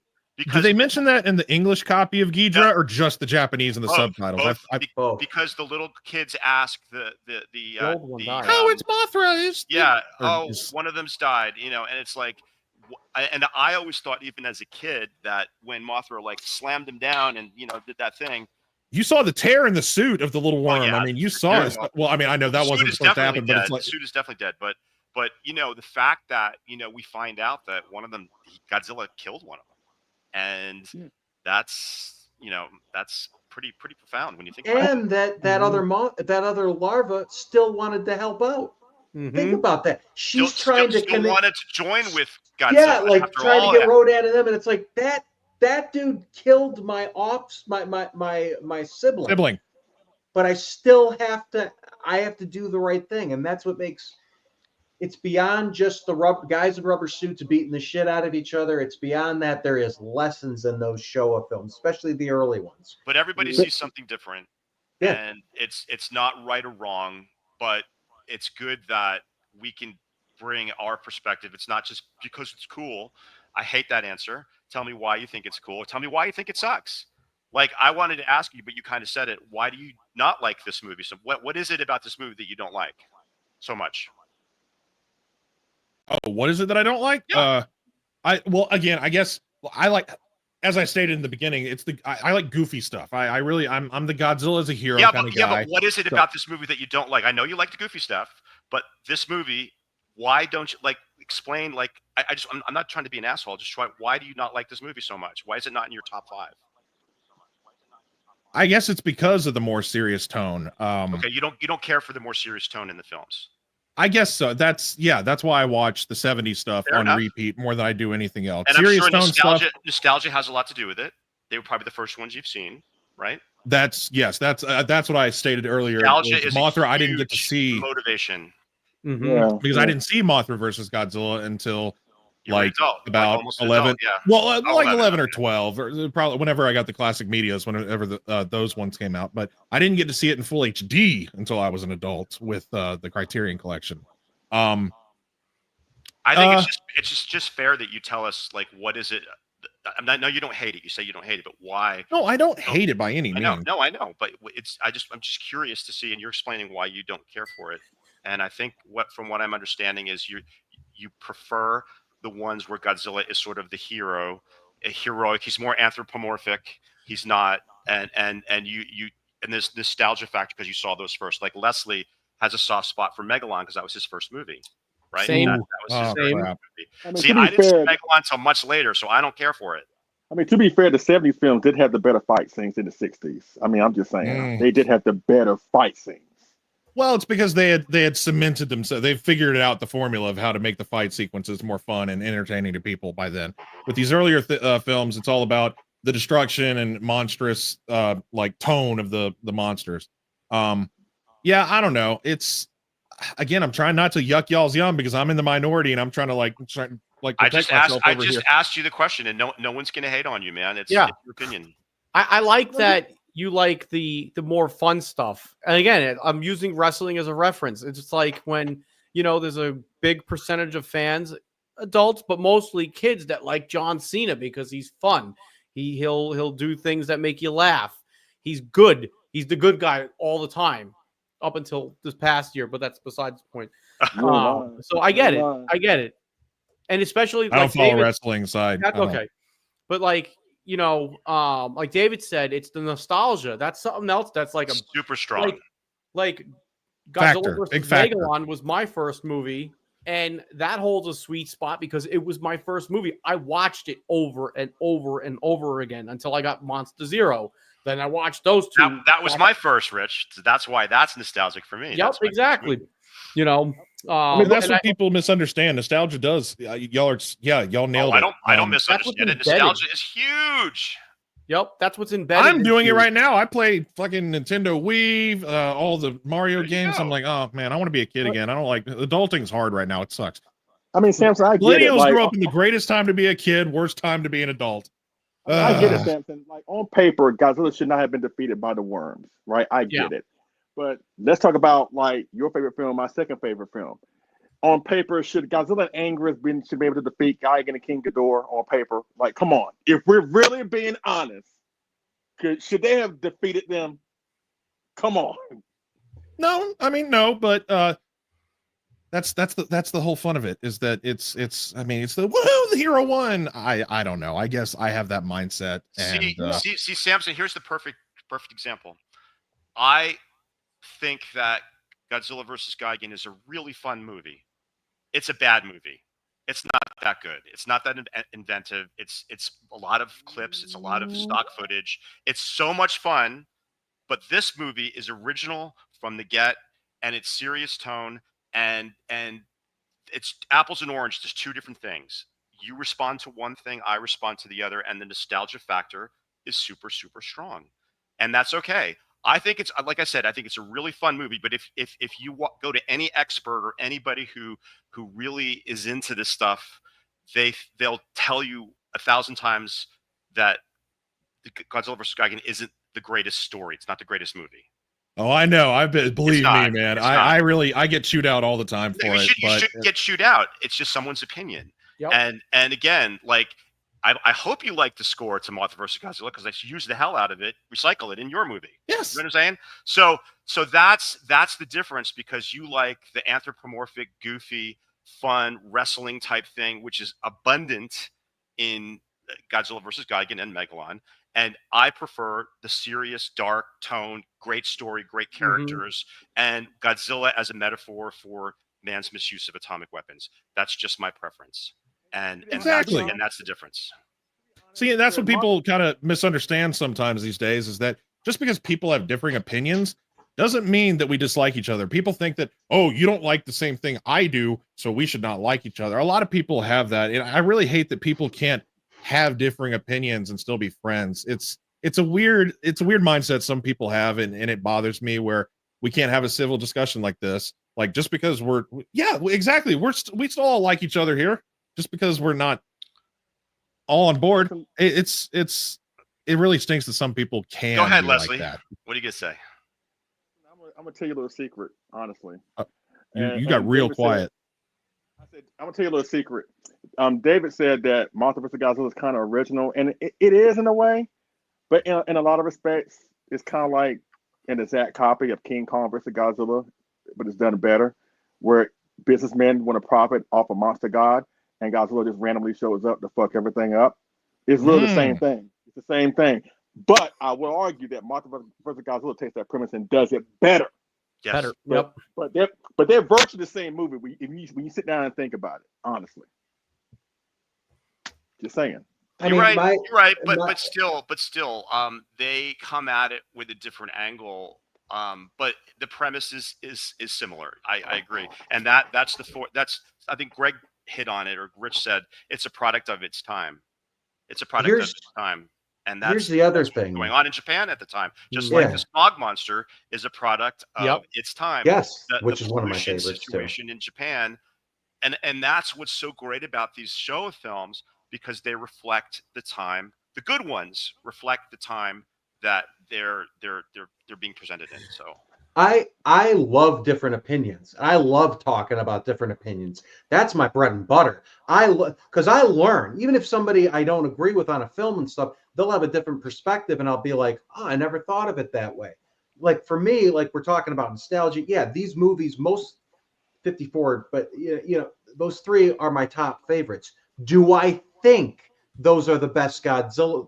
Do they mention that in the English copy of Ghidra, or just the Japanese and the subtitles? Both. Because the little kids ask the old one died. oh, it's Mothra. One of them's died, and it's like, and I always thought, even as a kid, that when Mothra like slammed him down and did that thing, you saw the tear in the suit of the little worm. I mean, you saw it. Well, I mean, I know that wasn't supposed to happen, but it's like the suit is definitely dead. But the fact that we find out that one of them, Godzilla, killed one of them, and that's pretty profound when you think about it. And that other larva still wanted to help out. Think about that. She's trying to still wanted to join with Godzilla. Yeah, like trying to get Rodan and them, and it's like that dude killed my sibling. But I still have to do the right thing, and that's what makes it's beyond just the guys in rubber suits beating the shit out of each other. It's beyond that. There is lessons in those Showa films, especially the early ones. But everybody sees something different, and it's not right or wrong, but it's good that we can bring our perspective. It's not just because it's cool. I hate that answer. Tell me why you think it's cool. Tell me why you think it sucks. Like, I wanted to ask you, but you kind of said it. Why do you not like this movie? So what is it about this movie that you don't like so much? Oh, what is it that I don't like? Yeah. I guess I like, as I stated in the beginning, I like goofy stuff. I'm the Godzilla as a hero kind of guy. But what is it about this movie that you don't like? I know you like the goofy stuff, but this movie, why don't you explain? Like, I'm not trying to be an asshole. Why do you not like this movie so much? Why is it not in your top 5? I guess it's because of the more serious tone. Okay, you don't care for the more serious tone in the films. I guess so. That's why I watch the 70s stuff on repeat more than I do anything else. And serious I'm sure nostalgia has a lot to do with it. They were probably the first ones you've seen, right? That's what I stated earlier. Nostalgia is Mothra. I didn't get to see motivation. Because I didn't see Mothra versus Godzilla until about 11. Well, 11 or 12, or probably whenever I got the classic medias, whenever those ones came out. But I didn't get to see it in full HD until I was an adult with the Criterion Collection. I think it's just fair that you tell us, like, what is it? I know you don't hate it. You say you don't hate it, but why? No, I don't hate it by any means. No, I know, but I'm just curious to see, and you're explaining why you don't care for it. And I think from what I'm understanding is you prefer the ones where Godzilla is sort of the hero, heroic. He's more anthropomorphic. He's not, and you and this nostalgia factor because you saw those first. Like, Leslie has a soft spot for Megalon because that was his first movie, right? Same. That was his first movie. I mean, See, I didn't see Megalon until much later, so I don't care for it. I mean, to be fair, the 70s films did have the better fight scenes than the 60s. I mean, I'm just saying they did have the better fight scenes. Well, it's because they had cemented themselves. They figured out the formula of how to make the fight sequences more fun and entertaining to people by then. With these earlier films, it's all about the destruction and monstrous tone of the monsters. I don't know. It's, again, I'm trying not to yuck y'all's yum because I'm in the minority and I'm trying to I just asked you the question, and no one's gonna hate on you, man. It's your opinion. I like that you like the more fun stuff. And again, I'm using wrestling as a reference. It's just like when, there's a big percentage of fans, adults, but mostly kids that like John Cena because he's fun. He'll do things that make you laugh. He's good. He's the good guy all the time up until this past year, but that's besides the point. So I get it. And especially I don't follow wrestling side. That's okay. But like David said, it's the nostalgia. That's something else that's like a super strong. Like Godzilla vs. Megalon was my first movie, and that holds a sweet spot because it was my first movie. I watched it over and over and over again until I got Monster Zero. Then I watched those two. That was my first, Rich. So that's why that's nostalgic for me. Yep, exactly. That's what people misunderstand. Nostalgia does. Y'all nailed it. I don't misunderstand it. Nostalgia is huge. Yep, that's what's embedded. I'm doing it right now. I play fucking Nintendo Wii, all the Mario games. I'm like, oh man, I want to be a kid again. I don't like adulting's hard right now. It sucks. I mean, Samson, I get it. Millennials Like, grew up in the greatest time to be a kid, worst time to be an adult. I get it, Samson. Like on paper, Godzilla should not have been defeated by the worms, right? I get it. But let's talk about like your favorite film, my second favorite film. On paper, should Godzilla and Anguirus should be able to defeat Gigan and King Ghidorah on paper? Like, come on. If we're really being honest, should they have defeated them? Come on. No, I mean no, but that's the whole fun of it is that it's I mean it's the woohoo, the hero won. I don't know. I guess I have that mindset. And, see, Samson. Here's the perfect example. I think that Godzilla versus Gigan is a really fun movie. It's a bad movie. It's not that good. It's not that inventive. It's a lot of clips. It's a lot of stock footage. It's so much fun. But this movie is original from the get, and it's serious tone, and it's apples and oranges. There's two different things. You respond to one thing, I respond to the other, and the nostalgia factor is super, super strong, and that's okay. I think it's, like I said, I think it's a really fun movie. But if you go to any expert or anybody who really is into this stuff, they'll tell you 1,000 times that Godzilla vs. Gigan isn't the greatest story. It's not the greatest movie. Oh, I know. Believe me, man. I get chewed out all the time for it. You shouldn't get chewed out. It's just someone's opinion. Yep. And again, like I hope you like the score to Mothra vs. Godzilla because they use the hell out of it, recycle it in your movie. Yes. You know what I'm saying? So that's the difference, because you like the anthropomorphic, goofy, fun wrestling type thing, which is abundant in Godzilla vs. Gigan and Megalon. And I prefer the serious, dark tone, great story, great characters, and Godzilla as a metaphor for man's misuse of atomic weapons. That's just my preference. And exactly. That's the difference. See, that's what people kind of misunderstand sometimes these days, is that just because people have differing opinions doesn't mean that we dislike each other. People think that, oh, you don't like the same thing I do, so we should not like each other. A lot of people have that. And I really hate that people can't have differing opinions and still be friends. It's a weird mindset some people have, and it bothers me, where we can't have a civil discussion like this. Like, just because exactly. We still all like each other here. Just because we're not all on board, it really stinks that some people can. Go ahead, be Leslie. like that. What are you gonna say? I'm gonna tell you a little secret, honestly. You got real quiet. I'm gonna tell you a little secret. David said that Mothra vs. Godzilla is kind of original, and it is in a way, but in a lot of respects, it's kind of like an exact copy of King Kong vs. Godzilla, but it's done better, where businessmen want to profit off a monster god, and Godzilla just randomly shows up to fuck everything up. It's really the same thing. It's the same thing. But I will argue that Mothra vs. Godzilla takes that premise and does it better. Yes. Better. But they're virtually the same movie when you sit down and think about it, honestly. Just saying. You're right. But still, they come at it with a different angle. But the premise is similar. I agree, and that's I think Greg hit on it, or Rich said it's a product of its time. It's a product of its time, and here's the other thing going on in Japan at the time. Just like the Smog Monster is a product of its time. Yes, which is one of my favorites situation in Japan, and that's what's so great about these Showa films, because they reflect the time. The good ones reflect the time that they're being presented in. So I love different opinions. I love talking about different opinions. That's my bread and butter. Because I learn, even if somebody I don't agree with on a film and stuff, they'll have a different perspective, and I'll be like, oh, I never thought of it that way. Like for me, like we're talking about nostalgia. Yeah, these movies, most 54, but those three are my top favorites. Do I think those are the best Godzilla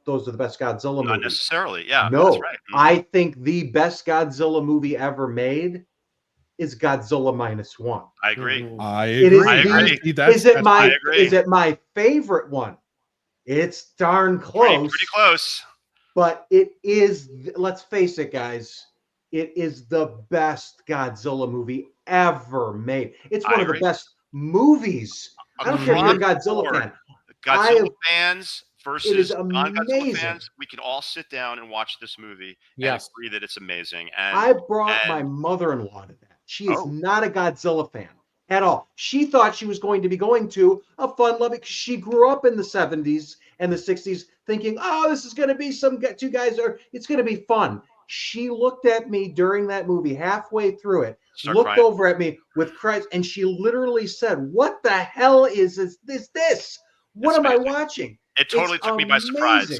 movies? Not necessarily. Yeah. No, that's right. I think the best Godzilla movie ever made is Godzilla -1. I agree. I agree. Is it my favorite one? It's darn close. Pretty close. But it is, let's face it, guys, it is the best Godzilla movie ever made. It's one of the best movies. I don't care if you're a Godzilla fan. Godzilla fans, is versus non-Godzilla amazing. fans, we can all sit down and watch this movie Yes. and agree that it's amazing. And I brought my mother-in-law to that. She is not a Godzilla fan at all. She thought she was going to be going to a fun-loving, because she grew up in the 70s and the 60s thinking, oh, this is going to be two guys, or it's going to be fun. She looked at me during that movie halfway through it, looked over at me with Christ, and she literally said, what the hell is this? What am I watching? It totally took me by surprise.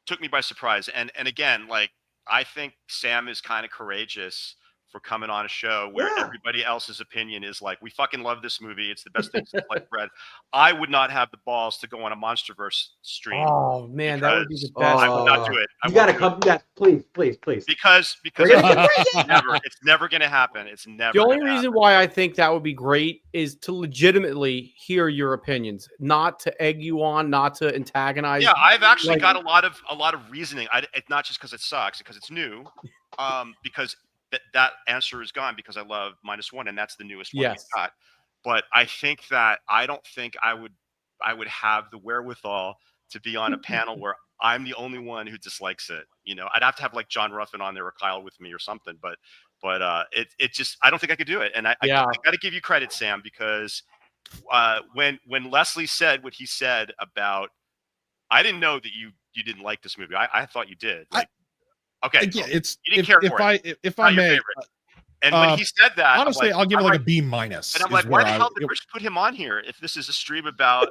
Took me by surprise. And again, like, I think Sam is kind of courageous for coming on a show where everybody else's opinion is like, we fucking love this movie. It's the best thing since sliced bread. I would not have the balls to go on a MonsterVerse stream. Oh man, that would be the best. I would not do it. You got to come. Yeah, please. Because it's never going to happen. It's never. The only reason why I think that would be great is to legitimately hear your opinions, not to egg you on, not to antagonize. Yeah, I've actually got a lot of reasoning. It's not just because it sucks, because it's new, because that answer is gone, because I love -1, and that's the newest one we got. But I think that I don't think I would have the wherewithal to be on a panel where I'm the only one who dislikes it. You know, I'd have to have like John Ruffin on there or Kyle with me or something. But it just, I don't think I could do it. And I got to give you credit, Sam, because when Leslie said what he said about, I didn't know that you didn't like this movie. I thought you did. Like, okay, yeah, it's you didn't care for it. If I may, and when he said that, honestly, like, I'll give it like a B-. And I'm like, why the hell did Rich put him on here if this is a stream about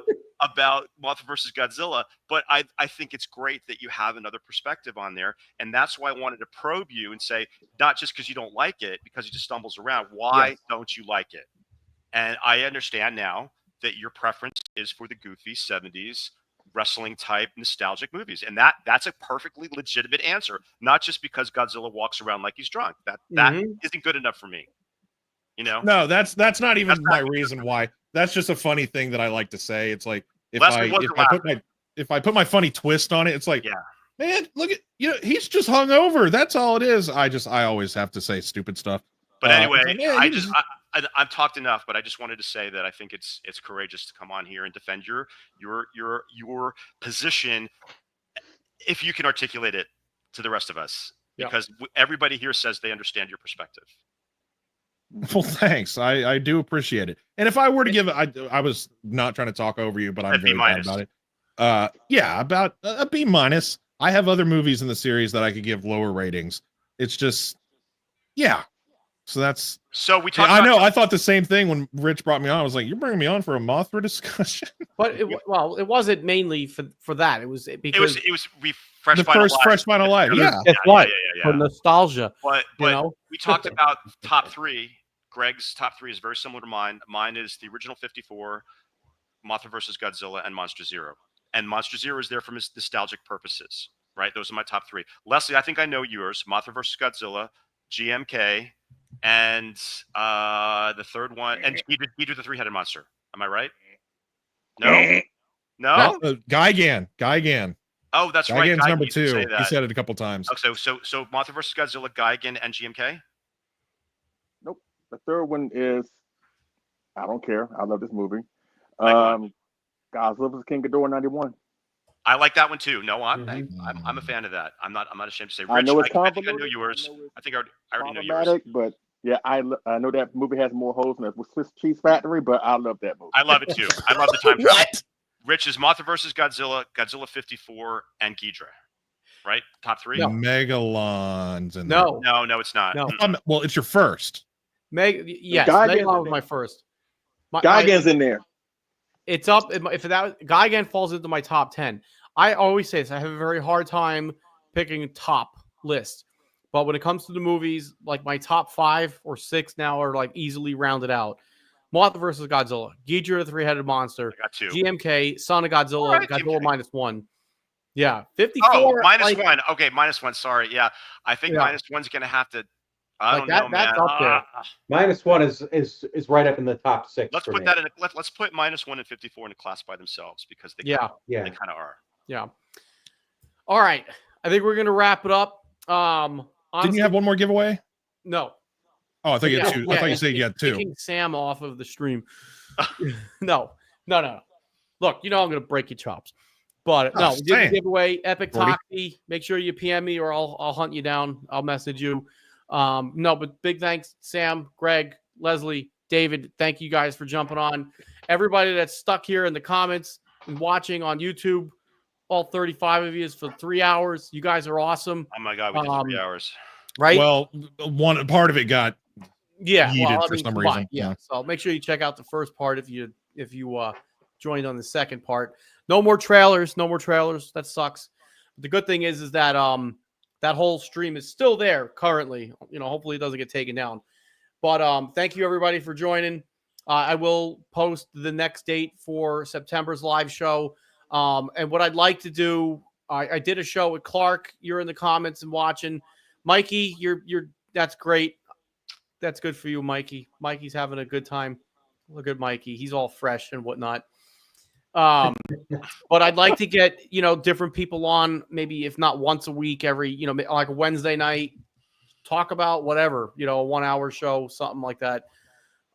Mothra versus Godzilla? But I think it's great that you have another perspective on there, and that's why I wanted to probe you and say, not just because you don't like it, because he just stumbles around. Why don't you like it? And I understand now that your preference is for the goofy 70s wrestling type nostalgic movies, and that's a perfectly legitimate answer, not just because Godzilla walks around like he's drunk. That isn't good enough for me, you know. No, that's not even my reason why. That's just a funny thing that I like to say. It's like if I put my funny twist on it, it's like, man, look at, he's just hungover, that's all it is. I always have to say stupid stuff. But anyway, I've talked enough, but I just wanted to say that I think it's courageous to come on here and defend your position, if you can articulate it to the rest of us, because everybody here says they understand your perspective. Well, thanks. I do appreciate it. And if I were to give it, I was not trying to talk over you, but I'm very glad about it. About a B-. I have other movies in the series that I could give lower ratings. It's just, So we talked. I know. I thought the same thing when Rich brought me on. I was like, "You're bringing me on for a Mothra discussion." But it wasn't mainly for that. It was because it was Fresh Final Life. Yeah, it's for nostalgia. But we talked about top three. Greg's top three is very similar to mine. Mine is the original 54, Mothra versus Godzilla, and Monster Zero. And Monster Zero is there for nostalgic purposes, right? Those are my top three. Leslie, I think I know yours. Mothra versus Godzilla, GMK. And the third one, and he did the three-headed monster. Am I right? No. Gigan. Oh, that's right. Gigan's number 2. He said it a couple times. Okay, so Mothra versus Godzilla, Gigan, and GMK. Nope. The third one is, I don't care. I love this movie. Godzilla vs. King Ghidorah 91. I like that one too. No, I'm a fan of that. I'm not ashamed to say. Rich, I know it's I think I know yours. I think I already know yours. But yeah, I know that movie has more holes than the Swiss Cheese Factory, but I love that movie. I love it too. I love the time travel. What? Rich is Mothra versus Godzilla, Godzilla 54, and Ghidorah. Right? Top three? No. Megalon's in there. No, it's not. No. Well, it's your first. Yes, Megalon was my first. Gigan's in there. It's up. If that Gigan falls into my top 10, I always say this. I have a very hard time picking top list, but when it comes to the movies, like my top 5 or 6 now are like easily rounded out. Mothra versus Godzilla, Ghidorah the three-headed monster, I got 2. GMK, Son of Godzilla, right, Godzilla -1. Yeah, 54. Oh, -1. Okay, -1. Sorry. Yeah, I think -1's gonna have to. I don't know, man. That's up there. -1 is right up in the top 6. Let's put that in. Let's put -1 and 54 in a class by themselves, because they kind of are. Yeah. All right. I think we're gonna wrap it up. Honestly, didn't you have one more giveaway? No. Oh, I thought you had 2. I thought you said you had 2. Taking Sam off of the stream. No. Look, I'm gonna break your chops. But no, we did the Damn. giveaway, Epic Gordy. Toxie. Make sure you PM me or I'll hunt you down. I'll message you. No, but big thanks, Sam, Greg, Leslie, David. Thank you guys for jumping on. Everybody that's stuck here in the comments and watching on YouTube, all 35 of you is for 3 hours. You guys are awesome. Oh my God, we did 3 hours. Right? Well, one part of it got yeeted for some combined. reason. Yeah. So make sure you check out the first part if you joined on the second part. No more trailers. No more trailers. That sucks. But the good thing is that that whole stream is still there currently. Hopefully it doesn't get taken down. But thank you everybody for joining. I will post the next date for September's live show. And what I'd like to do, I did a show with Clark. You're in the comments and watching. Mikey, you're that's great. That's good for you, Mikey. Mikey's having a good time. Look at Mikey. He's all fresh and whatnot. But I'd like to get, different people on, maybe if not once a week, every, like a Wednesday night, talk about whatever, a 1 hour show, something like that.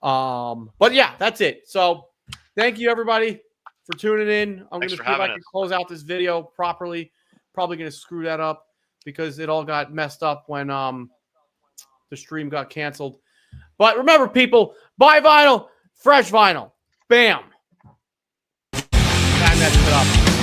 But yeah, that's it. So thank you everybody for tuning in. I'm going to see if I can close out this video properly. Probably going to screw that up because it all got messed up when, the stream got canceled. But remember, people, buy vinyl, fresh vinyl. Bam. I messed it up.